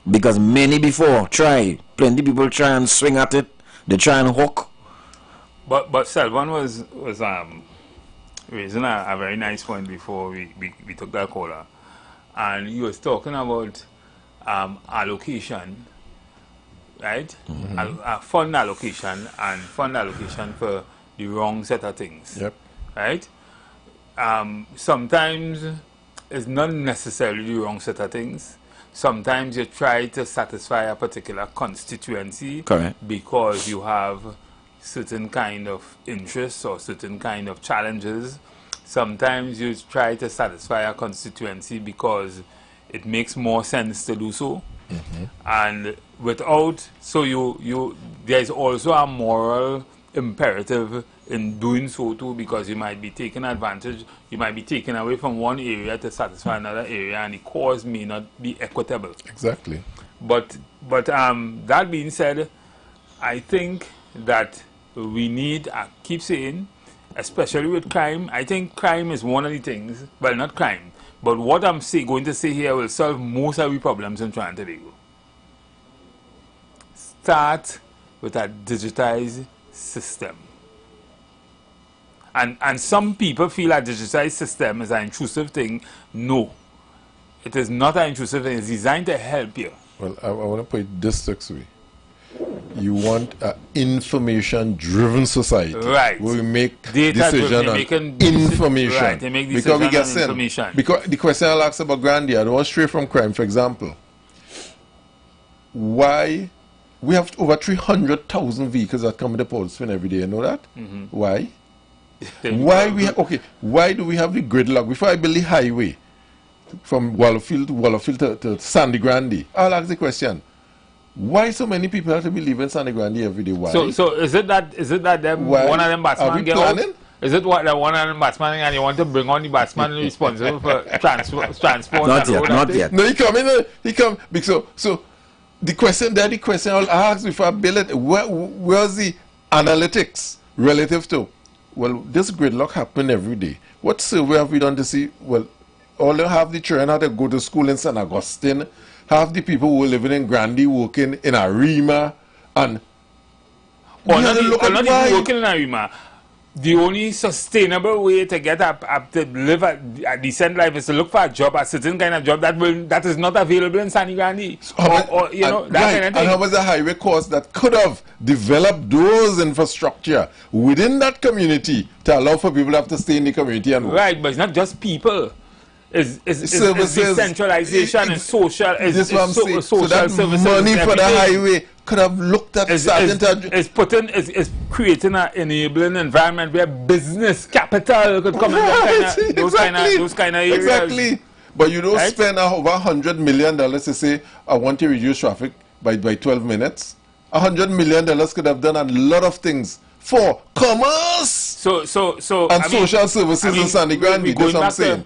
because many before plenty people try and swing at it, they try and hook. But Selvan was raising a very nice point before we took that caller, and he was talking about allocation, right? Fund allocation and fund allocation for the wrong set of things, right? Sometimes it's not necessarily the wrong set of things. Sometimes you try to satisfy a particular constituency because you have certain kind of interests or certain kind of challenges. Sometimes you try to satisfy a constituency because it makes more sense to do so. And without, so there's also a moral imperative in doing so too, because you might be taking advantage, you might be taken away from one area to satisfy another area, and the cause may not be equitable. Exactly. But that being said, I think that we need, I keep saying, especially with crime, I think crime is one of the things, well, not crime, but what I'm going to say here will solve most of the problems in Trinidad and Tobago. Start with a digitized system. And some people feel a digitized system is an intrusive thing. No, it is not an intrusive thing. It's designed to help you. Well, I want to put it this way. You want an information-driven society, right? Where we make decisions on information, right? They make because we get information. Because the question I'll ask about Grandy, I don't want stray from crime. For example, why we have over 300,000 vehicles that come to Port Swin every day? You know that? Why? Why do we have the gridlock? Before I build the highway from Wallowfield to Sandy Grande, I'll ask the question: why so many people have to be leaving Sandy Grande every day? Why? So is it that them one of them batsmen get out? Is it what one of them batsmen and you want to bring on the batsman responsible for transport? Not yet. No, he come. So the question I'll ask before I build it: where's the analytics relative to? Well, this gridlock happen every day. What survey have we done to see? Well, all they have the children have to go to school in St. Augustine, half the people who are living in Grandy working in Arima, and not even working in Arima. The only sustainable way to get up to live a decent life is to look for a job, a certain kind of job that is not available in Sandy Grande. Or you know, that kind of thing. And how much the highway cost that could have developed those infrastructure within that community to allow for people to have to stay in the community and work. Right, but it's not just people. It's decentralization and social. This what I'm saying. So that money for the highway could have looked at it's creating an enabling environment where business capital could come in those kind of areas. Exactly. But you don't spend over $100 million to say, I want to reduce traffic by 12 minutes. $100 million could have done a lot of things for commerce. So social services in Sandy Grande. That's what I'm saying.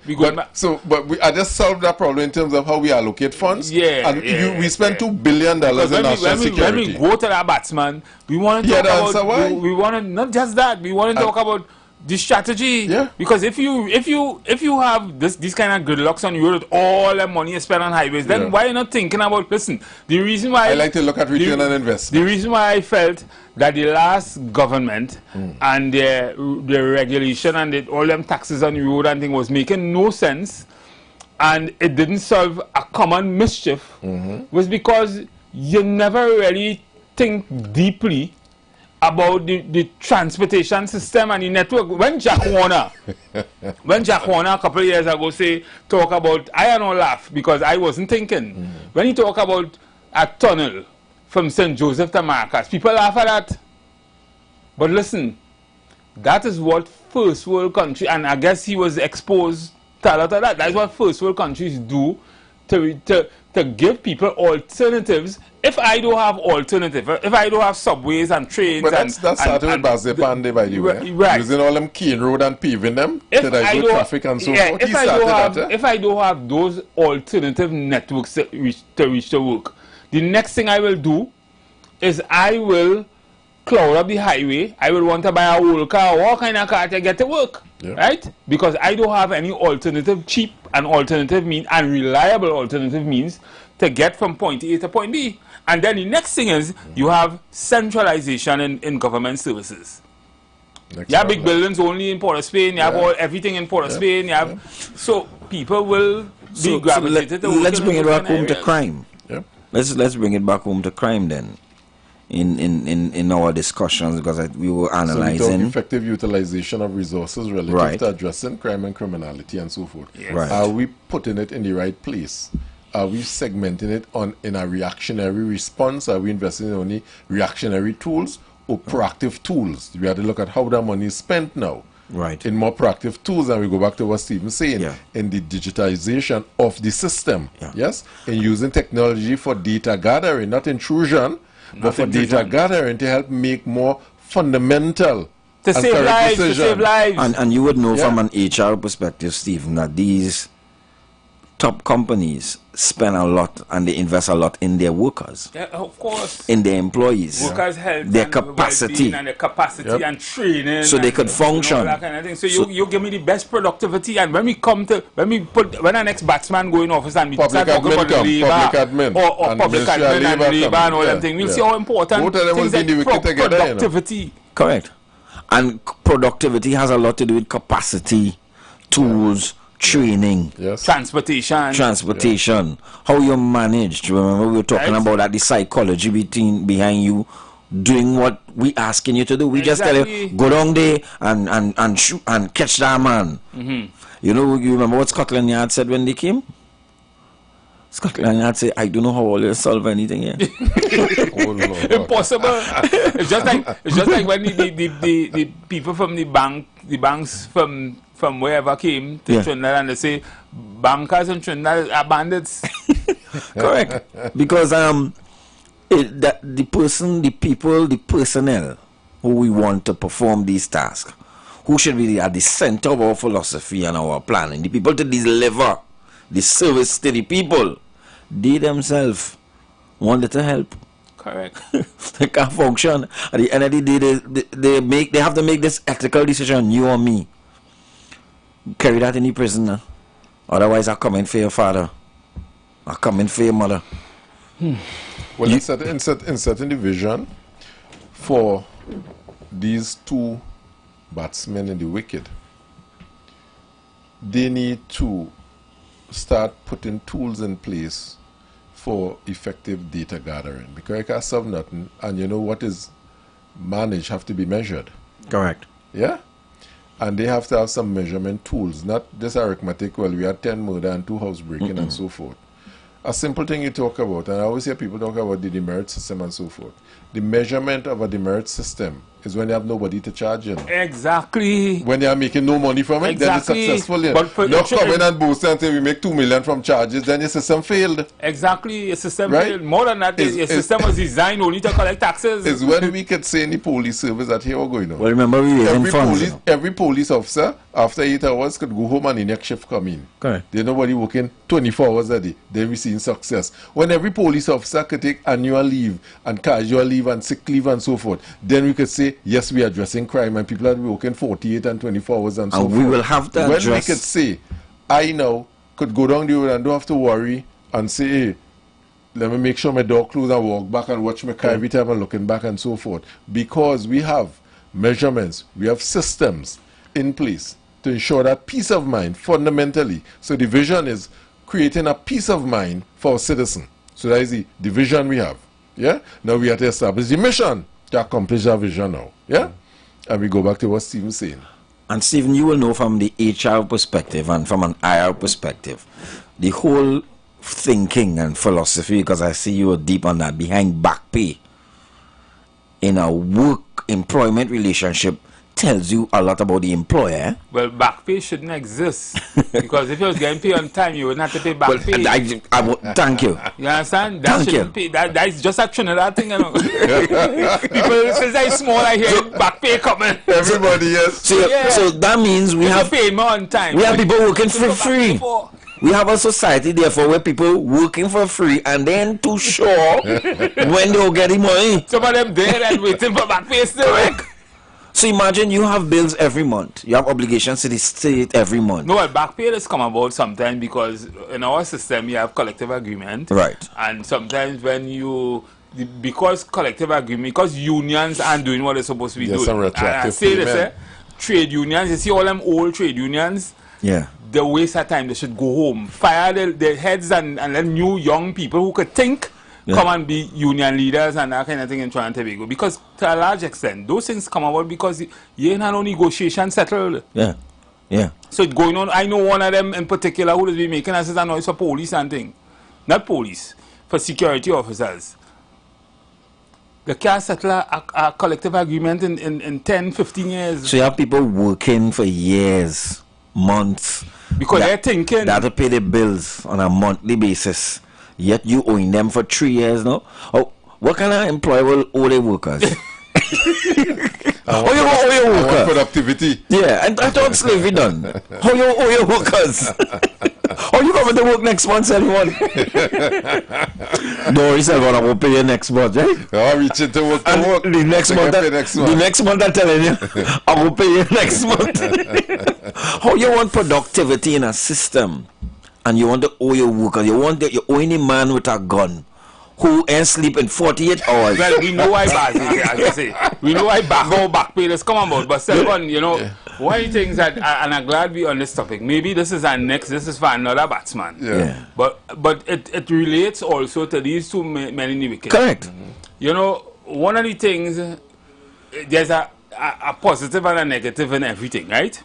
I just solved that problem in terms of how we allocate funds. We spend $2 billion in national security. When we go to that batsman, we want to talk about. We want to not just that. We want to talk about the strategy. Because if you have these kind of gridlocks on the road with all the money spent on highways, then why are you not thinking about? Listen, the reason why I like to look at return on investment. The reason why I felt that the last government and their regulation and all them taxes on the road and thing was making no sense, and it didn't solve a common mischief, was because you never really think deeply about the transportation system and the network. When Jack Warner a couple of years ago talk about, I don't laugh because I wasn't thinking. When he talk about a tunnel from St. Joseph to Marcus, people laugh at that. But listen, that is what first world country, and I guess he was exposed to a lot of that. That's what first world countries do to give people alternatives. If I don't have alternative, if I don't have subways and trains, but that's started with Bazepande, by the way. Right. Using all them cane road and paving them to divert traffic and so forth. If I don't have those alternative networks to reach the work, the next thing I will do is I will cloud up the highway. I will want to buy a whole car, all kind of car to get to work, right? Because I don't have any alternative, cheap and alternative means and reliable alternative means to get from point A to point B. And then the next thing is you have centralization in government services. You have big buildings only in Port of Spain. You have everything in Port of Spain. You have so people will be gravitated to. Let's bring it back home to crime. Let's bring it back home to crime then. In our discussions, because we were analyzing so we talk effective utilization of resources relative to addressing crime and criminality and so forth. Are we putting it in the right place? Are we segmenting it in a reactionary response? Are we investing in only reactionary tools or proactive tools? We have to look at how that money is spent now. In more proactive tools, and we go back to what Stephen's saying, in the digitization of the system. In using technology for data gathering, not intrusion, but for data gathering to help make more fundamental to save lives. And you would know from an HR perspective, Stephen, that these top companies spend a lot and they invest a lot in their workers. Of course. In their employees. Workers' health, their and capacity. And their capacity and training. So they could function. All that kind of thing. So you give me the best productivity, and when our next batsman go in office and we start talking about labor or public admin and labor and all that thing, we'll see how important things like productivity. Correct. And productivity has a lot to do with capacity, tools, training, transportation, how you managed. Remember we were talking about that, the psychology behind you doing what we asking you to do. We just tell you go down there and shoot and catch that man. You know, you remember what Scotland Yard said when they came? Scotland Yard said, I don't know how all you solve anything here. Impossible. It's just like when the people from the banks from wherever came to Trinidad, and they say bankers in Trinidad are bandits. Correct. Because the personnel who we want to perform these tasks, who should be at the center of our philosophy and our planning, the people to deliver the service to the people, they themselves wanted to help. Correct. They can't function. At the end of the day, they have to make this ethical decision, you or me. Carry that in the prison. Otherwise, I come in for your father. I come in for your mother. Well, in setting the vision for these two batsmen in the wicket, they need to start putting tools in place for effective data gathering. Because you can't solve nothing, and you know what is managed have to be measured. Correct. Yeah? And they have to have some measurement tools, not just arithmetic, well, we had 10 murder and 2 house breaking and so forth. A simple thing you talk about, and I always hear people talk about the demerit system and so forth. The measurement of a demerit system is when you have nobody to charge you. Exactly. When they are making no money from it, then it's successful. But not coming and boasting and say we make 2 million from charges, then your system failed. Exactly, your system failed. More than that, your system was designed only to collect taxes. It's when we could say in the police service that here we're going on. Well, remember every police officer after 8 hours could go home and the next shift come in. Correct. There's nobody working 24 hours a day. Then we see success. When every police officer could take annual leave and casual leave and sick leave and so forth, then we could say, yes, we are addressing crime and people are working 48 and 24 hours and so forth. We will have to when we could say, I now could go down the road and don't have to worry and say, hey, let me make sure my door closed and walk back and watch my car every time I'm looking back and so forth. Because we have measurements, we have systems in place to ensure that peace of mind fundamentally. So the vision is creating a peace of mind for our citizen. So that is the vision we have. Yeah? Now we have to establish the mission to accomplish our vision now. Yeah? And we go back to what Stephen's saying. And Stephen, you will know from the HR perspective and from an IR perspective, the whole thinking and philosophy, because I see you are deep on that, behind back pay in a work employment relationship tells you a lot about the employer. Well, back pay shouldn't exist because if you was getting paid on time, you wouldn't have to pay back pay. Thank you. You understand? That shouldn't pay. That is just a Trinidad thing, you know. People since they small, I hear back pay coming. Everybody, yes. So that means we have pay more on time. We have people working for free. We have a society, therefore, where people working for free and then too sure when they'll get the money. Some of them there and waiting for back pay still. So imagine you have bills every month. You have obligations to the state every month. No, well, back pay has come about sometimes because in our system you have collective agreement. Right. And sometimes when because collective agreement, because unions aren't doing what they're supposed to be doing. And I say this, trade unions, you see all them old trade unions? Yeah. The waste of time, they should go home. Fire their heads and let new young people who could think come and be union leaders and that kind of thing in Trinidad and Tobago. Because to a large extent, those things come about because you ain't had no negotiation settled. Yeah. Yeah. So it's going on. I know one of them in particular who has been making us a noise for police and thing. Not police, for security officers. They can't settle a collective agreement in 10, 15 years. So you have people working for years, months. Because they're thinking that to pay the bills on a monthly basis. Yet you owing them for 3 years now. Oh, what kind of employer will owe their workers? How you owe your workers? Productivity. Yeah, and I thought slavery done. How you owe your workers? How you coming to work next month, everyone? No, he said, I will pay you next month, right? I'm reaching to work to work. The next month I'm telling you, I will pay you next month. How you want productivity in a system? And you want to owe your workers. You're owing a man with a gun who ain't sleeping 48 hours. Well, we know why as I say. We know why back pay is come about. But second, you know, one of the things that, and I'm glad we're on this topic, maybe this is this is for another batsman. Yeah. But it relates also to these two men in the wicket. Correct. You know, one of the things, there's a positive and a negative in everything, right?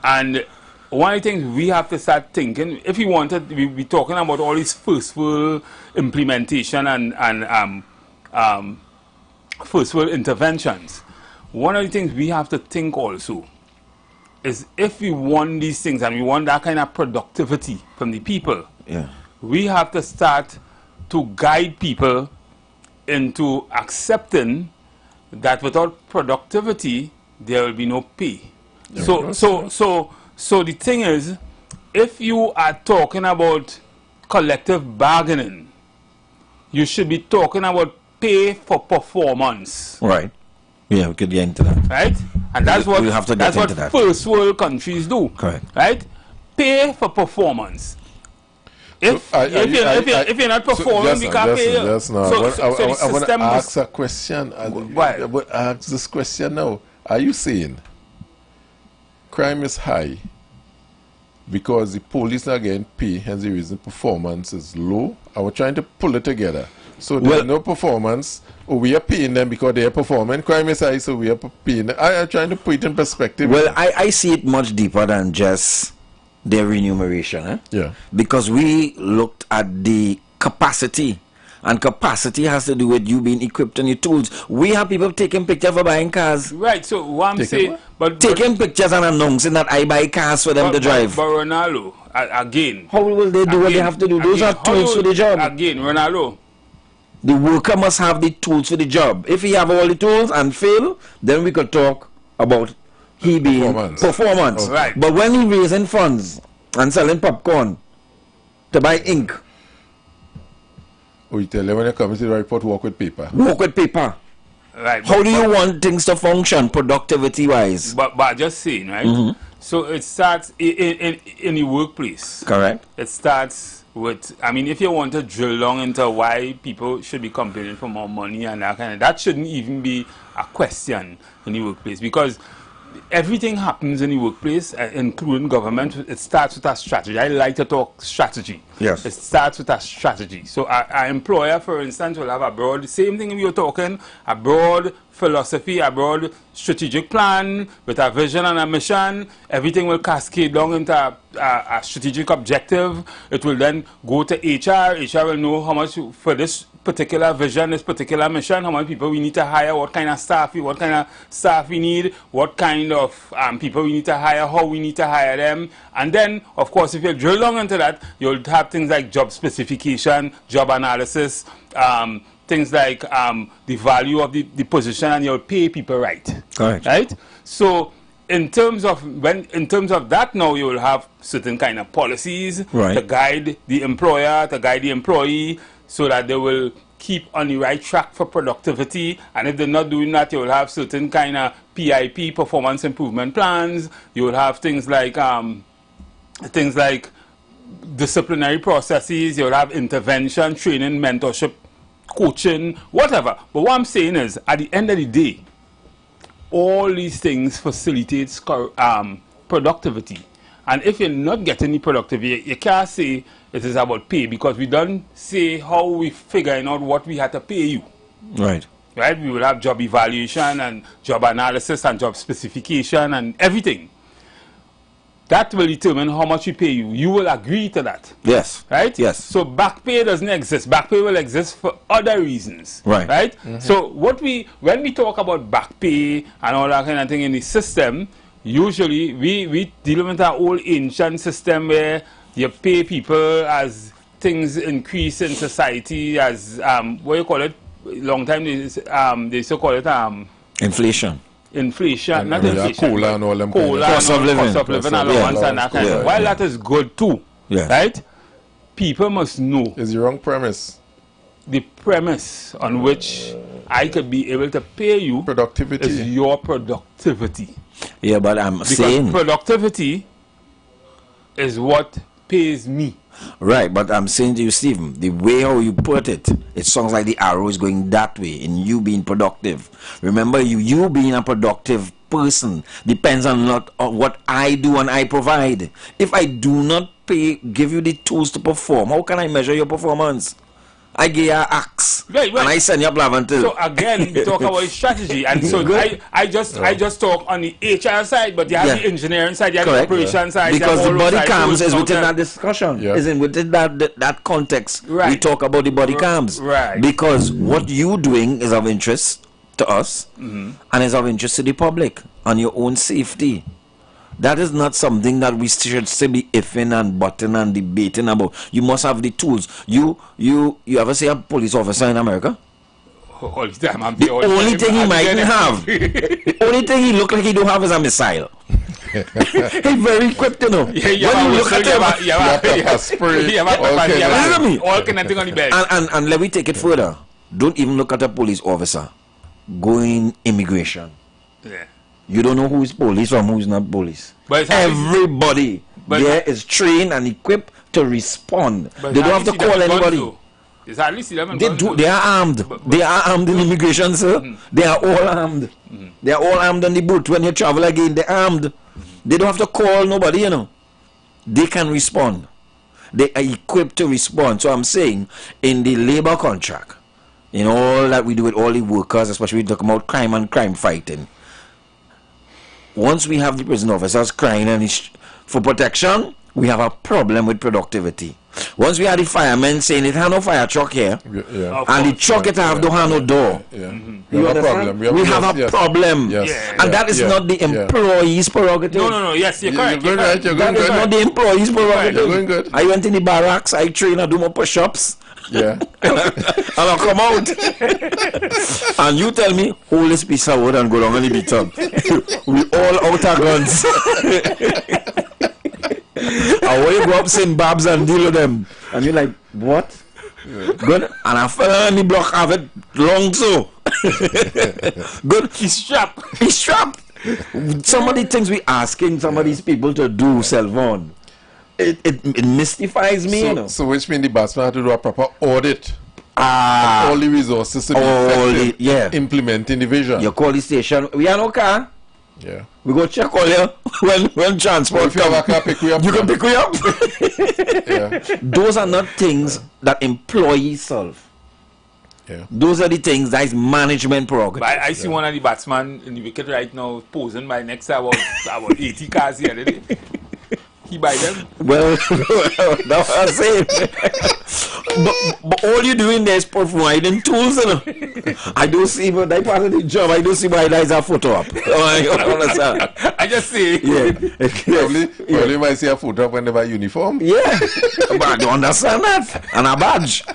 And one of the things we have to start thinking, if we wanted, we're talking about all these forceful implementation and forceful interventions. One of the things we have to think also is if we want these things and we want that kind of productivity from the people, we have to start to guide people into accepting that without productivity, there will be no pay. So the thing is, if you are talking about collective bargaining, you should be talking about pay for performance. Right. Yeah, we could get into that. Right? And that's what we'll have to get into that. First world countries do. Correct. Right? Pay for performance. If you're not performing, we can't pay you. I want to ask a question. I will ask this question now. Are you saying crime is high because the police are getting paid, hence the reason performance is low? I was trying to pull it together. So there's no performance, or we are paying them because they are performing. Crime is high, so we are paying them. I am trying to put it in perspective. Well, I see it much deeper than just their remuneration. Yeah. Because we looked at the capacity, and capacity has to do with you being equipped on your tools. We have people taking pictures for buying cars. Right, so what I'm saying, but taking pictures and announcing that I buy cars for them to drive. But Ronaldo, again. How will they do what they have to do? Those are tools for the job. Again, Ronaldo. The worker must have the tools for the job. If he have all the tools and fail, then we could talk about he being performance. Okay. Right. But when he raising funds and selling popcorn to buy ink, we tell them when you come to the report, work with paper. Work with paper. Right. How do you want things to function productivity wise? But just saying, right? So it starts in the workplace. Correct. It starts with, I mean, if you want to drill down into why people should be complaining for more money and that kind of, that shouldn't even be a question in the workplace, because everything happens in the workplace, including government. It starts with a strategy. I like to talk strategy. Yes. It starts with a strategy. So our employer, for instance, will have a broad, same thing we were talking, a broad philosophy, a broad strategic plan with a vision and a mission. Everything will cascade down into a strategic objective. It will then go to HR. HR will know how much for this particular vision, this particular mission, how many people we need to hire, what kind of staff we need, what kind of people we need to hire, how we need to hire them. And then, of course, if you drill down into that, you'll have things like job specification, job analysis, things like the value of the position, and you'll pay people right. Correct. Right? So in terms of that, now you will have certain kind of policies to guide the employer, to guide the employee, so that they will keep on the right track for productivity. And if they're not doing that, you will have certain kind of PIP, performance improvement plans. You will have things like disciplinary processes. You will have intervention, training, mentorship, coaching, whatever. But what I'm saying is, at the end of the day, all these things facilitates productivity. And if you're not getting the productivity, you can't say it is about pay, because we don't say how we figuring out what we had to pay you. Right. Right? We will have job evaluation and job analysis and job specification and everything. That will determine how much we pay you. You will agree to that. Yes. Right? Yes. So back pay doesn't exist. Back pay will exist for other reasons. Right. Right? So when we talk about back pay and all that kind of thing in the system, usually we deal with our old ancient system where you pay people as things increase in society, as what you call it, long time they used to call it inflation. Inflation, not inflation. Cola and all them cost of living allowance and that kind of. While that is good too, right? People must know. It's the wrong premise. The premise on which I could be able to pay you is your productivity. Yeah, but because productivity is what pays me. Right, but I'm saying to you, Stephen, the way how you put it, it sounds like the arrow is going that way in you being productive. Remember, you being a productive person depends on what I do and I provide. If I do not give you the tools to perform, how can I measure your performance? I give you an axe, and I send you up Laventil. So again, we talk about strategy, and so I just talk on the HR side, but you have the engineering side, you have the operation side. Because the body cams is within that discussion, isn't within that context. We talk about the body cams, because what you doing is of interest to us, and is of interest to the public on your own safety. That is not something that we should still be ifing and butting and debating about. You must have the tools. You ever see a police officer in America? All the time. The only thing he mightn't have, the only thing he look like he don't have is a missile. He's very equipped, you know. When you look at him, all connecting on the bed. And let me take it further. Don't even look at a police officer going immigration. Yeah. You don't know who is police from who is not police. But everybody there is trained and equipped to respond. They don't have to call anybody. They are armed. They are armed in immigration, sir. They are all armed. They are all armed on the boat. When you travel again, they're armed. They don't have to call nobody, you know. They can respond. They are equipped to respond. So I'm saying, in the labor contract, in all that we do with all the workers, especially we talk about crime and crime fighting, once we have the prison officers crying for protection, we have a problem with productivity. Once we have the firemen saying it has no fire truck here, and the truck it have no hand no door, we have a problem. We have a problem, and that is not the employee's prerogative. No. Yes, you're correct. That is not the employee's prerogative. You're going good. I went in the barracks, I train, I do my push-ups. Yeah. And I come out. And you tell me, hold this piece of wood and go down and beat up. We all out of guns. And when you go up St. Babs and deal with them, and you're like, what? Good. And I fell on the block, have it long so. Good. He's strapped. Some of the things we asking some of these people to do, Selvon, it mystifies me, you know. So which means the batsman have to do a proper audit of all the resources to be effective implementing the vision. You call the station, we have no car. Yeah. We go check all you when transport if you have a car, pick you up. You can pick me up. Those are not things that employees solve. Yeah. Those are the things that is management prerogative. But I see one of the batsmen in the wicket right now posing by next to about 80 cars here, did he? He buy them? Well, that's what I'm saying. but all you're doing there is providing tools, you know. I don't see, but that part of the job, I don't see why there's a photo up. I understand. I just see. Yeah. Probably might see a photo up when they buy uniform. Yeah. But I don't understand that. And a badge.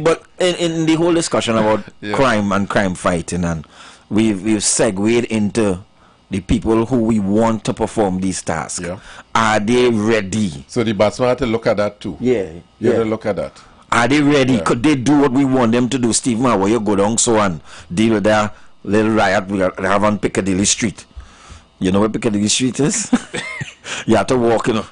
But in the whole discussion about crime and crime fighting, and we've segued into the people who we want to perform these tasks. Yeah. Are they ready? So the batsman have to look at that too. Yeah. You have to look at that. Are they ready? Could they do what we want them to do? Steve where you go down so and deal with their little riot we have on Piccadilly Street. You know where Piccadilly Street is? You have to walk, you know.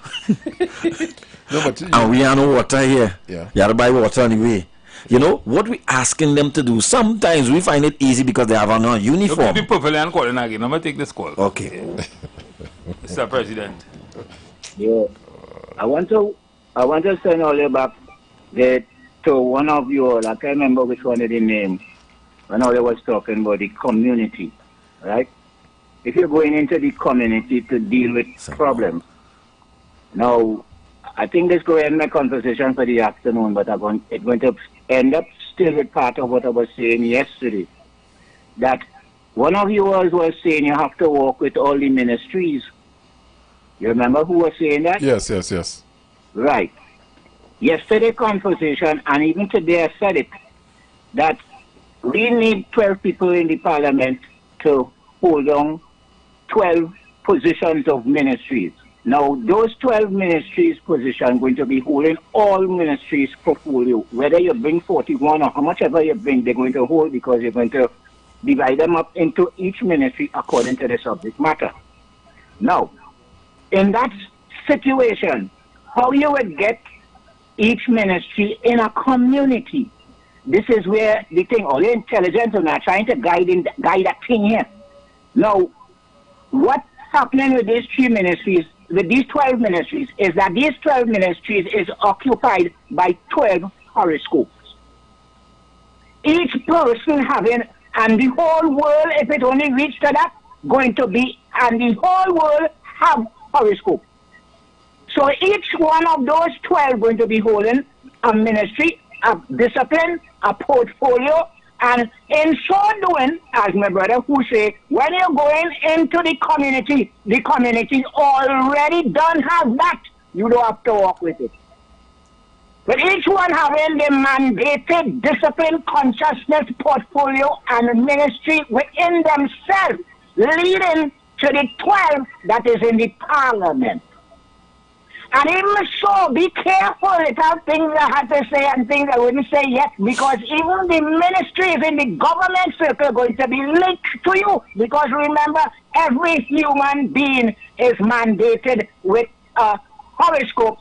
No, but and we have no water here. Yeah. You have to buy water anyway. You know, what we asking them to do, sometimes we find it easy because they have on a uniform. Look, people and calling again. I'm going to take this call. Okay. Mr. President. Yeah. I want to send all you back there to one of you all. I can't remember which one of the names. When all you was talking about the community, right? If you're going into the community to deal with problems, now, I think this going to end my conversation for the afternoon, but it's going to end up still with part of what I was saying yesterday. That one of you all was saying you have to work with all the ministries. You remember who was saying that? Yes. Right. Yesterday conversation, and even today I said it, that we need 12 people in the parliament to hold on 12 positions of ministries. Now, those 12 ministries position going to be holding all ministries portfolio. Whether you bring 41 or how much ever you bring, they're going to hold because you're going to divide them up into each ministry according to the subject matter. Now, in that situation, how you would get each ministry in a community, this is where the thing, all the intelligence are trying to guide that thing here. Now, what's happening with these 3 ministries, with these 12 ministries, is that these 12 ministries is occupied by 12 horoscopes. Each person having, and the whole world, if it only reached to that, going to be, and the whole world have horoscope. So each one of those 12 going to be holding a ministry, a discipline, a portfolio, and in so doing, as my brother who say, when you're going into the community already done have that. You don't have to walk with it. But each one having the mandated discipline, consciousness, portfolio, and ministry within themselves, leading to the 12 that is in the parliament. And even so, be careful about things I had to say and things I wouldn't say yet, because even the ministries in the government circle are going to be linked to you. Because remember, every human being is mandated with a horoscope,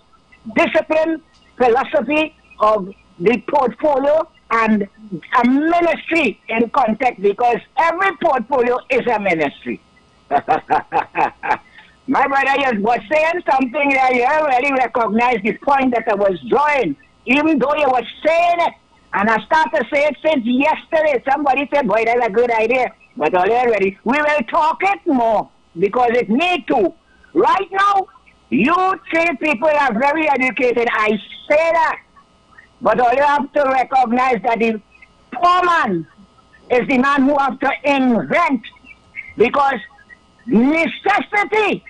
discipline, philosophy of the portfolio, and a ministry in context, because every portfolio is a ministry. My brother was saying something that you already recognized the point that I was drawing, even though you were saying it. And I started to say it since yesterday. Somebody said, boy, that's a good idea. But already, we will talk it more because it need to. Right now, you 3 people are very educated. I say that. But all you have to recognize that the poor man is the man who has to invent, because necessity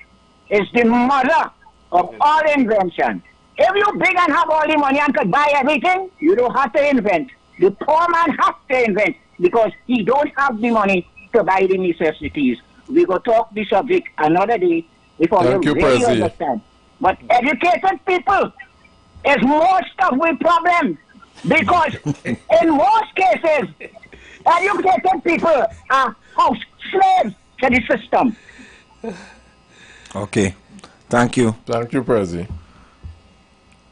is the mother of all invention. If you big and have all the money and could buy everything, you don't have to invent. The poor man has to invent because he don't have the money to buy the necessities. We go talk the subject another day if all you really understand. But educated people is most of the problem, because in most cases, educated people are house slaves to the system. Okay. Thank you. Thank you, Prezi.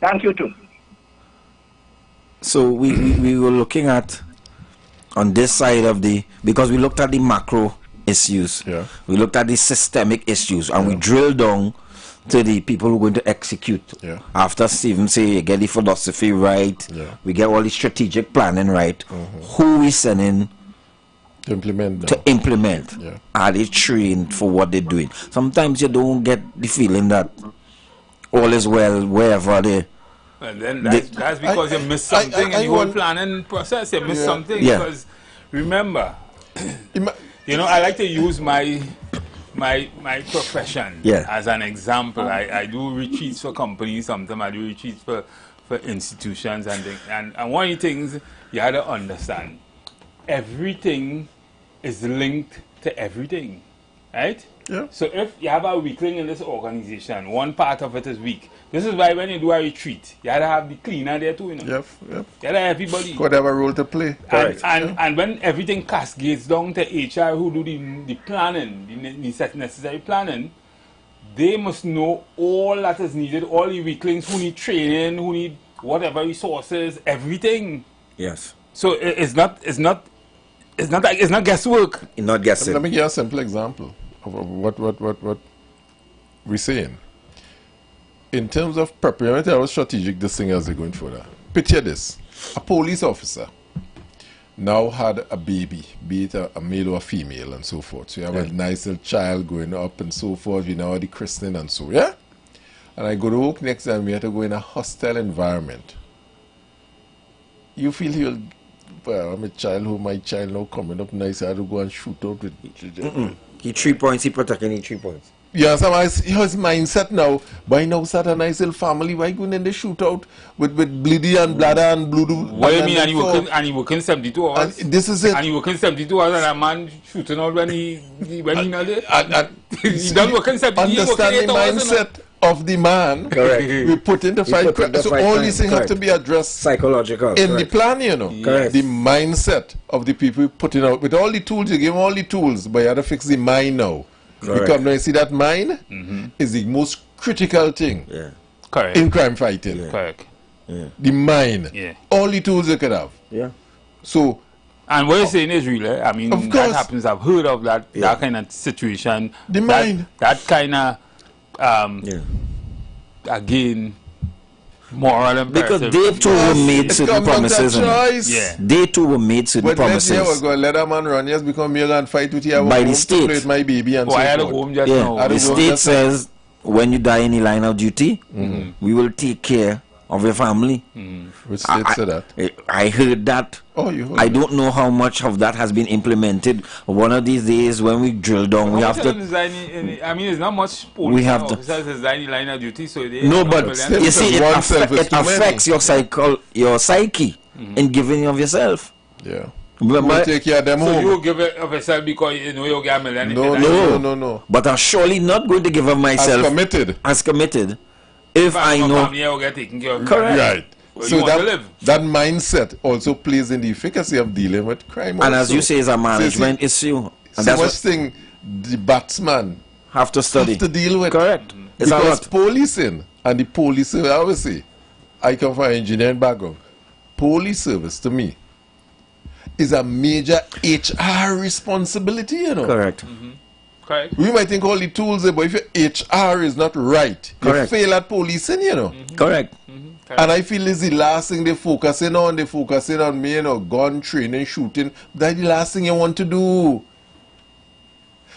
Thank you, too. So we were looking at, on this side of because we looked at the macro issues. Yeah. We looked at the systemic issues, and we drilled down to the people who are going to execute. Yeah. After Stephen say you get the philosophy right, we get all the strategic planning right, who we sending to implement? Yeah. Are they trained for what they're doing? Sometimes you don't get the feeling that all is well wherever they. And then that's because you missed something in the whole planning process. You missed something because remember, you know, I like to use my profession as an example. I do retreats for companies sometimes. I do retreats for institutions and things. And one of the things you have to understand, everything is linked to everything, right? Yeah. So if you have a weakling in this organization, one part of it is weak. This is why when you do a retreat, you have to have the cleaner there too, you know. Yep. You have to have everybody. Could have a role to play. And when everything cascades down to HR who do the planning, the necessary planning, they must know all that is needed, all the weaklings who need training, who need whatever resources, everything. Yes. So it's not guesswork. It's not guessing. Let me give you a simple example of what we're saying. In terms of preparing our strategic this thing as they're going further. Picture this. A police officer now had a baby, be it a male or a female and so forth. So you have a nice little child growing up and so forth. You know the christening and so, yeah? And I go to work next time, we have to go in a hostile environment. You feel he'll, well, I'm a child who my child now coming up nice, I have to go and shoot out with... He 3 points, he protecting the 3 points. Yeah, so his mindset now, by now start a nice little family, why going in the shootout with bleedy and bladder and blue? What do you mean? And he working 72 hours? And this is it. And he working 72 hours and a man shooting out when he not there? He done working 72 hours. Understand the mindset of the man. Correct. We put in the fight. So all these things have to be addressed. Psychological. In the plan, you know. Correct. The mindset of the people putting out. With all the tools, you give them all the tools, but you have to fix the mind now. Correct. Because now you see that mind is the most critical thing in crime fighting. Correct. The mind. All the tools you could have. Yeah. So. And what you're saying is real. I mean, of course. that happens. I've heard of that kind of situation. The mind. That kind of, again, moral imperative. Because they too were made certain promises. They too were made certain promises. But let's let a man run, yes, because me and fight with you. By the state. With my baby and so forth. The state says when you die in the line of duty, we will take care of your family. Which state said that? I heard that. Oh, you heard I don't know how much of that has been implemented. One of these days when we drill down, we have to... I mean, it's not much police officers design the line of duty, so they... No, but you see, it affects your psyche in giving of yourself. Yeah. You take care of them home. So you give it of yourself because you know you get a million? No. But I'm surely not going to give of myself... As committed. If I know... Correct. Right. Well, so that mindset also plays in the efficacy of dealing with crime. And as you say, it's a management issue. And that's what thing the batsman have to study. Have to deal with. Correct. Because policing and the police service, obviously, I come from an engineering background. Police service to me is a major HR responsibility, you know. Correct. Correct. We might think all the tools there, but if your HR is not right, you fail at policing, you know. Correct. And I feel it's the last thing they're focusing on. They're focusing on me, you know, gun training, shooting. That's the last thing you want to do.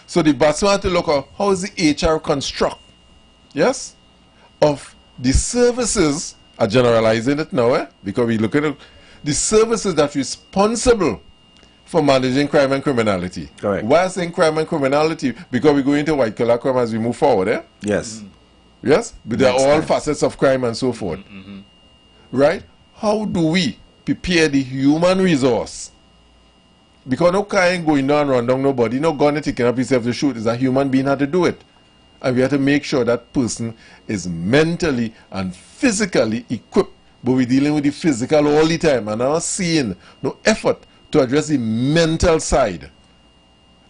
So the batsman have to look at how is the HR construct, yes, of the services. I'm generalizing it now, because we look at the services that are responsible for managing crime and criminality. Correct. Why I saying crime and criminality? Because we go into white collar crime as we move forward, Yes. Yes, but they're all facets of crime and so forth. Right? How do we prepare the human resource? Because no kind going down, run down nobody. No gun taking up himself to shoot. It's a human being had to do it. And we have to make sure that person is mentally and physically equipped. But we're dealing with the physical all the time. And I'm not seeing no effort to address the mental side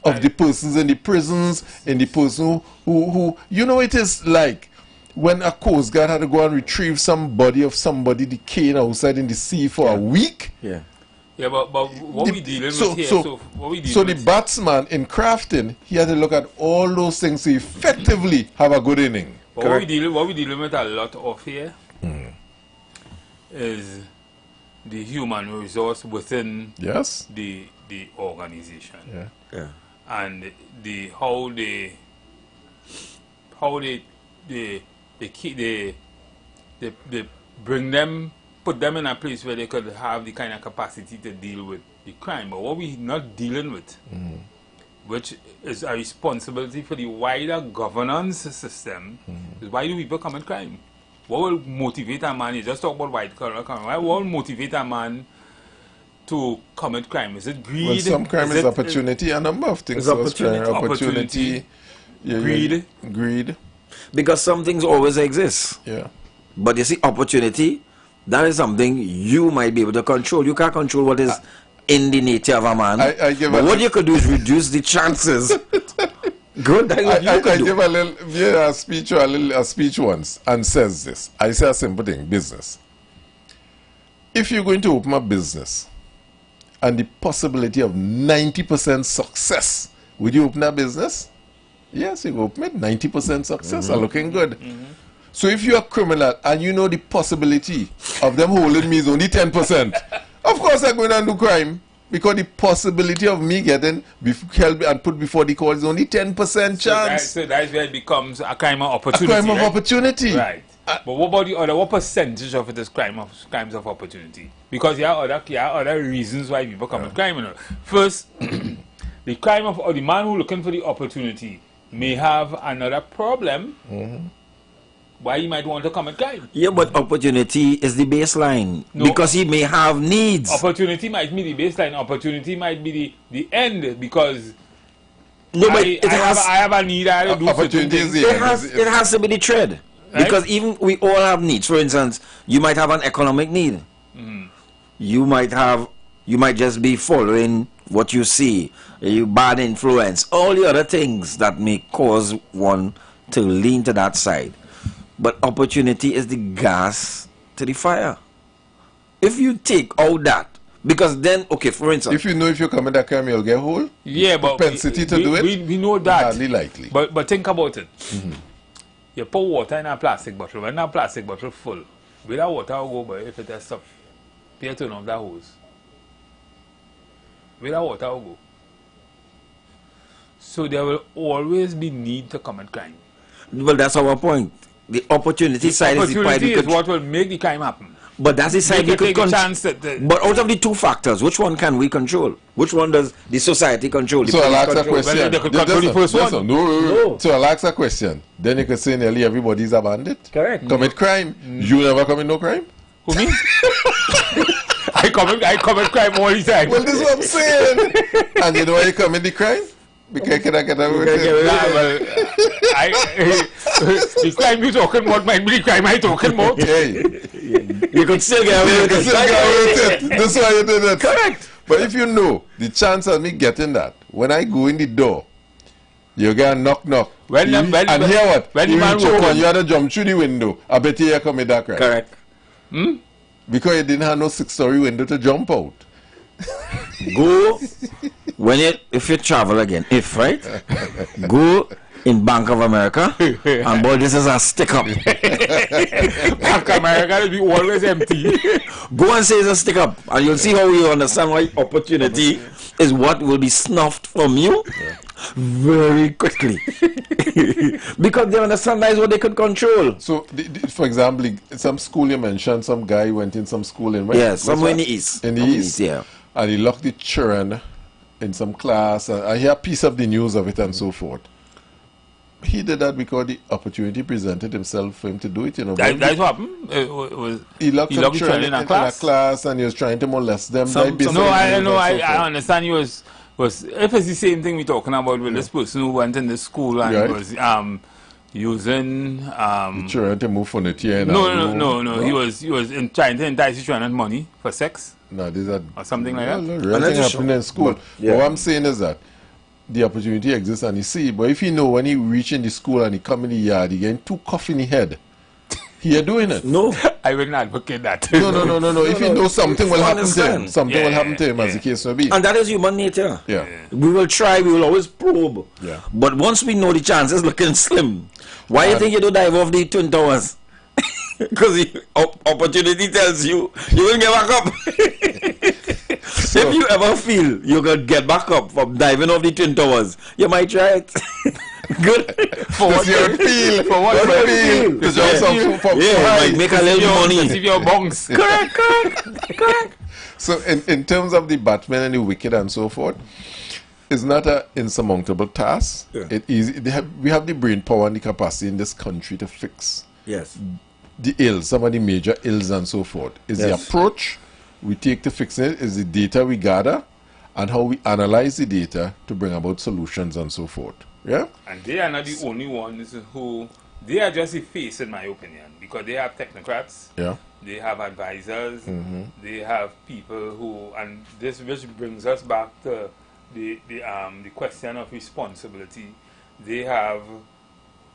of the persons in the prisons, and the person who you know, it is like when a Coast Guard had to go and retrieve somebody decaying outside in the sea for a week. Yeah, but what we dealing with here? So the batsman in crafting, he had to look at all those things to effectively have a good inning. But what we dealing with a lot of here is the human resource within the organization. And how they bring them, put them in a place where they could have the kind of capacity to deal with the crime. But what we're not dealing with, which is a responsibility for the wider governance system, is why do people commit crime? What will motivate a man? You just talk about white collar crime. What will motivate a man to commit crime? Is it greed? Well, some crime is opportunity. A number of things. Opportunity. Greed. Because some things always exist. Yeah. But you see, opportunity, that is something you might be able to control. You can't control what is in the nature of a man. But what you could do is reduce the chances. Good. I give a speech once and says this. I say a simple thing, business. If you're going to open a business and the possibility of 90% success, would you open a business? Yes, you open it. 90% success are looking good. So if you're a criminal and you know the possibility of them holding me is only 10%, of course I'm going to do crime. Because the possibility of me getting held and put before the court is only 10% chance. So that's where it becomes a crime of opportunity. A crime of opportunity. Right. But what about the other? What percentage of it is crimes of opportunity? Because there are other reasons why people commit crime. You know. First, the crime of the man who looking for the opportunity may have another problem. Why he might want to commit crime. Yeah, but opportunity is the baseline. No, because he may have needs. Opportunity might be the baseline. Opportunity might be the end because I have a need. I do opportunity is the end. It has to be the thread. Right? Because even we all have needs. For instance, you might have an economic need. You might just be following what you see. You bad influence. All the other things that may cause one to lean to that side. But opportunity is the gas to the fire. If you take all that, because then, okay, for instance, if you know if you commit a crime, you'll get hold. Yeah, but propensity to do it. We know that. Hardly likely. But think about it. You pour water in a plastic bottle. When that plastic bottle full, where that water will go, but if it has stuff, you turn off that hose. Where that water will go. So there will always be need to commit crime. Well, that's our point. The opportunity side is the part is what will make the crime happen. But that's the side we could control. But out of the two factors, which one can we control? Which one does the society control? So I'll ask a question. Well, they could control the first one. No. So I'll ask a question. Then you could say nearly everybody's a bandit. Correct. Commit crime. You never commit no crime? Who, me? I commit crime all the time. Well, this is what I'm saying. And you know why you commit the crime? Because can I get away with it? The crime you talking about might be the crime I talking about. Hey. You could still get away with it. That's why you did it. Correct. But if you know the chance of me getting that, when I go in the door, you get a knock. And hear what? When you the man reach over and you had to jump through the window, I bet you commit that crime. Correct. Because you didn't have no 6-story window to jump out. Go if you travel again, go in Bank of America and boy, this is a stick up. Bank of America will be always empty. Go and say it's a stick up and you'll see how you understand why opportunity is what will be snuffed from you very quickly. Because they understand that is what they could control. So for example, some school you mentioned, some guy went in some school in somewhere in the east. In the east, yeah. And he locked the children in some class, and I hear a piece of the news of it and so forth. He did that because the opportunity presented himself for him to do it, you know. That's what happened. He locked some children in a class and he was trying to molest them. I understand he was if it's the same thing we're talking about with this person who went in the school and was using the children to move furniture. No. He was trying to entice the children money for sex. No, these are or something like that. Real thing happening in school. But what I'm saying is that the opportunity exists and he see. But if you know when he reach in the school and he come in the yard, he getting 2 cuff in the head. You're doing it. No. I wouldn't advocate that. No. If you know something will happen to him, something will happen to him, as the case may be. And that is human nature. Yeah. We will try, we will always probe. Yeah. But once we know the chances looking slim, why you think you don't dive off the Twin Towers? Because the opportunity tells you will get back up. If you ever feel you can get back up from diving off the Twin Towers, you might try it. Good. For what you feel. For what you feel. To jump might make a little money. Receive your bongs. Correct. So in terms of the Batman and the Wicked and so forth, it's not an insurmountable task. Yeah. We have the brain power and the capacity in this country to fix the ills, some of the major ills and so forth. Is the approach we take to fixing it, is the data we gather, and how we analyze the data to bring about solutions and so forth. Yeah? And they are not the only ones who, they are just the face, in my opinion, because they have technocrats, they have advisors, they have people who, and this which brings us back to the question of responsibility. They have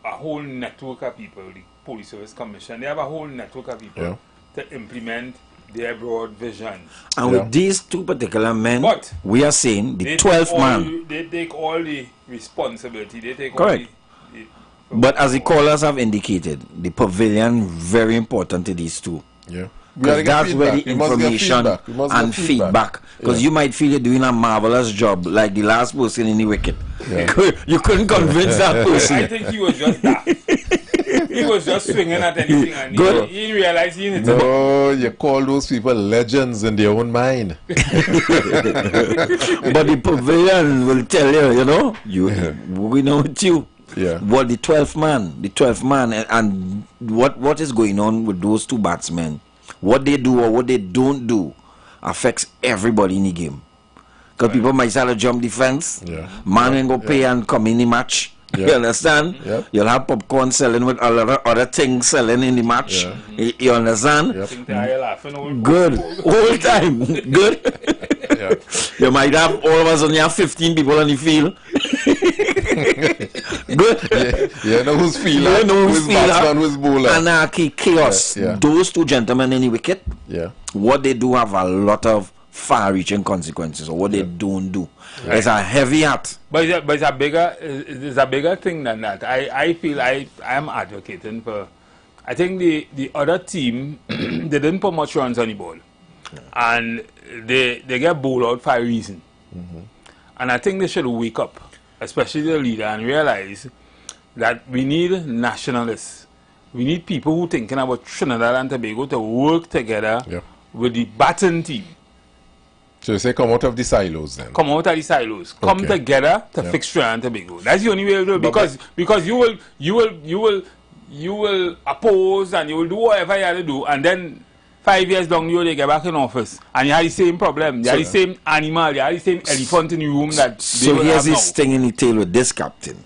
a whole network of people, the Police Service Commission, they have a whole network of people to implement their broad vision. And with these two particular men, we are saying the 12th man. They take all the responsibility. They take Correct. all the but as the callers have indicated, the pavilion very important to these two. Yeah. Because that's where the information and feedback. Because you might feel you're doing a marvelous job, like the last person in the Wicked. You couldn't convince that person. I think he was just that. He was just swinging at anything, and he realized he needed to. No, you call those people legends in their own mind. But the pavilion will tell you, we know it's you. Yeah. What the 12th man, and what is going on with those two batsmen, what they do or what they don't do, affects everybody in the game. Because people might start to jump the fence, man ain't go pay and come in the match. You understand? You'll have popcorn selling with a lot of other things selling in the match. You understand? Good. Whole time. Good. You might have all of us only have 15 people on the field. Good. You know who's fielder, who's batsman, who's bowler. Anarchy, chaos. Those two gentlemen in the Wicket, what they do have a lot of far-reaching consequences, or what they don't do. It's a heavy hat. But it's a bigger thing than that. I feel I am advocating for. I think the other team they didn't put much runs on the ball, and they get bowled out for a reason. And I think they should wake up, especially the leader, and realize that we need nationalists. We need people who thinking about Trinidad and Tobago to work together with the batting team. So you say come out of the silos then? Come out of the silos. Come together to fix Trinidad and Tobago. That's the only way to do it. Because you will oppose and you will do whatever you have to do, and then 5 years down the road they get back in office and you have the same problem. You have the same animal, you have the same elephant in the room that they will here's have this thing in the tail with this captain.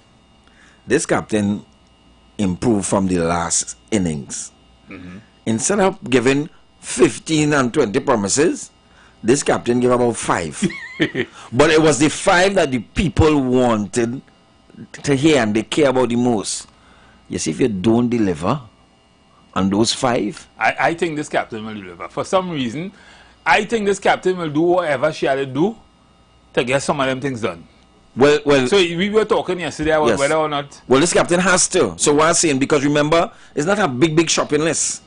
This captain improved from the last innings. Instead of giving 15 and 20 promises, this captain gave about 5. But it was the 5 that the people wanted to hear and they care about the most. You see, if you don't deliver on those 5, I think this captain will deliver. For some reason, I think this captain will do whatever she had to do to get some of them things done. Well. So we were talking yesterday about whether or not. Well, this captain has to. So what I'm saying, because remember, it's not a big shopping list.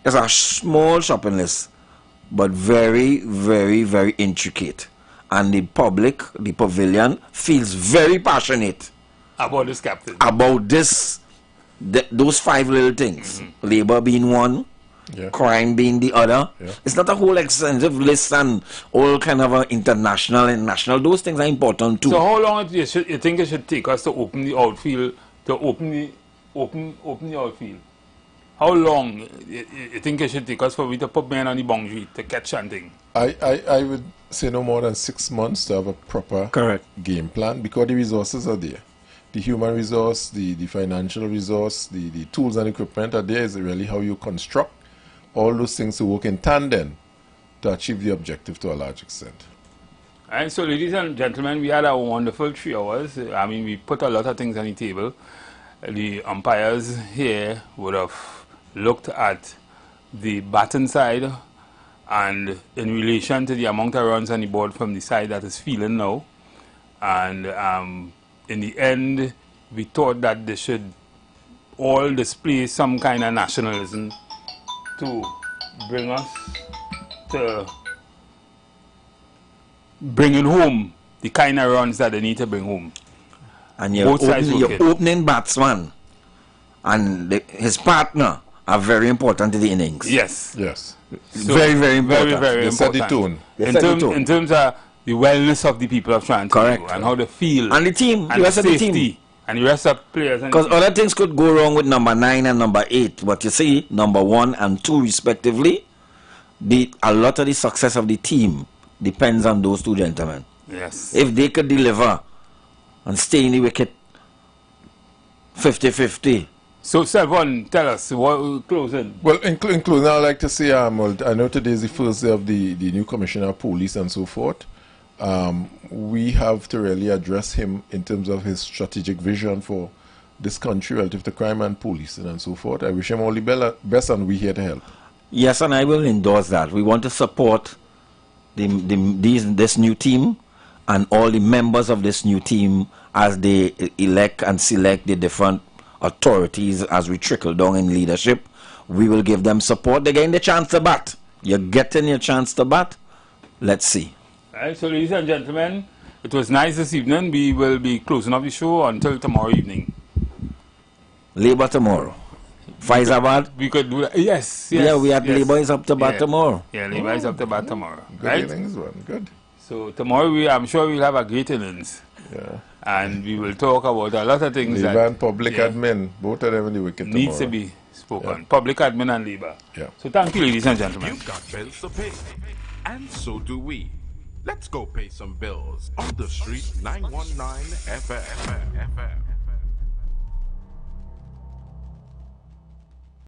It's a small shopping list, but very, very, very intricate. And the public, the pavilion, feels very passionate about this captain. About this, those 5 little things. Labor being one, crime being the other. It's not a whole extensive list and all kind of international and national. Those things are important too. So how long you think it should take us to open the outfield, to open the outfield? How long you think it should take us for we to put men on the boundary to catch something? I would say no more than 6 months to have a proper game plan, because the resources are there. The human resource, the financial resource, the tools and equipment are there. Is really how you construct all those things to work in tandem to achieve the objective to a large extent. And so, ladies and gentlemen, we had a wonderful 3 hours. I mean, we put a lot of things on the table. The umpires here would have looked at the baton side and in relation to the amount of runs on the board from the side that is feeling now. And in the end, we thought that they should all display some kind of nationalism to bring us to bringing home the kind of runs that they need to bring home. And your opening batsman and his partner are very important in the innings. Yes. Yes. So very, very important. Very, very they important. set the tone. In terms of the wellness of the people of Toronto and how they feel. And the team. And the rest safety, of the team. And the rest of players. Because other things could go wrong with number 9 and number 8. But you see, number 1 and 2 respectively, a lot of the success of the team depends on those two gentlemen. Yes. If they could deliver and stay in the wicket 50-50. So, Selvon, tell us, what closing? Well, in closing, I'd like to say, well, I know today is the first day of the new commissioner of police and so forth. We have to really address him in terms of his strategic vision for this country relative to crime and policing and so forth. I wish him all the best, and we're here to help. Yes, and I will endorse that. We want to support this new team and all the members of this new team as they elect and select the different authorities as we trickle down in leadership. We will give them support. They're getting the chance to bat. You're getting your chance to bat. Let's see. All right, so ladies and gentlemen, it was nice this evening. We will be closing off the show until tomorrow evening. Labour tomorrow. Faizabad? We could do that. Yes. Yeah, we had Labour is up to bat tomorrow. Yeah, Labour is up to bat tomorrow. Good right? innings, one. Good. So tomorrow, I'm sure we'll have a great innings. Yeah. And we will talk about a lot of things Labour and public admin, both of them in the wicket needs to be spoken. Public admin and Labour. Yeah. So thank you, ladies and gentlemen. You've got bills to pay, and so do we. Let's go pay some bills on the street 919 FM.